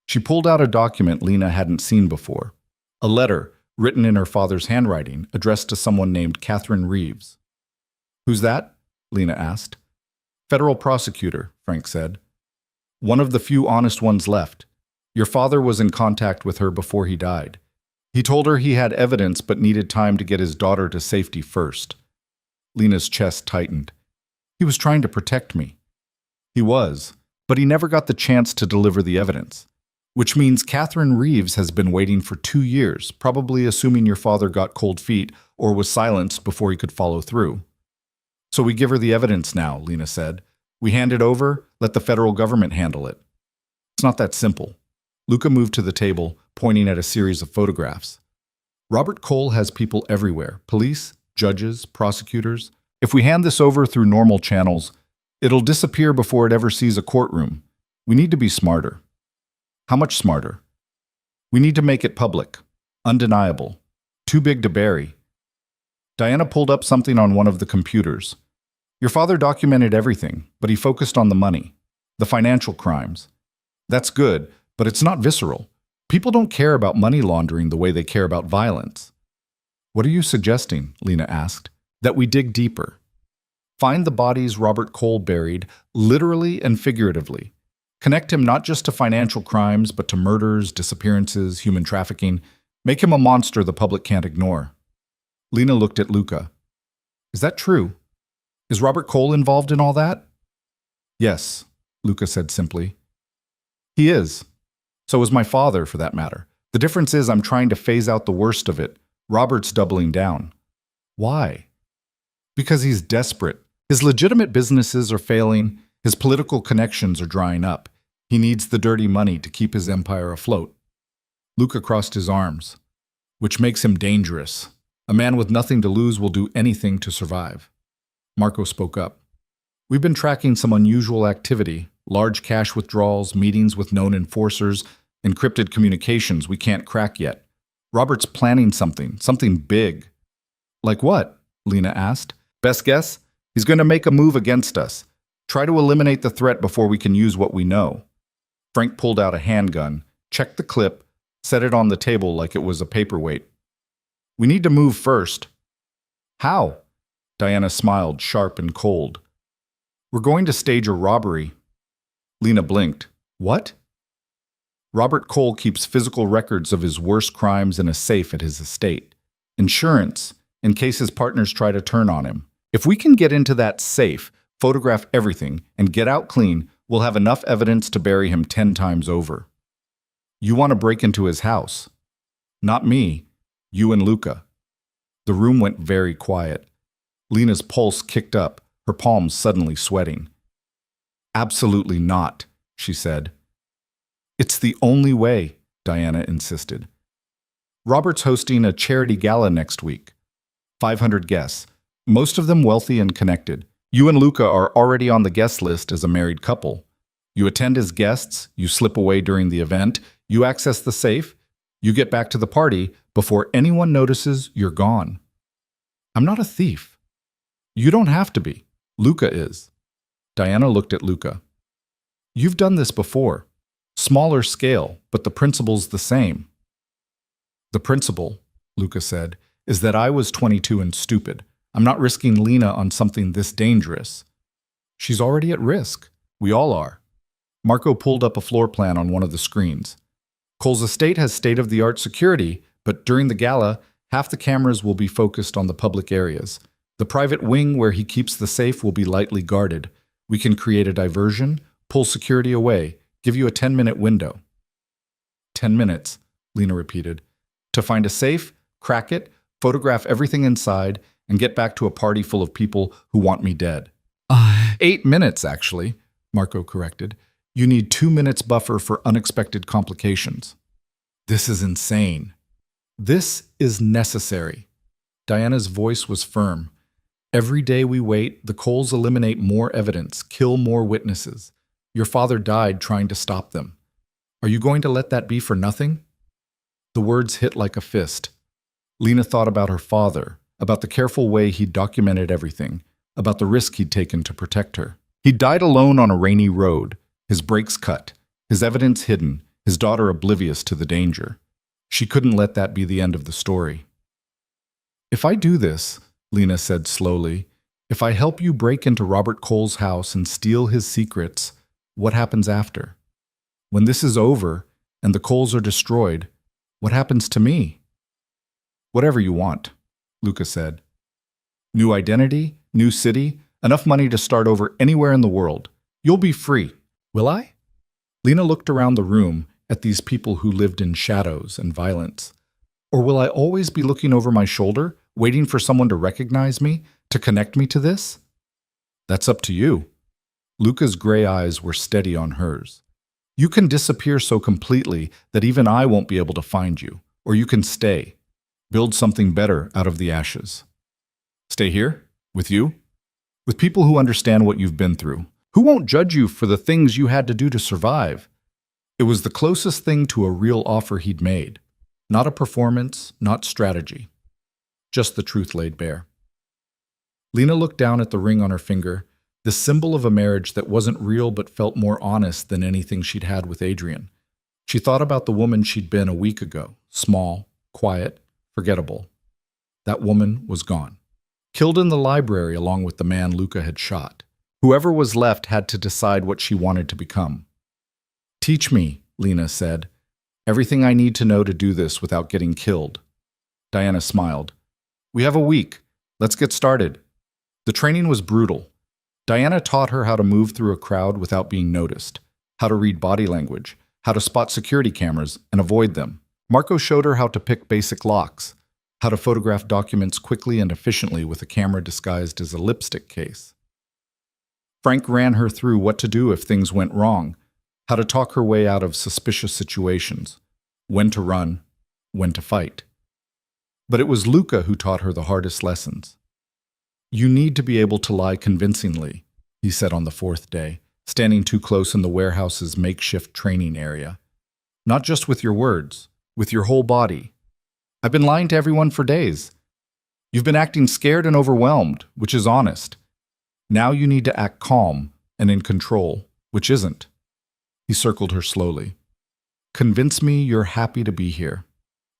She pulled out a document Lena hadn't seen before. A letter, written in her father's handwriting, addressed to someone named Catherine Reeves. Who's that? Lena asked. Federal prosecutor, Frank said. One of the few honest ones left. Your father was in contact with her before he died. He told her he had evidence but needed time to get his daughter to safety first. Lena's chest tightened. He was trying to protect me. He was, but he never got the chance to deliver the evidence. Which means Catherine Reeves has been waiting for 2 years, probably assuming your father got cold feet or was silenced before he could follow through. So we give her the evidence now, Lena said. We hand it over, let the federal government handle it. It's not that simple. Luca moved to the table, pointing at a series of photographs. Robert Cole has people everywhere, police, judges, prosecutors. If we hand this over through normal channels, it'll disappear before it ever sees a courtroom. We need to be smarter. How much smarter? We need to make it public, undeniable, too big to bury. Diana pulled up something on one of the computers. Your father documented everything, but he focused on the money, the financial crimes. That's good, but it's not visceral. People don't care about money laundering the way they care about violence. What are you suggesting? Lena asked. That we dig deeper. Find the bodies Robert Cole buried, literally and figuratively. Connect him not just to financial crimes, but to murders, disappearances, human trafficking. Make him a monster the public can't ignore. Lena looked at Luca. Is that true? Is Robert Cole involved in all that? Yes, Luca said simply. He is. So is my father, for that matter. The difference is I'm trying to phase out the worst of it. Robert's doubling down. Why? Because he's desperate. His legitimate businesses are failing. His political connections are drying up. He needs the dirty money to keep his empire afloat. Luca crossed his arms. Which makes him dangerous. A man with nothing to lose will do anything to survive. Marco spoke up. We've been tracking some unusual activity, large cash withdrawals, meetings with known enforcers, encrypted communications we can't crack yet. Robert's planning something big. Like what? Lena asked. Best guess? He's going to make a move against us. Try to eliminate the threat before we can use what we know. Frank pulled out a handgun, checked the clip, set it on the table like it was a paperweight. We need to move first. How? Diana smiled, sharp and cold. We're going to stage a robbery. Lena blinked. What? Robert Cole keeps physical records of his worst crimes in a safe at his estate. Insurance, in case his partners try to turn on him. If we can get into that safe, photograph everything, and get out clean, we'll have enough evidence to bury him 10 times over. You want to break into his house. Not me. You and Luca. The room went very quiet. Lena's pulse kicked up, her palms suddenly sweating. Absolutely not, she said. It's the only way, Diana insisted. Robert's hosting a charity gala next week. 500 guests, most of them wealthy and connected. You and Luca are already on the guest list as a married couple. You attend as guests, you slip away during the event, you access the safe, you get back to the party before anyone notices you're gone. I'm not a thief. You don't have to be. Luca is. Diana looked at Luca. You've done this before. Smaller scale, but the principle's the same. The principle, Luca said, is that I was 22 and stupid. I'm not risking Lena on something this dangerous. She's already at risk. We all are. Marco pulled up a floor plan on one of the screens. Cole's estate has state-of-the-art security, but during the gala, half the cameras will be focused on the public areas. The private wing where he keeps the safe will be lightly guarded. We can create a diversion, pull security away, give you a 10-minute window. 10 minutes, Lena repeated. To find a safe, crack it, photograph everything inside, and get back to a party full of people who want me dead. 8 minutes, actually, Marco corrected. You need 2 minutes buffer for unexpected complications. This is insane. This is necessary. Diana's voice was firm. Every day we wait, the Coles eliminate more evidence, kill more witnesses. Your father died trying to stop them. Are you going to let that be for nothing? The words hit like a fist. Lena thought about her father, about the careful way he'd documented everything, about the risk he'd taken to protect her. He died alone on a rainy road, his brakes cut, his evidence hidden, his daughter oblivious to the danger. She couldn't let that be the end of the story. If I do this, Lena said slowly, if I help you break into Robert Cole's house and steal his secrets, what happens after? When this is over and the Coles are destroyed, what happens to me? Whatever you want, Luca said. New identity, new city, enough money to start over anywhere in the world. You'll be free. Will I? Lena looked around the room at these people who lived in shadows and violence. Or will I always be looking over my shoulder, waiting for someone to recognize me, to connect me to this? That's up to you. Luca's gray eyes were steady on hers. You can disappear so completely that even I won't be able to find you, or you can stay. Build something better out of the ashes. Stay here? With you? With people who understand what you've been through, who won't judge you for the things you had to do to survive. It was the closest thing to a real offer he'd made. Not a performance, not strategy. Just the truth laid bare. Lena looked down at the ring on her finger, the symbol of a marriage that wasn't real but felt more honest than anything she'd had with Adrian. She thought about the woman she'd been a week ago, small, quiet, forgettable. That woman was gone. Killed in the library along with the man Luca had shot. Whoever was left had to decide what she wanted to become. Teach me, Lena said. Everything I need to know to do this without getting killed. Diana smiled. We have a week. Let's get started. The training was brutal. Diana taught her how to move through a crowd without being noticed, how to read body language, how to spot security cameras and avoid them. Marco showed her how to pick basic locks, how to photograph documents quickly and efficiently with a camera disguised as a lipstick case. Frank ran her through what to do if things went wrong, how to talk her way out of suspicious situations, when to run, when to fight. But it was Luca who taught her the hardest lessons. You need to be able to lie convincingly. he said on the fourth day, standing too close in the warehouse's makeshift training area. Not just with your words, with your whole body. I've been lying to everyone for days. You've been acting scared and overwhelmed, which is honest. Now you need to act calm and in control, which isn't. He circled her slowly. Convince me you're happy to be here,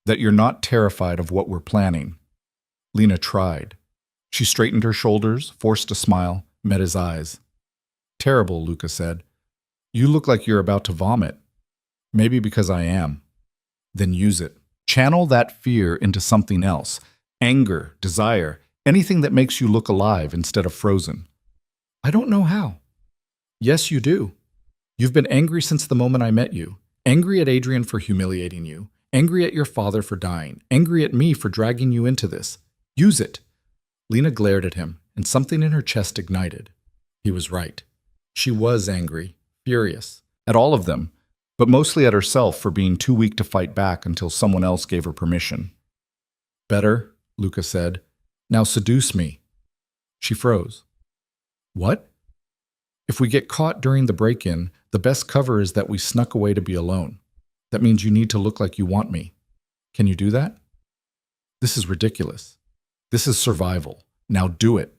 that you're not terrified of what we're planning. Lena tried. She straightened her shoulders, forced a smile, met his eyes. Terrible, Luca said. You look like you're about to vomit. Maybe because I am. Then use it. Channel that fear into something else. Anger, desire, anything that makes you look alive instead of frozen. I don't know how. Yes, you do. You've been angry since the moment I met you. Angry at Adrian for humiliating you. Angry at your father for dying. Angry at me for dragging you into this. Use it. Lena glared at him, and something in her chest ignited. He was right. She was angry, furious, at all of them, but mostly at herself for being too weak to fight back until someone else gave her permission. Better, Luca said. Now seduce me. She froze. What? If we get caught during the break-in, the best cover is that we snuck away to be alone. That means you need to look like you want me. Can you do that? This is ridiculous. This is survival. Now do it.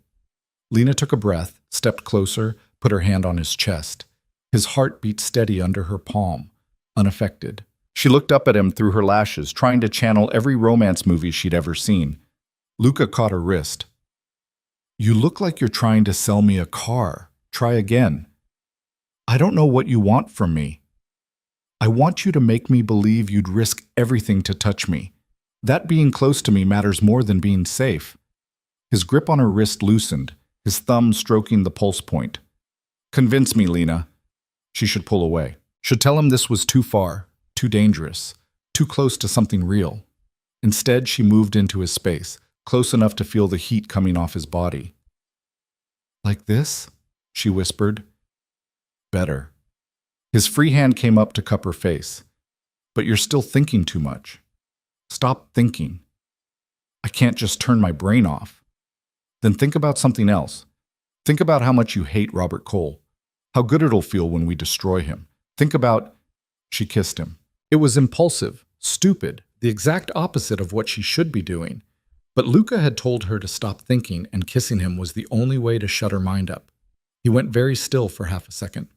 Lena took a breath, stepped closer, put her hand on his chest. His heart beat steady under her palm, unaffected. She looked up at him through her lashes, trying to channel every romance movie she'd ever seen. Luca caught her wrist. You look like you're trying to sell me a car. Try again. I don't know what you want from me. I want you to make me believe you'd risk everything to touch me. That being close to me matters more than being safe. His grip on her wrist loosened, his thumb stroking the pulse point. Convince me, Lena. She should pull away. Should tell him this was too far, too dangerous, too close to something real. Instead, she moved into his space, close enough to feel the heat coming off his body. Like this? She whispered. Better. His free hand came up to cup her face. But you're still thinking too much. Stop thinking. I can't just turn my brain off. Then think about something else. Think about how much you hate Robert Cole. How good it'll feel when we destroy him. Think about... She kissed him. It was impulsive, stupid, the exact opposite of what she should be doing. But Luca had told her to stop thinking, and kissing him was the only way to shut her mind up. He went very still for half a second.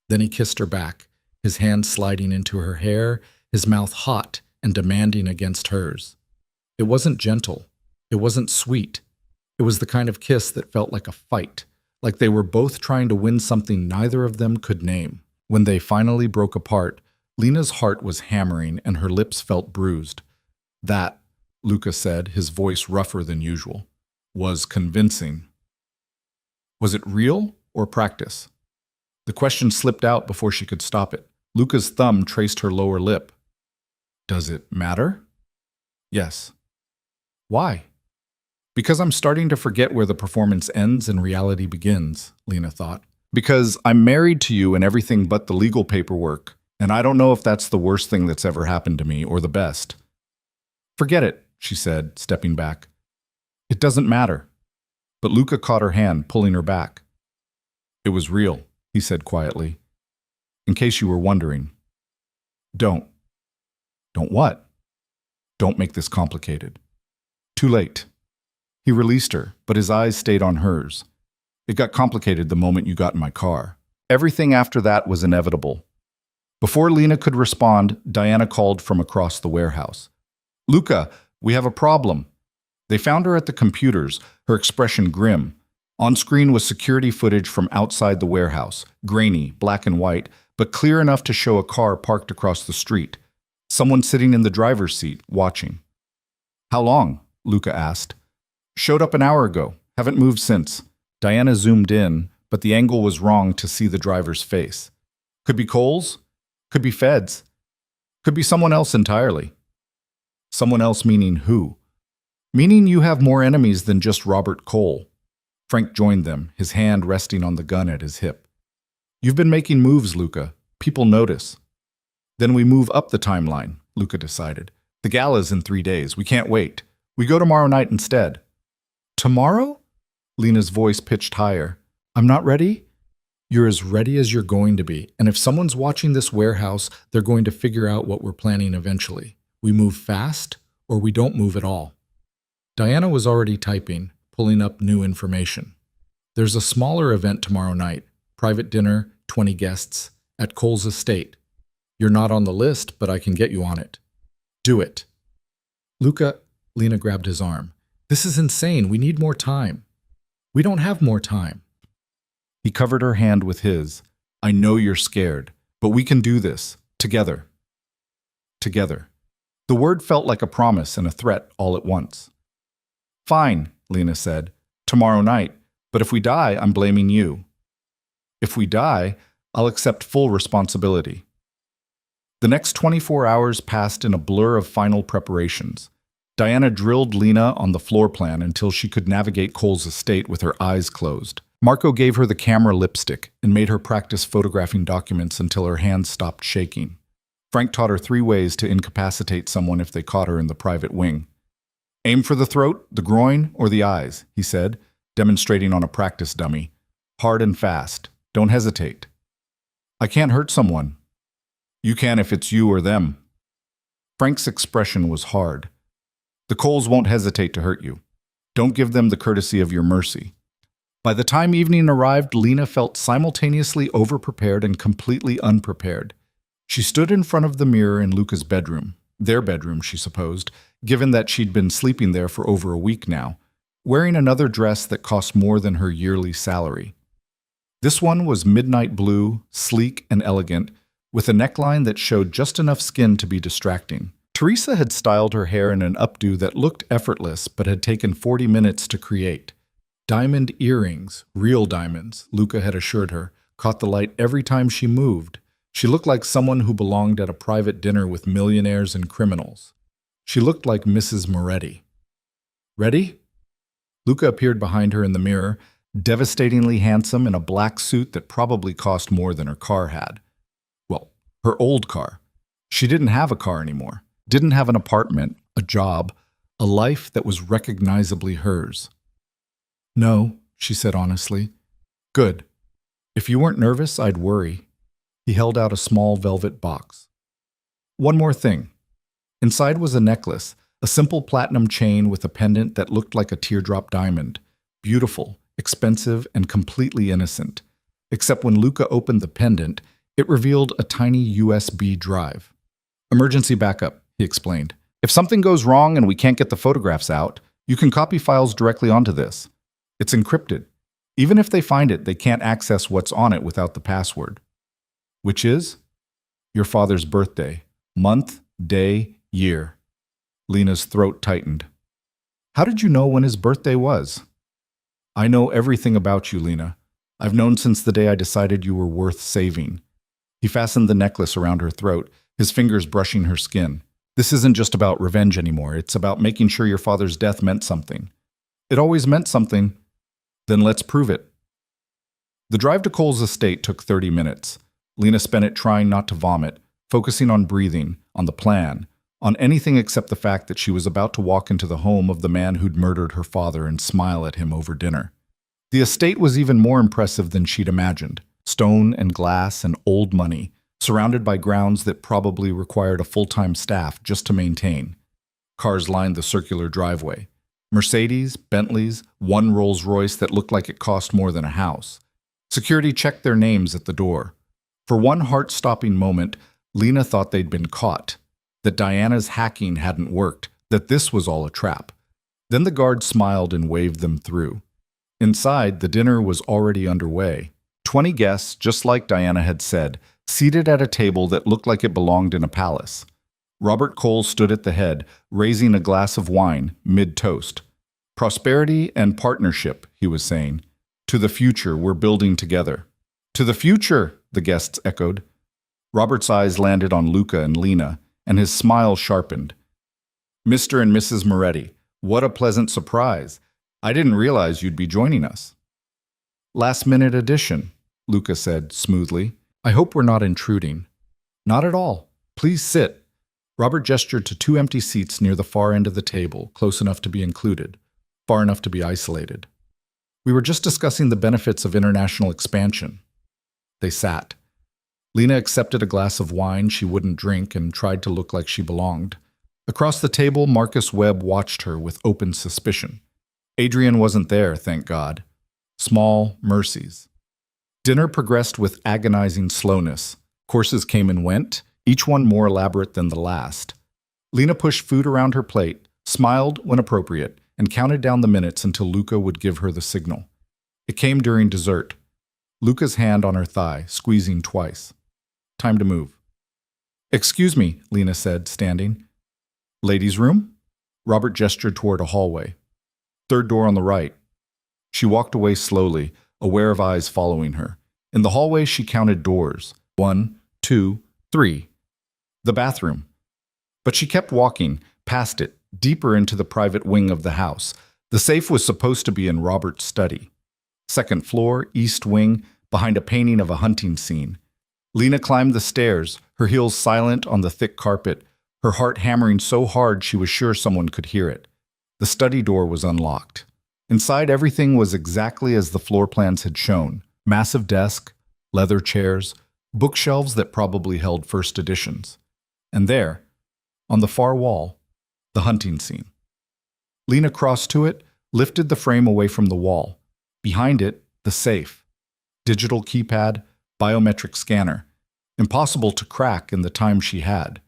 Then he kissed her back, his hand sliding into her hair, his mouth hot and demanding against hers. It wasn't gentle. It wasn't sweet. It was the kind of kiss that felt like a fight, like they were both trying to win something neither of them could name. When they finally broke apart, Lena's heart was hammering and her lips felt bruised. That, Luca said, his voice rougher than usual, was convincing. Was it real or practice? The question slipped out before she could stop it. Luca's thumb traced her lower lip. Does it matter? Yes. Why? Because I'm starting to forget where the performance ends and reality begins, Lena thought. Because I'm married to you and everything but the legal paperwork, and I don't know if that's the worst thing that's ever happened to me or the best. Forget it, she said, stepping back. It doesn't matter. But Luca caught her hand, pulling her back. It was real, he said quietly. In case you were wondering. Don't. Don't what? Don't make this complicated. Too late. He released her, but his eyes stayed on hers. It got complicated the moment you got in my car. Everything after that was inevitable. Before Lena could respond, Diana called from across the warehouse. Luca, we have a problem. They found her at the computers, her expression grim. On screen was security footage from outside the warehouse, grainy, black and white, but clear enough to show a car parked across the street. Someone sitting in the driver's seat, watching. How long? Luca asked. Showed up an hour ago. Haven't moved since. Diana zoomed in, but the angle was wrong to see the driver's face. Could be Coles. Could be feds. Could be someone else entirely. Someone else meaning who? Meaning you have more enemies than just Robert Cole. Frank joined them, his hand resting on the gun at his hip. You've been making moves, Luca. People notice. Then we move up the timeline, Luca decided. The gala's in 3 days. We can't wait. We go tomorrow night instead. Tomorrow? Lena's voice pitched higher. I'm not ready? You're as ready as you're going to be, and if someone's watching this warehouse, they're going to figure out what we're planning eventually. We move fast, or we don't move at all. Diana was already typing, pulling up new information. There's a smaller event tomorrow night, private dinner, 20 guests, at Cole's estate. You're not on the list, but I can get you on it. Do it. Luca, Lena grabbed his arm. This is insane. We need more time. We don't have more time. He covered her hand with his. I know you're scared, but we can do this. Together. Together. The word felt like a promise and a threat all at once. Fine, Lena said. Tomorrow night. But if we die, I'm blaming you. If we die, I'll accept full responsibility. The next 24 hours passed in a blur of final preparations. Diana drilled Lena on the floor plan until she could navigate Cole's estate with her eyes closed. Marco gave her the camera lipstick and made her practice photographing documents until her hands stopped shaking. Frank taught her 3 ways to incapacitate someone if they caught her in the private wing. Aim for the throat, the groin, or the eyes, he said, demonstrating on a practice dummy. Hard and fast. Don't hesitate. I can't hurt someone. You can if it's you or them. Frank's expression was hard. The Coles won't hesitate to hurt you. Don't give them the courtesy of your mercy. By the time evening arrived, Lena felt simultaneously overprepared and completely unprepared. She stood in front of the mirror in Luca's bedroom, their bedroom, she supposed, given that she'd been sleeping there for over a week now, wearing another dress that cost more than her yearly salary. This one was midnight blue, sleek and elegant, with a neckline that showed just enough skin to be distracting. Teresa had styled her hair in an updo that looked effortless but had taken 40 minutes to create. Diamond earrings, real diamonds, Luca had assured her, caught the light every time she moved. She looked like someone who belonged at a private dinner with millionaires and criminals. She looked like Mrs. Moretti. Ready? Luca appeared behind her in the mirror, devastatingly handsome in a black suit that probably cost more than her car had. Well, her old car. She didn't have a car anymore, didn't have an apartment, a job, a life that was recognizably hers. No, she said honestly. Good. If you weren't nervous, I'd worry. He held out a small velvet box. One more thing. Inside was a necklace, a simple platinum chain with a pendant that looked like a teardrop diamond. Beautiful, expensive, and completely innocent. Except when Luca opened the pendant, it revealed a tiny USB drive. Emergency backup, he explained. If something goes wrong and we can't get the photographs out, you can copy files directly onto this. It's encrypted. Even if they find it, they can't access what's on it without the password. Which is? Your father's birthday. Month, day, year. Lena's throat tightened. How did you know when his birthday was? I know everything about you, Lena. I've known since the day I decided you were worth saving. He fastened the necklace around her throat, his fingers brushing her skin. This isn't just about revenge anymore. It's about making sure your father's death meant something. It always meant something. Then let's prove it. The drive to Cole's estate took 30 minutes. Lena spent it trying not to vomit, focusing on breathing, on the plan, on anything except the fact that she was about to walk into the home of the man who'd murdered her father and smile at him over dinner. The estate was even more impressive than she'd imagined. Stone and glass and old money, surrounded by grounds that probably required a full-time staff just to maintain. Cars lined the circular driveway. Mercedes, Bentleys, one Rolls-Royce that looked like it cost more than a house. Security checked their names at the door. For one heart-stopping moment, Lena thought they'd been caught, that Diana's hacking hadn't worked, that this was all a trap. Then the guard smiled and waved them through. Inside, the dinner was already underway. 20 guests, just like Diana had said, seated at a table that looked like it belonged in a palace. Robert Cole stood at the head, raising a glass of wine, mid-toast. Prosperity and partnership, he was saying. To the future we're building together. To the future, the guests echoed. Robert's eyes landed on Luca and Lena, and his smile sharpened. Mr. and Mrs. Moretti, what a pleasant surprise. I didn't realize you'd be joining us. Last-minute addition, Luca said smoothly. I hope we're not intruding. Not at all. Please sit. Robert gestured to 2 empty seats near the far end of the table, close enough to be included, far enough to be isolated. We were just discussing the benefits of international expansion. They sat. Lena accepted a glass of wine she wouldn't drink and tried to look like she belonged. Across the table, Marcus Webb watched her with open suspicion. Adrian wasn't there, thank God. Small mercies. Dinner progressed with agonizing slowness. Courses came and went, each one more elaborate than the last. Lena pushed food around her plate, smiled when appropriate, and counted down the minutes until Luca would give her the signal. It came during dessert. Luca's hand on her thigh, squeezing twice. Time to move. "Excuse me," Lena said, standing. "Ladies' room?" Robert gestured toward a hallway. "Third door on the right." She walked away slowly, aware of eyes following her. In the hallway, she counted doors. 1, 2, 3. The bathroom. But she kept walking, past it, deeper into the private wing of the house. The safe was supposed to be in Robert's study. Second floor, east wing, behind a painting of a hunting scene. Lena climbed the stairs, her heels silent on the thick carpet, her heart hammering so hard she was sure someone could hear it. The study door was unlocked. Inside, everything was exactly as the floor plans had shown. Massive desk, leather chairs, bookshelves that probably held first editions. And there, on the far wall, the hunting scene. Lena crossed to it, lifted the frame away from the wall. Behind it, the safe. Digital keypad, biometric scanner. Impossible to crack in the time she had.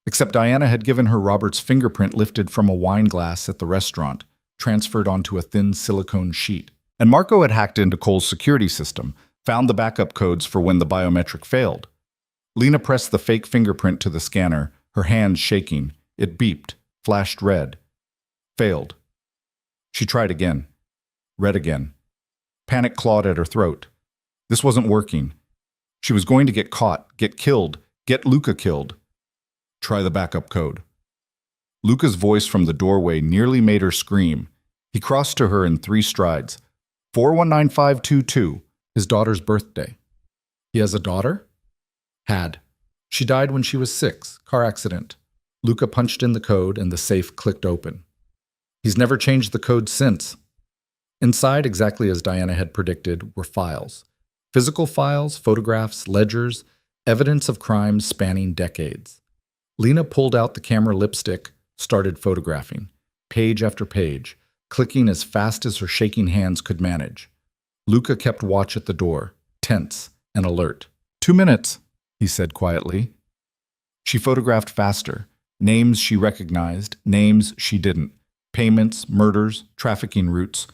Except Diana had given her Robert's fingerprint lifted from a wine glass at the restaurant, transferred onto a thin silicone sheet. And Marco had hacked into Cole's security system, found the backup codes for when the biometric failed. Lena pressed the fake fingerprint to the scanner, her hands shaking. It beeped, flashed red. Failed. She tried again. Red again. Panic clawed at her throat. This wasn't working. She was going to get caught, get killed, get Luca killed. Try the backup code. Luca's voice from the doorway nearly made her scream. He crossed to her in 3 strides. 419522, his daughter's birthday. He has a daughter? Had. She died when she was 6, car accident. Luca punched in the code and the safe clicked open. He's never changed the code since. Inside, exactly as Diana had predicted, were files. Physical files, photographs, ledgers, evidence of crimes spanning decades. Lena pulled out the camera lipstick, started photographing, page after page, clicking as fast as her shaking hands could manage. Luca kept watch at the door, tense and alert. 2 minutes, he said quietly. She photographed faster. Names she recognized, names she didn't. Payments, murders, trafficking routes.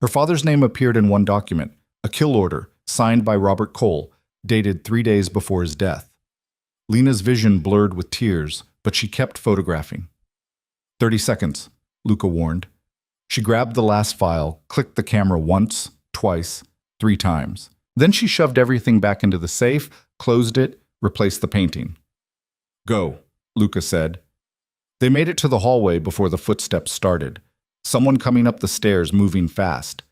Her father's name appeared in one document, a kill order signed by Robert Cole, dated 3 days before his death. Lena's vision blurred with tears, but she kept photographing. 30 seconds, Luca warned. She grabbed the last file, clicked the camera once, twice, 3 times. Then she shoved everything back into the safe, closed it, replaced the painting. Go, Luca said. They made it to the hallway before the footsteps started. Someone coming up the stairs, moving fast.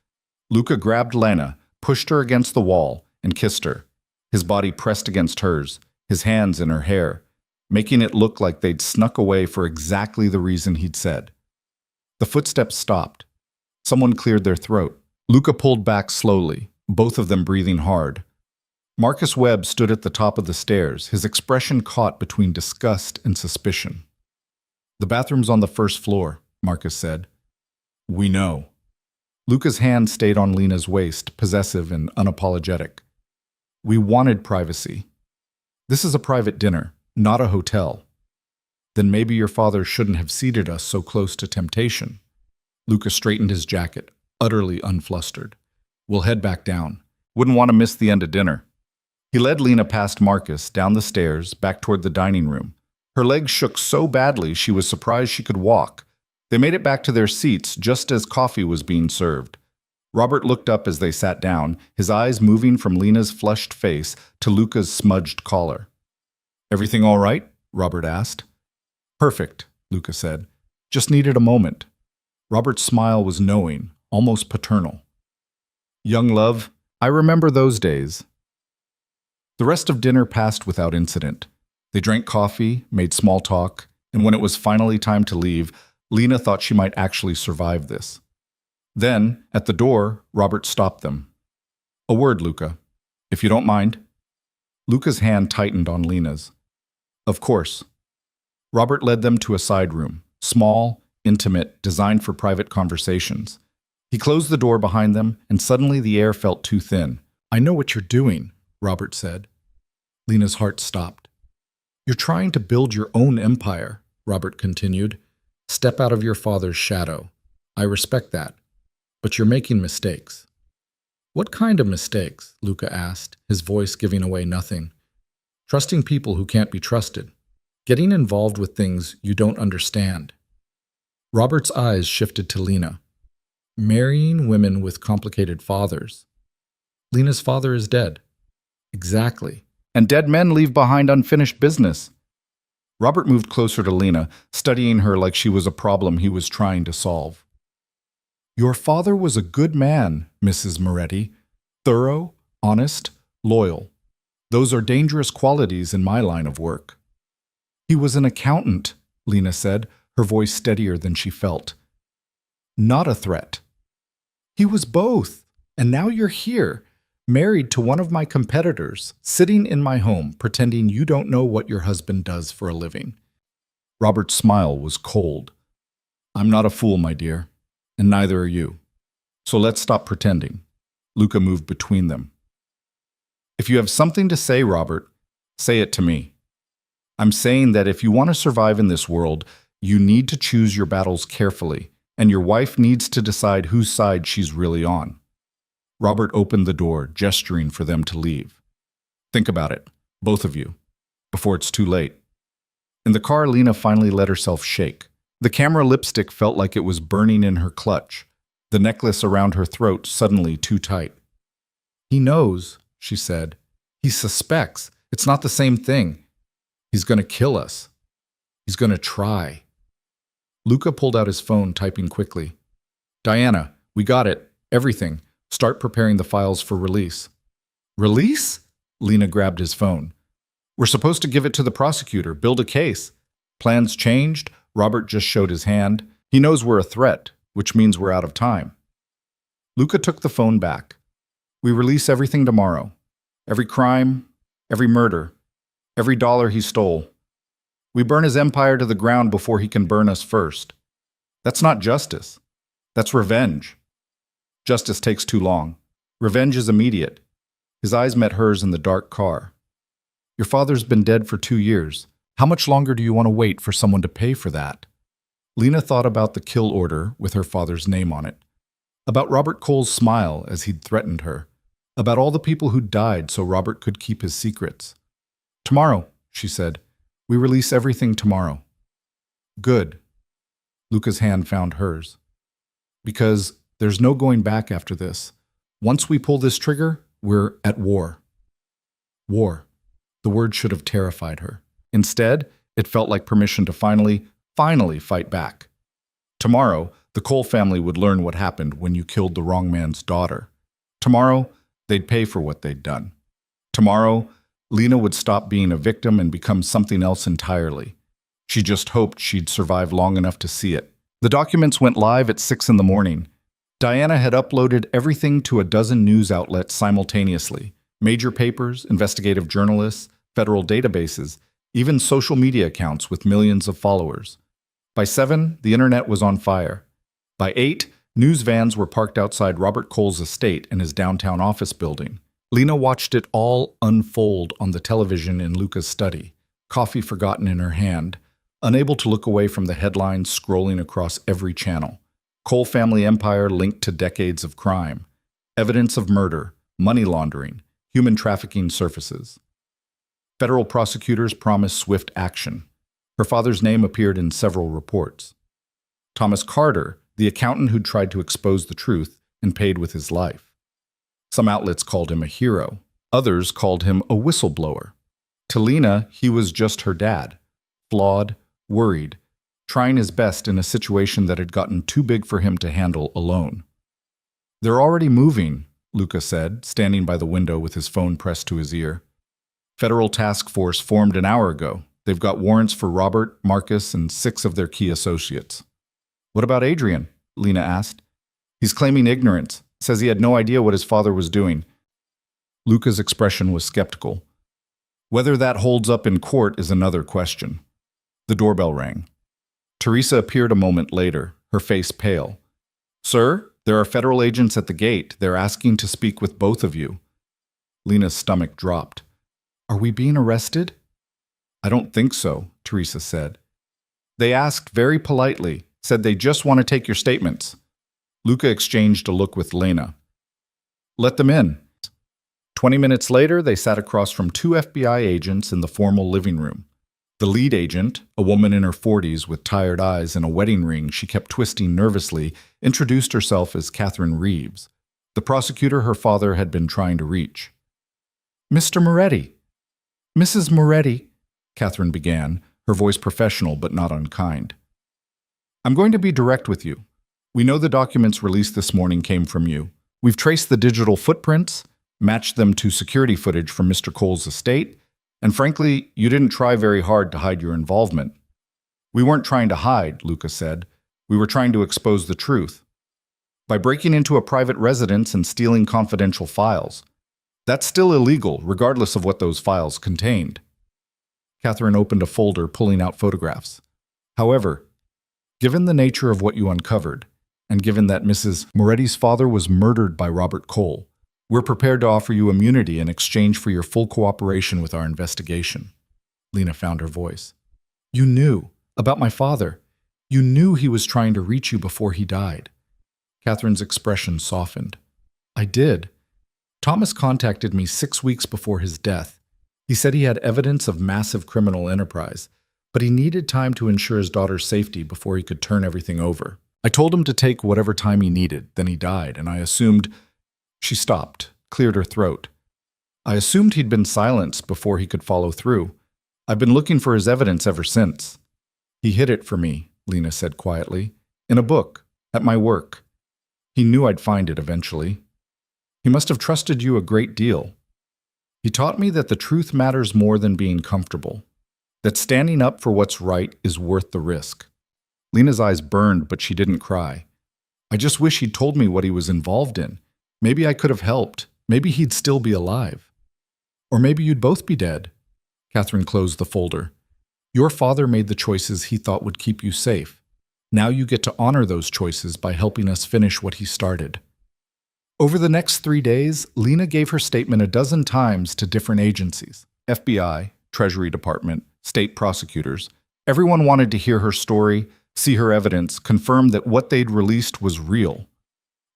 Luca grabbed Lena, pushed her against the wall, and kissed her. His body pressed against hers, his hands in her hair, making it look like they'd snuck away for exactly the reason he'd said. The footsteps stopped. Someone cleared their throat. Luca pulled back slowly, both of them breathing hard. Marcus Webb stood at the top of the stairs, his expression caught between disgust and suspicion. The bathroom's on the first floor, Marcus said. We know. Luca's hand stayed on Lena's waist, possessive and unapologetic. We wanted privacy. This is a private dinner, not a hotel. Then maybe your father shouldn't have seated us so close to temptation. Luca straightened his jacket, utterly unflustered. We'll head back down. Wouldn't want to miss the end of dinner. He led Lena past Marcus, down the stairs, back toward the dining room. Her legs shook so badly she was surprised she could walk. They made it back to their seats just as coffee was being served. Robert looked up as they sat down, his eyes moving from Lena's flushed face to Luca's smudged collar. Everything all right? Robert asked. Perfect, Luca said. Just needed a moment. Robert's smile was knowing, almost paternal. Young love, I remember those days. The rest of dinner passed without incident. They drank coffee, made small talk, and when it was finally time to leave, Lena thought she might actually survive this. Then, at the door, Robert stopped them. A word, Luca, if you don't mind. Luca's hand tightened on Lena's. Of course. Robert led them to a side room, small, intimate, designed for private conversations. He closed the door behind them, and suddenly the air felt too thin. I know what you're doing, Robert said. Lena's heart stopped. You're trying to build your own empire, Robert continued. Step out of your father's shadow. I respect that. But you're making mistakes. What kind of mistakes? Luca asked, his voice giving away nothing. Trusting people who can't be trusted. Getting involved with things you don't understand. Robert's eyes shifted to Lena. Marrying women with complicated fathers. Lena's father is dead. Exactly. And dead men leave behind unfinished business. Robert moved closer to Lena, studying her like she was a problem he was trying to solve. Your father was a good man, Mrs. Moretti. Thorough, honest, loyal. Those are dangerous qualities in my line of work. He was an accountant, Lena said, her voice steadier than she felt. Not a threat. He was both, and now you're here, married to one of my competitors, sitting in my home, pretending you don't know what your husband does for a living. Robert's smile was cold. I'm not a fool, my dear, and neither are you. So let's stop pretending. Luca moved between them. If you have something to say, Robert, say it to me. I'm saying that if you want to survive in this world, you need to choose your battles carefully, and your wife needs to decide whose side she's really on. Robert opened the door, gesturing for them to leave. Think about it, both of you, before it's too late. In the car, Lena finally let herself shake. The camera lipstick felt like it was burning in her clutch, the necklace around her throat suddenly too tight. He knows, she said. He suspects. It's not the same thing. He's going to kill us. He's going to try. Luca pulled out his phone, typing quickly. Diana, we got it. Everything. Start preparing the files for release. Release? Lena grabbed his phone. We're supposed to give it to the prosecutor, build a case. Plans changed. Robert just showed his hand. He knows we're a threat, which means we're out of time. Luca took the phone back. We release everything tomorrow. Every crime, every murder, every dollar he stole. We burn his empire to the ground before he can burn us first. That's not justice. That's revenge. Justice takes too long. Revenge is immediate. His eyes met hers in the dark car. Your father's been dead for 2 years. How much longer do you want to wait for someone to pay for that? Lena thought about the kill order with her father's name on it. About Robert Cole's smile as he'd threatened her. About all the people who died so Robert could keep his secrets. Tomorrow, she said. We release everything tomorrow. Good. Luca's hand found hers. Because there's no going back after this. Once we pull this trigger, we're at war. War. The word should have terrified her. Instead, it felt like permission to finally fight back. Tomorrow, the Cole family would learn what happened when you killed the wrong man's daughter. Tomorrow, they'd pay for what they'd done. Tomorrow, Lena would stop being a victim and become something else entirely. She just hoped she'd survive long enough to see it. The documents went live at 6 in the morning. Diana had uploaded everything to a dozen news outlets simultaneously. Major papers, investigative journalists, federal databases, even social media accounts with millions of followers. By 7, the internet was on fire. By 8, news vans were parked outside Robert Cole's estate in his downtown office building. Lena watched it all unfold on the television in Luca's study, coffee forgotten in her hand, unable to look away from the headlines scrolling across every channel. Cole family empire linked to decades of crime. Evidence of murder, money laundering, human trafficking surfaces. Federal prosecutors promised swift action. Her father's name appeared in several reports. Thomas Carter, the accountant who'd tried to expose the truth and paid with his life. Some outlets called him a hero. Others called him a whistleblower. To Lena, he was just her dad, flawed, worried, trying his best in a situation that had gotten too big for him to handle alone. They're already moving, Luca said, standing by the window with his phone pressed to his ear. Federal task force formed an hour ago. They've got warrants for Robert, Marcus, and 6 of their key associates. What about Adrian? Lena asked. He's claiming ignorance, says he had no idea what his father was doing. Luca's expression was skeptical. Whether that holds up in court is another question. The doorbell rang. Teresa appeared a moment later, her face pale. "Sir, there are federal agents at the gate. They're asking to speak with both of you." Lena's stomach dropped. "Are we being arrested?" "I don't think so," Teresa said. "They asked very politely, said they just want to take your statements." Luca exchanged a look with Lena. "Let them in." 20 minutes later, they sat across from two FBI agents in the formal living room. The lead agent, a woman in her 40s with tired eyes and a wedding ring she kept twisting nervously, introduced herself as Catherine Reeves, the prosecutor her father had been trying to reach. "Mr. Moretti." "Mrs. Moretti," Catherine began, her voice professional but not unkind. "I'm going to be direct with you. We know the documents released this morning came from you. We've traced the digital footprints, matched them to security footage from Mr. Cole's estate, and frankly, you didn't try very hard to hide your involvement." "We weren't trying to hide," Luca said. "We were trying to expose the truth. By breaking into a private residence and stealing confidential files. That's still illegal, regardless of what those files contained." Catherine opened a folder, pulling out photographs. "However, given the nature of what you uncovered, and given that Mrs. Moretti's father was murdered by Robert Cole, we're prepared to offer you immunity in exchange for your full cooperation with our investigation." Lena found her voice. "You knew about my father. You knew he was trying to reach you before he died." Catherine's expression softened. "I did. Thomas contacted me 6 weeks before his death. He said he had evidence of massive criminal enterprise, but he needed time to ensure his daughter's safety before he could turn everything over. I told him to take whatever time he needed, then he died, and I assumed—" She stopped, cleared her throat. "I assumed he'd been silenced before he could follow through. I've been looking for his evidence ever since." "He hid it for me," Lena said quietly. "In a book, at my work. He knew I'd find it eventually. He must have trusted you a great deal. He taught me that the truth matters more than being comfortable, that standing up for what's right is worth the risk." Lena's eyes burned, but she didn't cry. "I just wish he'd told me what he was involved in. Maybe I could have helped. Maybe he'd still be alive. Or maybe you'd both be dead." Catherine closed the folder. "Your father made the choices he thought would keep you safe. Now you get to honor those choices by helping us finish what he started." Over the next 3 days, Lena gave her statement a dozen times to different agencies: FBI, Treasury Department, state prosecutors. Everyone wanted to hear her story, see her evidence, confirm that what they'd released was real.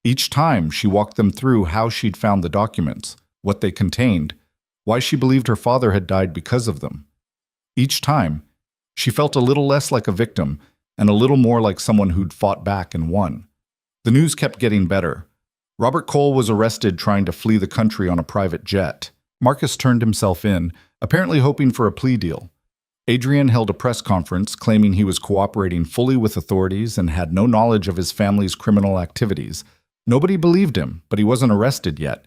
Each time, she walked them through how she'd found the documents, what they contained, why she believed her father had died because of them. Each time, she felt a little less like a victim and a little more like someone who'd fought back and won. The news kept getting better. Robert Cole was arrested trying to flee the country on a private jet. Marcus turned himself in, apparently hoping for a plea deal. Adrian held a press conference claiming he was cooperating fully with authorities and had no knowledge of his family's criminal activities. Nobody believed him, but he wasn't arrested yet.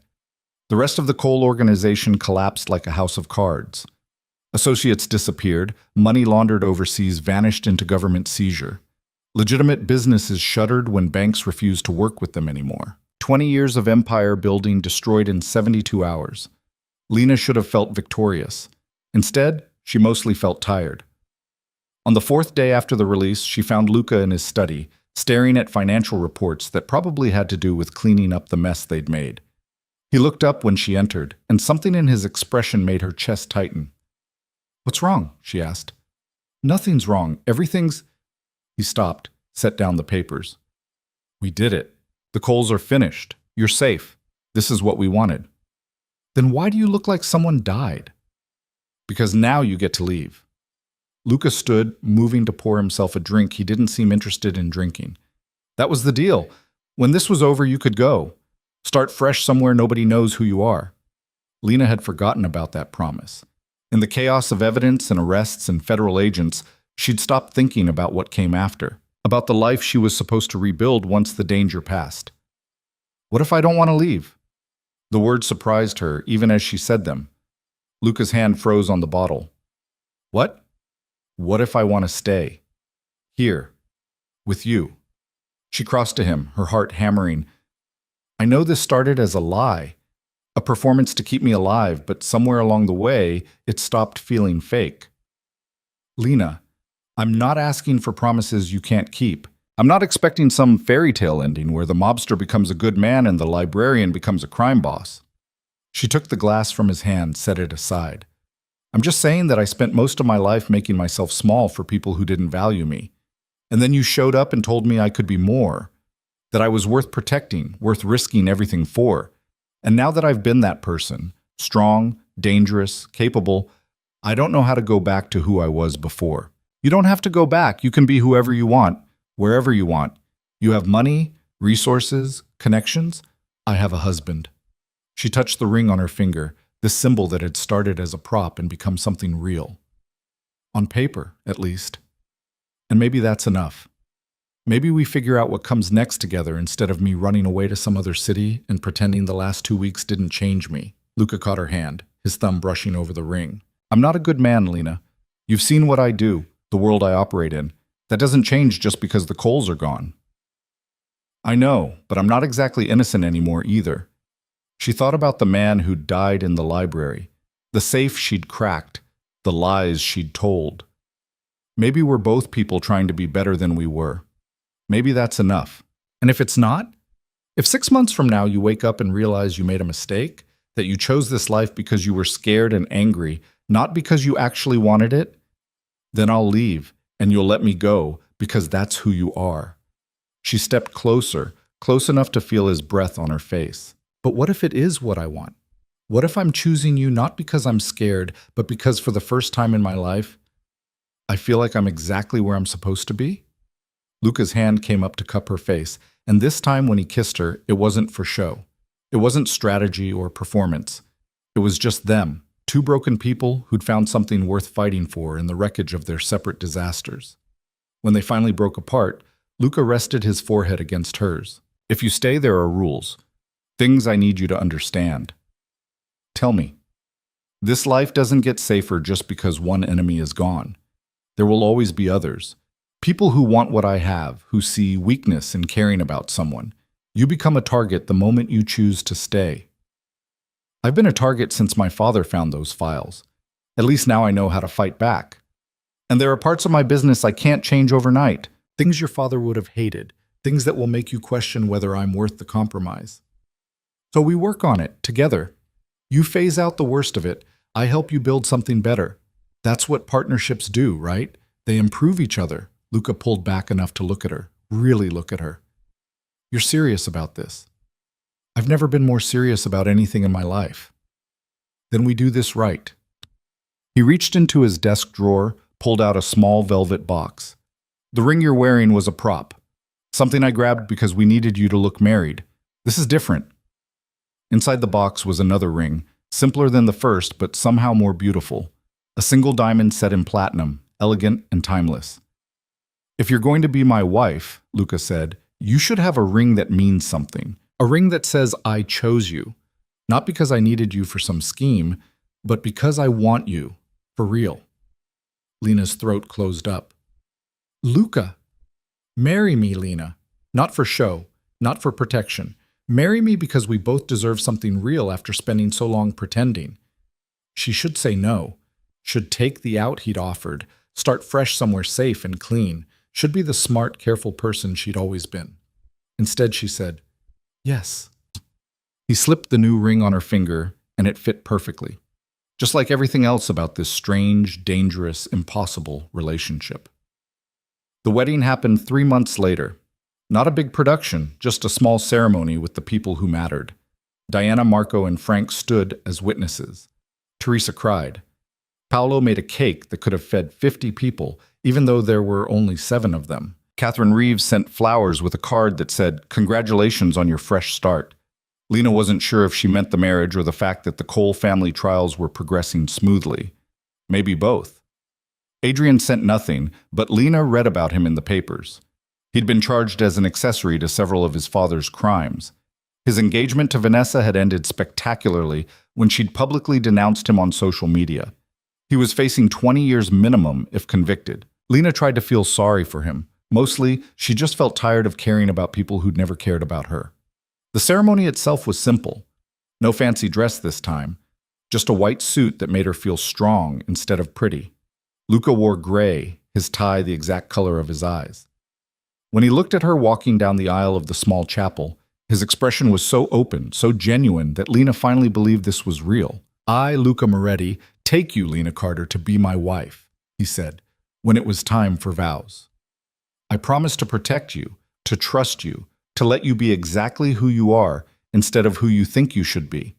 The rest of the Cole organization collapsed like a house of cards. Associates disappeared, money laundered overseas vanished into government seizure. Legitimate businesses shuttered when banks refused to work with them anymore. 20 years of empire building destroyed in 72 hours. Lena should have felt victorious. Instead, she mostly felt tired. On the 4th day after the release, she found Luca in his study, staring at financial reports that probably had to do with cleaning up the mess they'd made. He looked up when she entered, and something in his expression made her chest tighten. "What's wrong?" she asked. "Nothing's wrong. Everything's—" He stopped, set down the papers. "We did it. The Coles are finished. You're safe. This is what we wanted." "Then why do you look like someone died?" "Because now you get to leave." Luca stood, moving to pour himself a drink he didn't seem interested in drinking. "That was the deal. When this was over, you could go. Start fresh somewhere nobody knows who you are." Lena had forgotten about that promise. In the chaos of evidence and arrests and federal agents, she'd stopped thinking about what came after, about the life she was supposed to rebuild once the danger passed. "What if I don't want to leave?" The words surprised her, even as she said them. Luca's hand froze on the bottle. "What?" "What if I want to stay? Here. With you?" She crossed to him, her heart hammering. "I know this started as a lie, A performance to keep me alive, but somewhere along the way, it stopped feeling fake. Lena, I'm not asking for promises you can't keep. I'm not expecting some fairy tale ending where the mobster becomes a good man and the librarian becomes a crime boss. She took the glass from his hand, set it aside. I'm just saying that I spent most of my life making myself small for people who didn't value me. And then you showed up and told me I could be more, that I was worth protecting, worth risking everything for. And now that I've been that person, strong, dangerous, capable, I don't know how to go back to who I was before. You don't have to go back. You can be whoever you want, wherever you want. You have money, resources, connections. I have a husband. She touched the ring on her finger, this symbol that had started as a prop and become something real. On paper, at least. And maybe that's enough. Maybe we figure out what comes next together instead of me running away to some other city and pretending the last 2 weeks didn't change me. Luca caught her hand, his thumb brushing over the ring. I'm not a good man, Lena. You've seen what I do, the world I operate in. That doesn't change just because the coals are gone. I know, but I'm not exactly innocent anymore either. She thought about the man who'd died in the library, the safe she'd cracked, the lies she'd told. Maybe we're both people trying to be better than we were. Maybe that's enough. And if it's not? If 6 months from now you wake up and realize you made a mistake, that you chose this life because you were scared and angry, not because you actually wanted it, then I'll leave and you'll let me go because that's who you are. She stepped closer, close enough to feel his breath on her face. But what if it is what I want? What if I'm choosing you not because I'm scared, but because for the first time in my life, I feel like I'm exactly where I'm supposed to be? Luca's hand came up to cup her face, and this time when he kissed her, it wasn't for show. It wasn't strategy or performance. It was just them, two broken people who'd found something worth fighting for in the wreckage of their separate disasters. When they finally broke apart, Luca rested his forehead against hers. If you stay, there are rules. Things I need you to understand. Tell me. This life doesn't get safer just because one enemy is gone. There will always be others. People who want what I have, who see weakness in caring about someone. You become a target the moment you choose to stay. I've been a target since my father found those files. At least now I know how to fight back. And there are parts of my business I can't change overnight. Things your father would have hated. Things that will make you question whether I'm worth the compromise. So we work on it, together. You phase out the worst of it. I help you build something better. That's what partnerships do, right? They improve each other. Luca pulled back enough to look at her, really look at her. You're serious about this. I've never been more serious about anything in my life. Then we do this right. He reached into his desk drawer, pulled out a small velvet box. The ring you're wearing was a prop. Something I grabbed because we needed you to look married. This is different. Inside the box was another ring, simpler than the first, but somehow more beautiful. A single diamond set in platinum, elegant and timeless. If you're going to be my wife, Luca said, you should have a ring that means something. A ring that says I chose you. Not because I needed you for some scheme, but because I want you, for real. Lena's throat closed up. Luca, marry me, Lena. Not for show, not for protection. Marry me because we both deserve something real after spending so long pretending. She should say no, should take the out he'd offered, start fresh somewhere safe and clean, should be the smart, careful person she'd always been. Instead, she said, yes. He slipped the new ring on her finger, and it fit perfectly, just like everything else about this strange, dangerous, impossible relationship. The wedding happened 3 months later. Not a big production, just a small ceremony with the people who mattered. Diana, Marco, and Frank stood as witnesses. Teresa cried. Paolo made a cake that could have fed 50 people, even though there were only 7 of them. Catherine Reeves sent flowers with a card that said, "Congratulations on your fresh start." Lena wasn't sure if she meant the marriage or the fact that the Cole family trials were progressing smoothly. Maybe both. Adrian sent nothing, but Lena read about him in the papers. He'd been charged as an accessory to several of his father's crimes. His engagement to Vanessa had ended spectacularly when she'd publicly denounced him on social media. He was facing 20 years minimum if convicted. Lena tried to feel sorry for him. Mostly, she just felt tired of caring about people who'd never cared about her. The ceremony itself was simple. No fancy dress this time, just a white suit that made her feel strong instead of pretty. Luca wore gray, his tie the exact color of his eyes. When he looked at her walking down the aisle of the small chapel, his expression was so open, so genuine, that Lena finally believed this was real. "I, Luca Moretti, take you, Lena Carter, to be my wife," he said, when it was time for vows. "I promise to protect you, to trust you, to let you be exactly who you are instead of who you think you should be.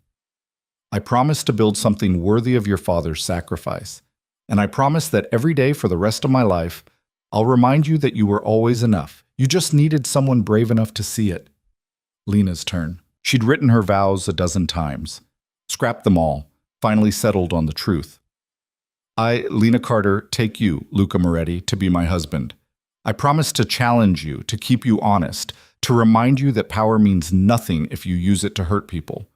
I promise to build something worthy of your father's sacrifice. And I promise that every day for the rest of my life, I'll remind you that you were always enough. You just needed someone brave enough to see it." Lena's turn. She'd written her vows a dozen times, scrapped them all, finally settled on the truth. "I, Lena Carter, take you, Luca Moretti, to be my husband. I promise to challenge you, to keep you honest, to remind you that power means nothing if you use it to hurt people.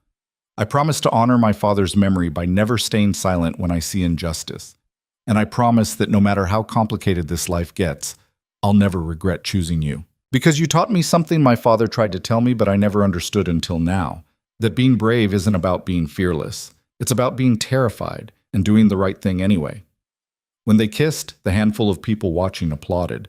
I promise to honor my father's memory by never staying silent when I see injustice. And I promise that no matter how complicated this life gets, I'll never regret choosing you. Because you taught me something my father tried to tell me but I never understood until now, that being brave isn't about being fearless. It's about being terrified and doing the right thing anyway." When they kissed, the handful of people watching applauded.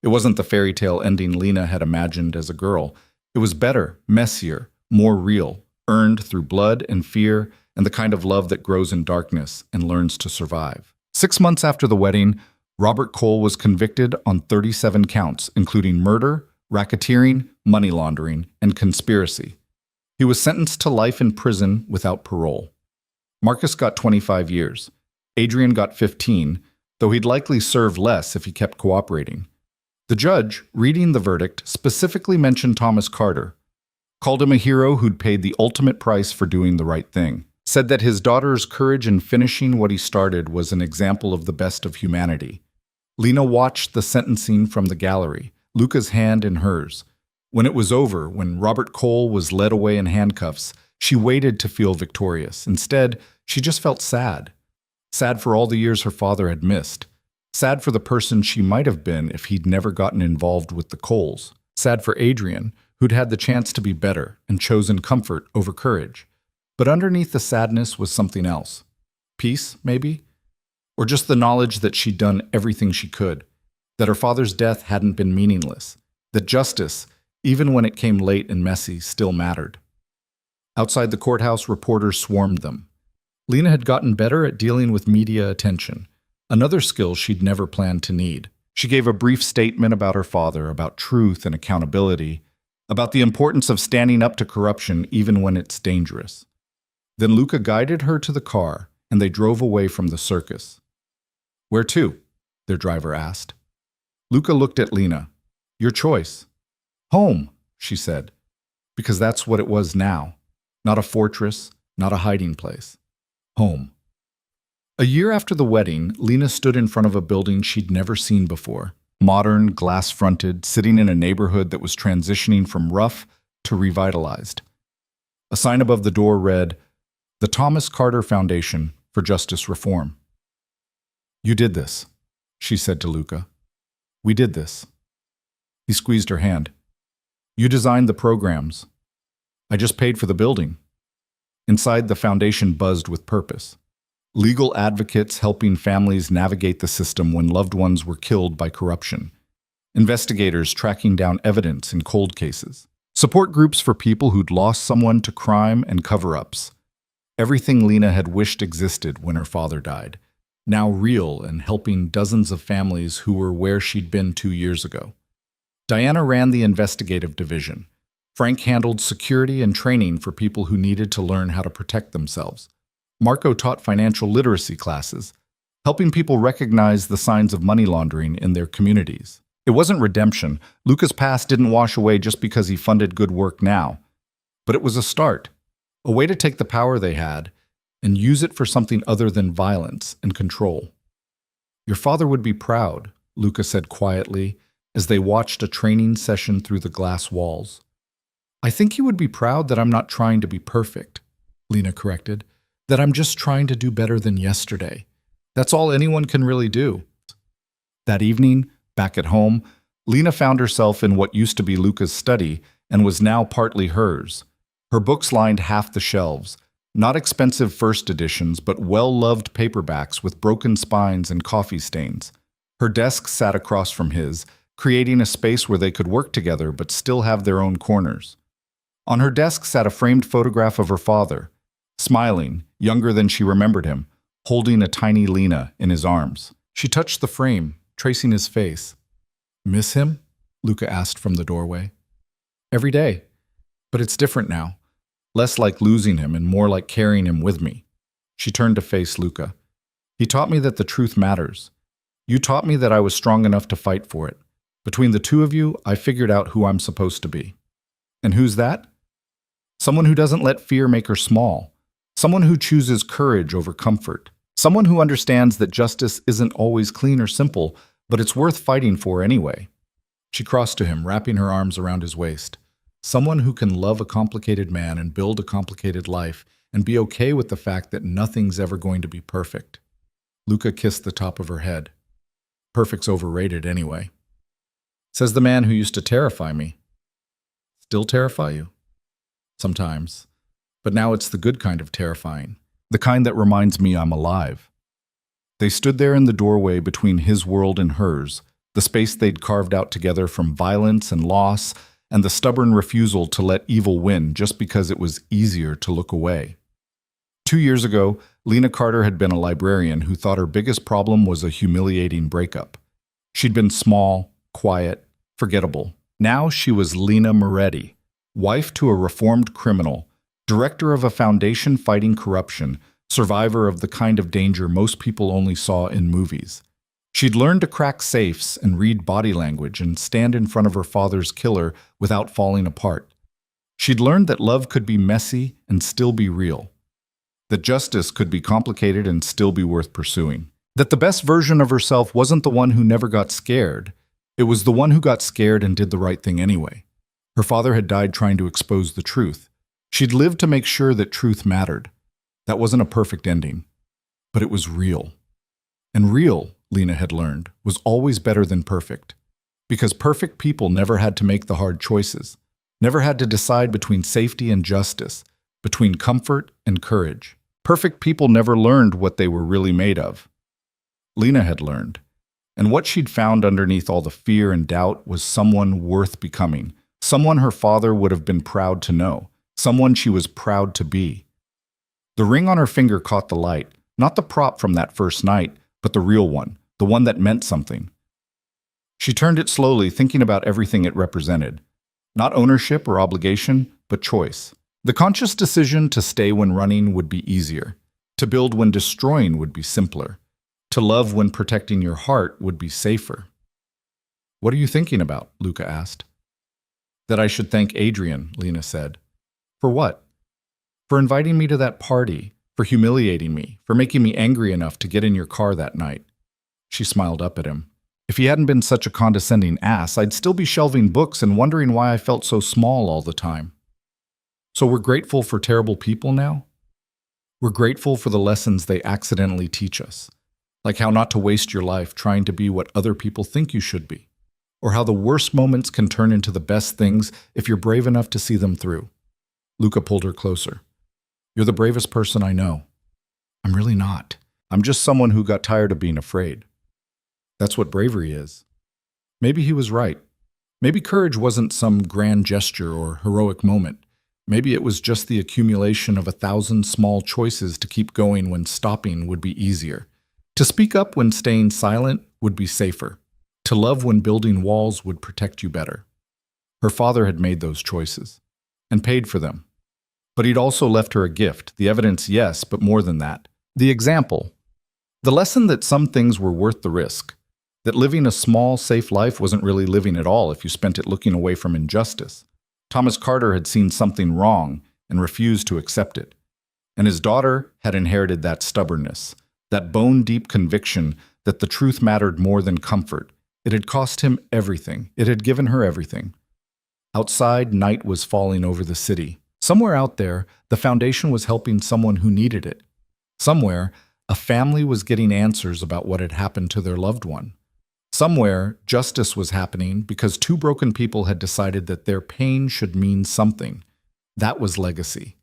It wasn't the fairy tale ending Lena had imagined as a girl. It was better, messier, more real, earned through blood and fear and the kind of love that grows in darkness and learns to survive. 6 months after the wedding, Robert Cole was convicted on 37 counts, including murder, racketeering, money laundering, and conspiracy. He was sentenced to life in prison without parole. Marcus got 25 years. Adrian got 15, though he'd likely serve less if he kept cooperating. The judge, reading the verdict, specifically mentioned Thomas Carter, called him a hero who'd paid the ultimate price for doing the right thing, said that his daughter's courage in finishing what he started was an example of the best of humanity. Lena watched the sentencing from the gallery, Luca's hand in hers. When it was over, when Robert Cole was led away in handcuffs, she waited to feel victorious. Instead, she just felt sad. Sad for all the years her father had missed. Sad for the person she might have been if he'd never gotten involved with the Coles. Sad for Adrian, who'd had the chance to be better and chosen comfort over courage. But underneath the sadness was something else. Peace, maybe? Or just the knowledge that she'd done everything she could, that her father's death hadn't been meaningless, that justice, even when it came late and messy, still mattered. Outside the courthouse, reporters swarmed them. Lena had gotten better at dealing with media attention, another skill she'd never planned to need. She gave a brief statement about her father, about truth and accountability, about the importance of standing up to corruption even when it's dangerous. Then Luca guided her to the car, and they drove away from the circus. "Where to?" their driver asked. Luca looked at Lena. "Your choice." "Home," she said, because that's what it was now. Not a fortress, not a hiding place. Home. A year after the wedding, Lena stood in front of a building she'd never seen before. Modern, glass-fronted, sitting in a neighborhood that was transitioning from rough to revitalized. A sign above the door read, "The Thomas Carter Foundation for Justice Reform." "You did this," she said to Luca. "We did this." He squeezed her hand. "You designed the programs. I just paid for the building." Inside, the foundation buzzed with purpose. Legal advocates helping families navigate the system when loved ones were killed by corruption. Investigators tracking down evidence in cold cases. Support groups for people who'd lost someone to crime and cover-ups. Everything Lena had wished existed when her father died, now real and helping dozens of families who were where she'd been 2 years ago. Diana ran the investigative division. Frank handled security and training for people who needed to learn how to protect themselves. Marco taught financial literacy classes, helping people recognize the signs of money laundering in their communities. It wasn't redemption. Luca's past didn't wash away just because he funded good work now. But it was a start. A way to take the power they had and use it for something other than violence and control. "Your father would be proud," Luca said quietly as they watched a training session through the glass walls. "I think he would be proud that I'm not trying to be perfect," Lena corrected, "that I'm just trying to do better than yesterday. That's all anyone can really do." That evening, back at home, Lena found herself in what used to be Luca's study and was now partly hers. Her books lined half the shelves, not expensive first editions, but well-loved paperbacks with broken spines and coffee stains. Her desk sat across from his, creating a space where they could work together but still have their own corners. On her desk sat a framed photograph of her father, smiling, younger than she remembered him, holding a tiny Lena in his arms. She touched the frame, tracing his face. "Miss him?" Luca asked from the doorway. "Every day. But it's different now. Less like losing him and more like carrying him with me." She turned to face Luca. "He taught me that the truth matters. You taught me that I was strong enough to fight for it. Between the two of you, I figured out who I'm supposed to be." "And who's that?" "Someone who doesn't let fear make her small. Someone who chooses courage over comfort. Someone who understands that justice isn't always clean or simple, but it's worth fighting for anyway." She crossed to him, wrapping her arms around his waist. "Someone who can love a complicated man and build a complicated life and be okay with the fact that nothing's ever going to be perfect." Luca kissed the top of her head. "Perfect's overrated anyway." Says the man who used to terrify me. "Still terrify you?" "Sometimes. But now it's the good kind of terrifying. The kind that reminds me I'm alive." They stood there in the doorway between his world and hers, the space they'd carved out together from violence and loss, and the stubborn refusal to let evil win just because it was easier to look away. 2 years ago, Lena Carter had been a librarian who thought her biggest problem was a humiliating breakup. She'd been small, quiet, forgettable. Now she was Lena Moretti, wife to a reformed criminal, director of a foundation fighting corruption, survivor of the kind of danger most people only saw in movies. She'd learned to crack safes and read body language and stand in front of her father's killer without falling apart. She'd learned that love could be messy and still be real. That justice could be complicated and still be worth pursuing. That the best version of herself wasn't the one who never got scared. It was the one who got scared and did the right thing anyway. Her father had died trying to expose the truth. She'd lived to make sure that truth mattered. That wasn't a perfect ending, but it was real. And real, Lena had learned, was always better than perfect. Because perfect people never had to make the hard choices, never had to decide between safety and justice, between comfort and courage. Perfect people never learned what they were really made of. Lena had learned. And what she'd found underneath all the fear and doubt was someone worth becoming, someone her father would have been proud to know, someone she was proud to be. The ring on her finger caught the light, not the prop from that first night, but the real one, the one that meant something. She turned it slowly, thinking about everything it represented. Not ownership or obligation, but choice. The conscious decision to stay when running would be easier. To build when destroying would be simpler. To love when protecting your heart would be safer. "What are you thinking about?" Luca asked. "That I should thank Adrian," Lena said. "For what?" "For inviting me to that party, for humiliating me, for making me angry enough to get in your car that night." She smiled up at him. "If he hadn't been such a condescending ass, I'd still be shelving books and wondering why I felt so small all the time." "So we're grateful for terrible people now?" "We're grateful for the lessons they accidentally teach us, like how not to waste your life trying to be what other people think you should be, or how the worst moments can turn into the best things if you're brave enough to see them through." Luca pulled her closer. "You're the bravest person I know." "I'm really not. I'm just someone who got tired of being afraid." "That's what bravery is." Maybe he was right. Maybe courage wasn't some grand gesture or heroic moment. Maybe it was just the accumulation of 1,000 small choices to keep going when stopping would be easier. To speak up when staying silent would be safer. To love when building walls would protect you better. Her father had made those choices and paid for them. But he'd also left her a gift, the evidence, yes, but more than that. The example. The lesson that some things were worth the risk. That living a small, safe life wasn't really living at all if you spent it looking away from injustice. Thomas Carter had seen something wrong and refused to accept it. And his daughter had inherited that stubbornness, that bone-deep conviction that the truth mattered more than comfort. It had cost him everything. It had given her everything. Outside, night was falling over the city. Somewhere out there, the foundation was helping someone who needed it. Somewhere, a family was getting answers about what had happened to their loved one. Somewhere, justice was happening because two broken people had decided that their pain should mean something. That was legacy.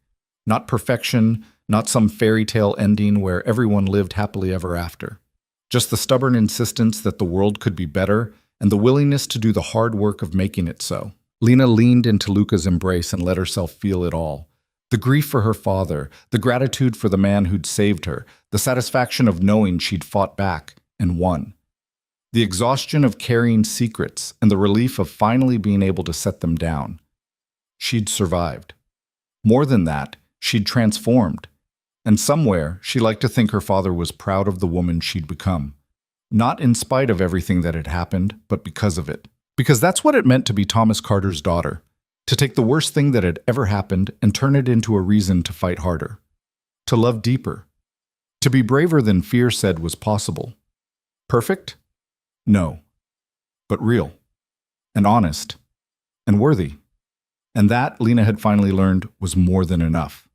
Not perfection, not some fairy tale ending where everyone lived happily ever after. Just the stubborn insistence that the world could be better and the willingness to do the hard work of making it so. Lena leaned into Luca's embrace and let herself feel it all. The grief for her father, the gratitude for the man who'd saved her, the satisfaction of knowing she'd fought back and won. The exhaustion of carrying secrets and the relief of finally being able to set them down. She'd survived. More than that, she'd transformed. And somewhere, she liked to think her father was proud of the woman she'd become. Not in spite of everything that had happened, but because of it. Because that's what it meant to be Thomas Carter's daughter. To take the worst thing that had ever happened and turn it into a reason to fight harder. To love deeper. To be braver than fear said was possible. Perfect? No. But real. And honest. And worthy. And that, Lena had finally learned, was more than enough.